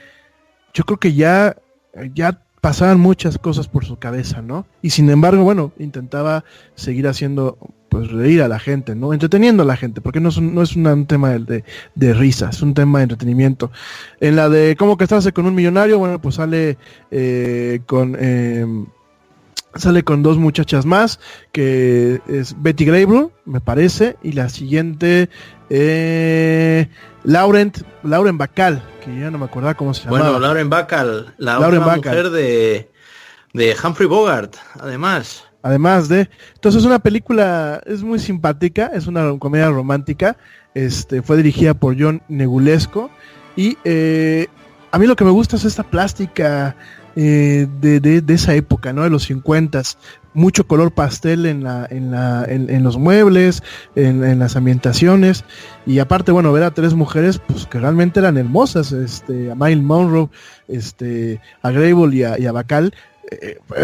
Yo creo que ya pasaban muchas cosas por su cabeza, ¿no? Y sin embargo, bueno, intentaba seguir haciendo, pues, reír a la gente, ¿no? Entreteniendo a la gente, porque no es un tema de risa, es un tema de entretenimiento. En la de cómo casarse con un millonario, bueno, pues sale con dos muchachas más, que es Betty Grable, me parece, y la siguiente Lauren Bacall, que ya no me acordaba cómo se llamaba. Bueno, Lauren Bacall, la otra mujer de Humphrey Bogart, además. Entonces, una película, es muy simpática, es una comedia romántica, fue dirigida por John Negulesco, y a mí lo que me gusta es esta plástica de esa época, ¿no? De los 50s, mucho color pastel en los muebles, en las ambientaciones, y aparte, bueno, ver a tres mujeres pues que realmente eran hermosas, a Marilyn Monroe, a Grable y a Bacall,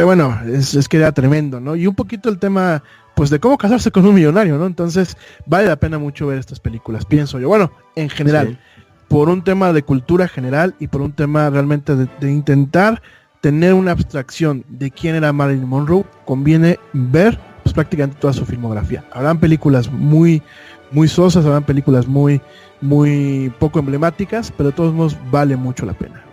bueno, es que era tremendo, ¿no? Y un poquito el tema, pues, de cómo casarse con un millonario, ¿no? Entonces vale la pena mucho ver estas películas, pienso yo. Bueno, en general, sí, por un tema de cultura general y por un tema realmente de intentar tener una abstracción de quién era Marilyn Monroe, conviene ver pues prácticamente toda su filmografía. Habrán películas muy muy sosas, habrán películas muy poco emblemáticas, pero de todos modos vale mucho la pena.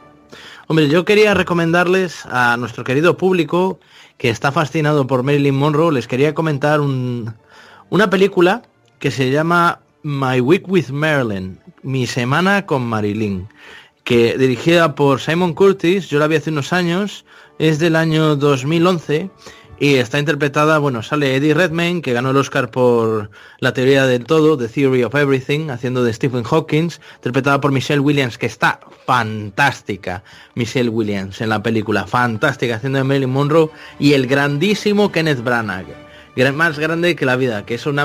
Hombre, yo quería recomendarles a nuestro querido público que está fascinado por Marilyn Monroe, les quería comentar una película que se llama My Week with Marilyn, Mi semana con Marilyn, que dirigida por Simon Curtis, yo la vi hace unos años, es del año 2011 y está interpretada, bueno, sale Eddie Redmayne, que ganó el Oscar por La teoría del todo, The Theory of Everything, haciendo de Stephen Hawking, interpretada por Michelle Williams, que está fantástica, Michelle Williams en la película, fantástica, haciendo de Marilyn Monroe, y el grandísimo Kenneth Branagh, más grande que la vida, que es un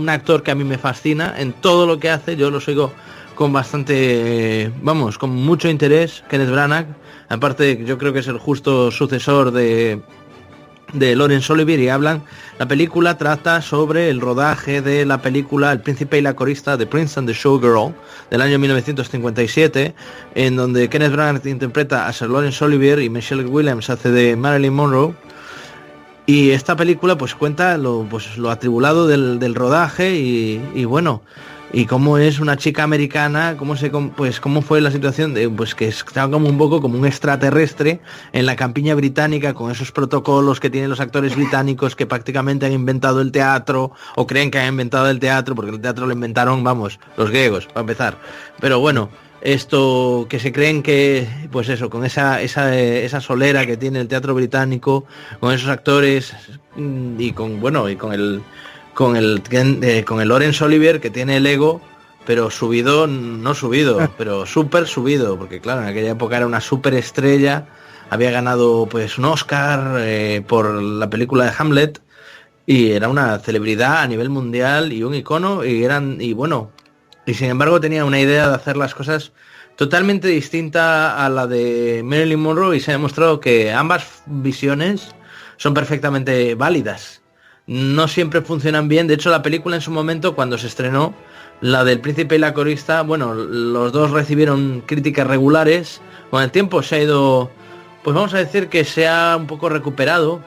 actor que a mí me fascina en todo lo que hace, yo lo sigo con bastante, con mucho interés, Kenneth Branagh. Aparte, yo creo que es el justo sucesor de Laurence Olivier, y la película trata sobre el rodaje de la película El príncipe y la corista, The Prince and the Showgirl, del año 1957, en donde Kenneth Branagh interpreta a Sir Laurence Olivier y Michelle Williams hace de Marilyn Monroe. Y esta película pues cuenta lo atribulado del rodaje y bueno, y cómo es una chica americana, cómo fue la situación de pues que estaba como un poco como un extraterrestre en la campiña británica, con esos protocolos que tienen los actores británicos que prácticamente han inventado el teatro, o creen que han inventado el teatro, porque el teatro lo inventaron, los griegos, para empezar. Pero bueno, esto que se creen que, pues eso, con esa solera que tiene el teatro británico, con esos actores y con el Laurence Olivier, que tiene el ego, pero subido, pero súper subido, porque claro, en aquella época era una súper estrella, había ganado pues un Oscar por la película de Hamlet, y era una celebridad a nivel mundial y un icono, y sin embargo tenía una idea de hacer las cosas totalmente distinta a la de Marilyn Monroe, y se ha demostrado que ambas visiones son perfectamente válidas. No siempre funcionan bien. De hecho, la película en su momento, cuando se estrenó, la del Príncipe y la corista, los dos recibieron críticas regulares. Con el tiempo se ha ido, pues vamos a decir que se ha un poco recuperado,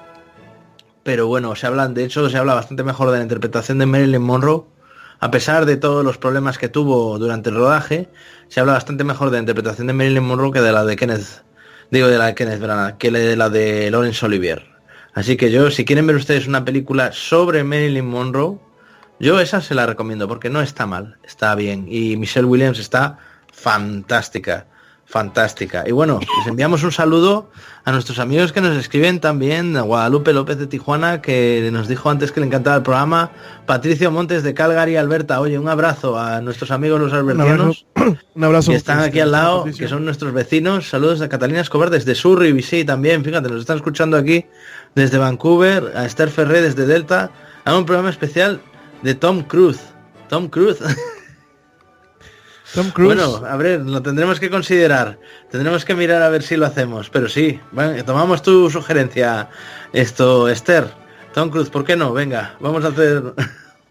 pero bueno, se habla bastante mejor de la interpretación de Marilyn Monroe, a pesar de todos los problemas que tuvo durante el rodaje. Se habla bastante mejor de la interpretación de Marilyn Monroe que de la de Kenneth Branagh, que de la de Laurence Olivier. Así que si quieren ver ustedes una película sobre Marilyn Monroe, yo esa se la recomiendo, porque no está mal, está bien. Y Michelle Williams está fantástica. Y bueno, les enviamos un saludo a nuestros amigos que nos escriben también, a Guadalupe López de Tijuana, que nos dijo antes que le encantaba el programa, Patricio Montes de Calgary, Alberta. Oye, un abrazo a nuestros amigos los albertianos, un abrazo que están aquí al lado, que son nuestros vecinos. Saludos a Catalina Escobar desde Surrey, BC también, fíjate, nos están escuchando aquí desde Vancouver, a Esther Ferré desde Delta, a un programa especial de Tom Cruise. Tom Cruise. Bueno, a ver, lo tendremos que considerar. Tendremos que mirar a ver si lo hacemos. Pero sí, bueno, tomamos tu sugerencia. Esther, Tom Cruise, ¿por qué no? Venga, vamos a hacer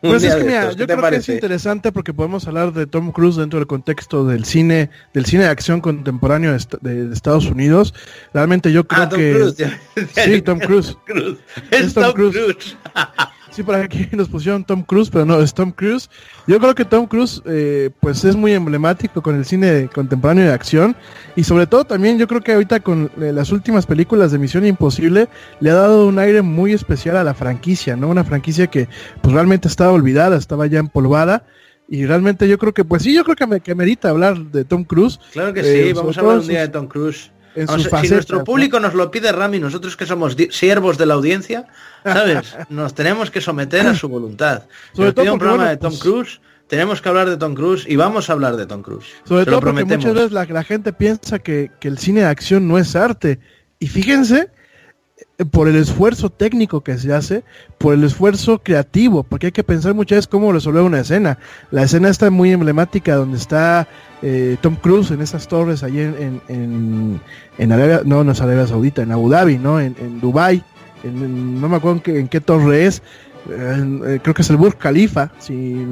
Pues es que mira, yo creo que es interesante porque podemos hablar de Tom Cruise dentro del contexto del cine de acción contemporáneo de Estados Unidos. Realmente yo creo Tom que Cruise, sí, Tom Cruise. Es Tom Cruise. Sí, por aquí nos pusieron Tom Cruise, pero no, es Tom Cruise. Yo creo que Tom Cruise pues es muy emblemático con el cine contemporáneo de acción, y sobre todo también yo creo que ahorita con las últimas películas de Misión Imposible le ha dado un aire muy especial a la franquicia, ¿no? Una franquicia que pues realmente estaba olvidada, estaba ya empolvada, y realmente yo creo que pues sí, yo creo que merita hablar de Tom Cruise. Claro que sí, vamos a hablar un día de Tom Cruise. Si nuestro público nos lo pide, Rami, nosotros que somos siervos de la audiencia, ¿sabes? Nos tenemos que someter a su voluntad. Sobre todo un programa de Tom Cruise, tenemos que hablar de Tom Cruise y vamos a hablar de Tom Cruise. Sobre todo porque muchas veces la gente piensa que el cine de acción no es arte. Y fíjense, por el esfuerzo técnico que se hace, por el esfuerzo creativo, porque hay que pensar muchas veces cómo resolver una escena. La escena está muy emblemática donde está Tom Cruise en esas torres allí en Arabia, no es Arabia Saudita, en Abu Dhabi, ¿no? En Dubai, no me acuerdo en qué torre es, creo que es el Burj Khalifa, si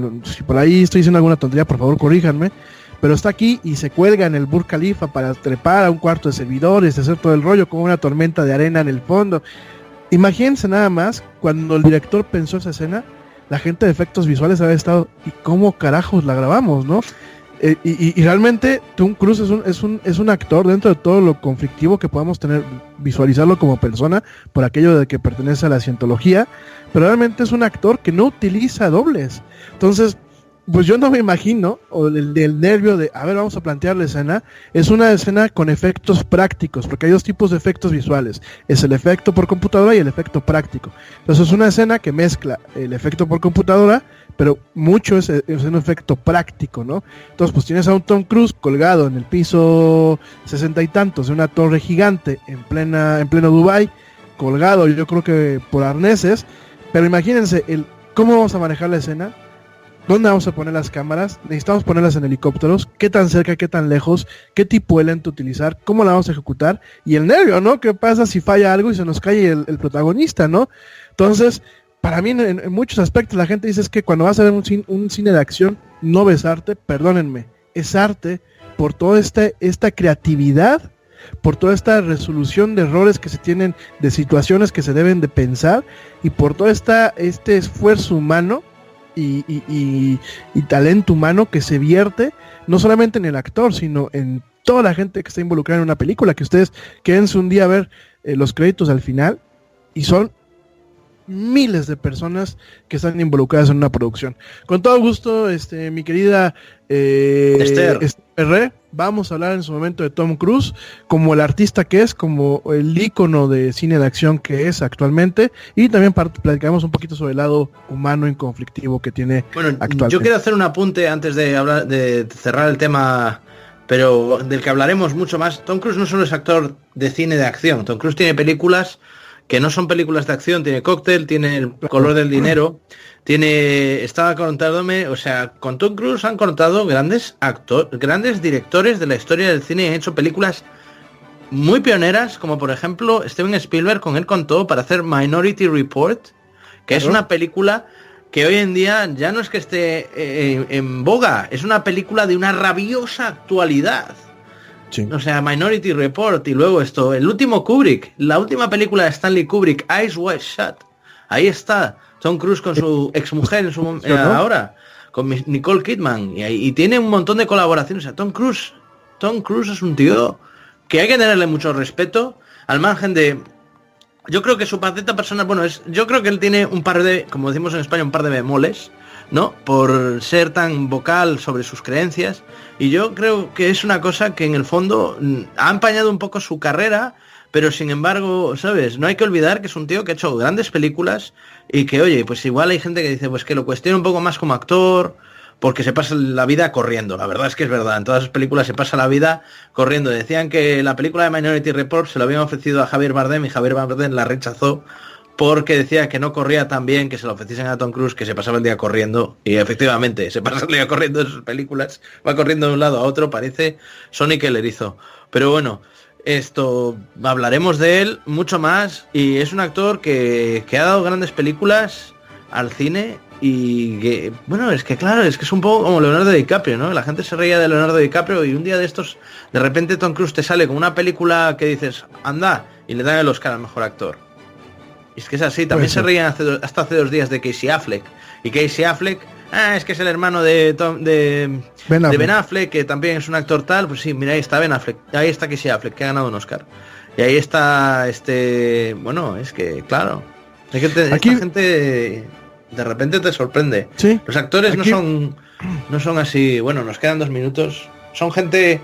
por ahí estoy diciendo alguna tontería, por favor corríjanme, pero está aquí y se cuelga en el Burj Khalifa para trepar a un cuarto de servidores, hacer todo el rollo con una tormenta de arena en el fondo. Imagínense nada más, cuando el director pensó esa escena, la gente de efectos visuales había estado, ¿y cómo carajos la grabamos, no? Y realmente Tom Cruise es un actor dentro de todo lo conflictivo que podamos tener, visualizarlo como persona, por aquello de que pertenece a la cientología, pero realmente es un actor que no utiliza dobles. Entonces, pues yo no me imagino, o el nervio de, a ver, vamos a plantear la escena, es una escena con efectos prácticos, porque hay dos tipos de efectos visuales, es el efecto por computadora y el efecto práctico. Entonces es una escena que mezcla el efecto por computadora, pero mucho es un efecto práctico, ¿no? Entonces pues tienes a un Tom Cruise colgado en el piso 60 y tantos de una torre gigante en pleno Dubai, colgado yo creo que por arneses, pero imagínense, ¿cómo vamos a manejar la escena? ¿Dónde vamos a poner las cámaras? Necesitamos ponerlas en helicópteros. ¿Qué tan cerca, qué tan lejos? ¿Qué tipo de lente utilizar? ¿Cómo la vamos a ejecutar? Y el nervio, ¿no? ¿Qué pasa si falla algo y se nos cae el protagonista, ¿no? Entonces, para mí, en muchos aspectos, la gente dice es que cuando vas a ver un cine de acción, no ves arte. Perdónenme, es arte por toda esta creatividad, por toda esta resolución de errores que se tienen, de situaciones que se deben de pensar, y por todo este esfuerzo humano y talento humano que se vierte no solamente en el actor, sino en toda la gente que está involucrada en una película, que ustedes quédense un día a ver los créditos al final, y son miles de personas que están involucradas en una producción. Con todo gusto, mi querida Esther. vamos a hablar en su momento de Tom Cruise, como el artista que es, como el ícono de cine de acción que es actualmente, y también platicamos un poquito sobre el lado humano y conflictivo que tiene actualmente. Yo quiero hacer un apunte antes de hablar, de cerrar el tema, pero del que hablaremos mucho más. Tom Cruise no solo es actor de cine de acción, Tom Cruise tiene películas que no son películas de acción, tiene Cóctel, tiene El color del dinero, estaba contándome, o sea, con Tom Cruise han contado grandes directores de la historia del cine y han hecho películas muy pioneras, como por ejemplo Steven Spielberg, con él contó para hacer Minority Report, que es una película que hoy en día ya no es que esté en boga, es una película de una rabiosa actualidad. Sí. O sea, Minority Report, y luego el último Kubrick, la última película de Stanley Kubrick, Eyes Wide Shut. Ahí está Tom Cruise con su exmujer ahora, con Nicole Kidman, y tiene un montón de colaboraciones. O sea, Tom Cruise es un tío que hay que tenerle mucho respeto, al margen de... Yo creo que su faceta personal, yo creo que él tiene un par de, como decimos en España, un par de bemoles, ¿no? Por ser tan vocal sobre sus creencias, y yo creo que es una cosa que en el fondo ha empañado un poco su carrera, pero sin embargo, ¿sabes? No hay que olvidar que es un tío que ha hecho grandes películas y que, oye, pues igual hay gente que dice, pues que lo cuestiona un poco más como actor, porque se pasa la vida corriendo. La verdad es que es verdad, en todas las películas se pasa la vida corriendo. Decían que la película de Minority Report se lo habían ofrecido a Javier Bardem y Javier Bardem la rechazó porque decía que no corría tan bien, que se lo ofreciesen a Tom Cruise, que se pasaba el día corriendo, y efectivamente se pasa el día corriendo en sus películas, va corriendo de un lado a otro, parece Sonic el erizo. Pero bueno, hablaremos de él mucho más, y es un actor que ha dado grandes películas al cine, y que, es que claro, es que es un poco como Leonardo DiCaprio, ¿no? La gente se reía de Leonardo DiCaprio, y un día de estos, de repente Tom Cruise te sale con una película que dices, anda, y le dan el Oscar al mejor actor. Y es que es así, también se reían hasta hace 2 días de Casey Affleck. Y Casey Affleck, es que es el hermano de Ben Affleck, que también es un actor tal. Pues sí, mira, ahí está Ben Affleck, ahí está Casey Affleck, que ha ganado un Oscar. Y ahí está es que claro, es que esta gente de repente te sorprende. ¿Sí? Los actores no son así, nos quedan 2 minutos, son gente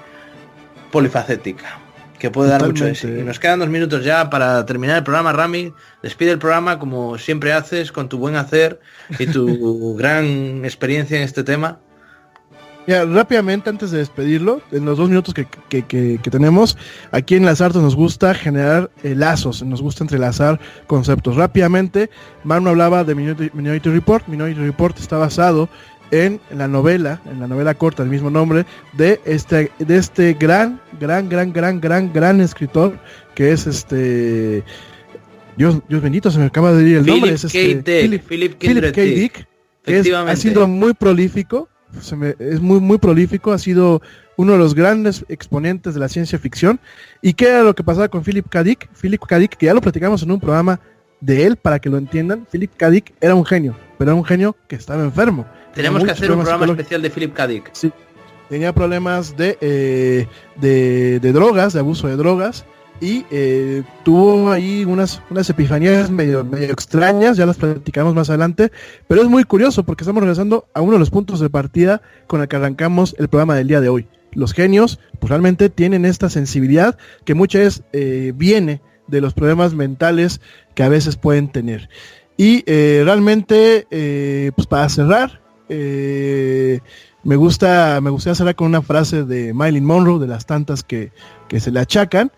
polifacética, que puede dar mucho de sí. Y nos quedan 2 minutos ya para terminar el programa. Rami, despide el programa como siempre haces, con tu buen hacer y tu gran experiencia en este tema. Ya, rápidamente, antes de despedirlo, en los 2 minutos que tenemos, aquí en Las Artes nos gusta generar lazos, nos gusta entrelazar conceptos. Rápidamente, Manu hablaba de Minority Report. Minority Report está basado en la novela corta del mismo nombre de este gran escritor que es Dios bendito, se me acaba de decir el nombre, es Philip K. Dick, que ha sido muy prolífico, es muy prolífico, ha sido uno de los grandes exponentes de la ciencia ficción. ¿Y qué era lo que pasaba con Philip K. Dick? Philip K. Dick, que ya lo platicamos en un programa de él, para que lo entiendan. Philip K. Dick era un genio, pero era un genio que estaba enfermo. Tenemos que hacer un programa especial de Philip K. Dick. Sí, tenía problemas de drogas, de abuso de drogas, y tuvo ahí unas epifanías medio extrañas, ya las platicamos más adelante, pero es muy curioso porque estamos regresando a uno de los puntos de partida con el que arrancamos el programa del día de hoy. Los genios, pues realmente tienen esta sensibilidad que muchas veces viene de los problemas mentales que a veces pueden tener. Y realmente, pues para cerrar, me gustaría cerrar con una frase de Marilyn Monroe, de las tantas que se le achacan.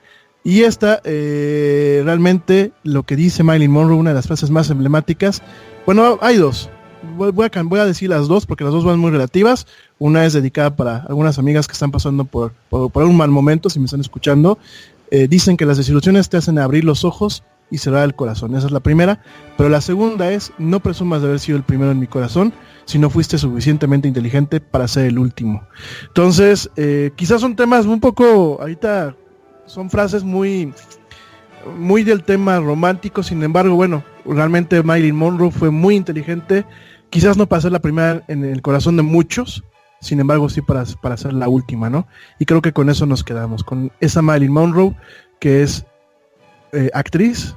Y esta, realmente, lo que dice Marilyn Monroe, una de las frases más emblemáticas. Bueno, hay 2. Voy a decir las 2 porque las 2 van muy relativas. Una es dedicada para algunas amigas que están pasando por un mal momento, si me están escuchando. Dicen que las desilusiones te hacen abrir los ojos y cerrar el corazón. Esa es la primera. Pero la segunda es: no presumas de haber sido el primero en mi corazón si no fuiste suficientemente inteligente para ser el último. Entonces, quizás son temas un poco, ahorita son frases muy del tema romántico. Sin embargo, realmente Marilyn Monroe fue muy inteligente, quizás no para ser la primera en el corazón de muchos, sin embargo sí para ser la última, ¿no? Y creo que con eso nos quedamos, con esa Marilyn Monroe, que es actriz,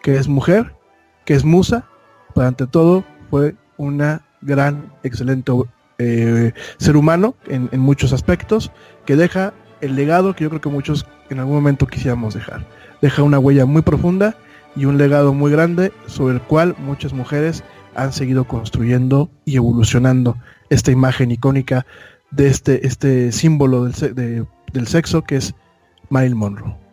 que es mujer, que es musa, pero ante todo fue una gran, excelente ser humano en muchos aspectos, que deja el legado que yo creo que muchos en algún momento quisiéramos dejar. Deja una huella muy profunda y un legado muy grande sobre el cual muchas mujeres han seguido construyendo y evolucionando esta imagen icónica de este símbolo del sexo que es Marilyn Monroe.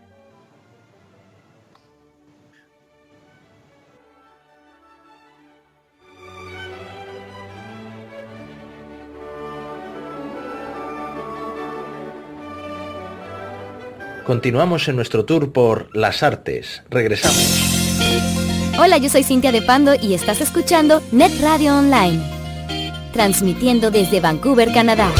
Continuamos en nuestro tour por las artes. Regresamos. Hola, yo soy Cintia de Pando y estás escuchando Net Radio Online, transmitiendo desde Vancouver, Canadá.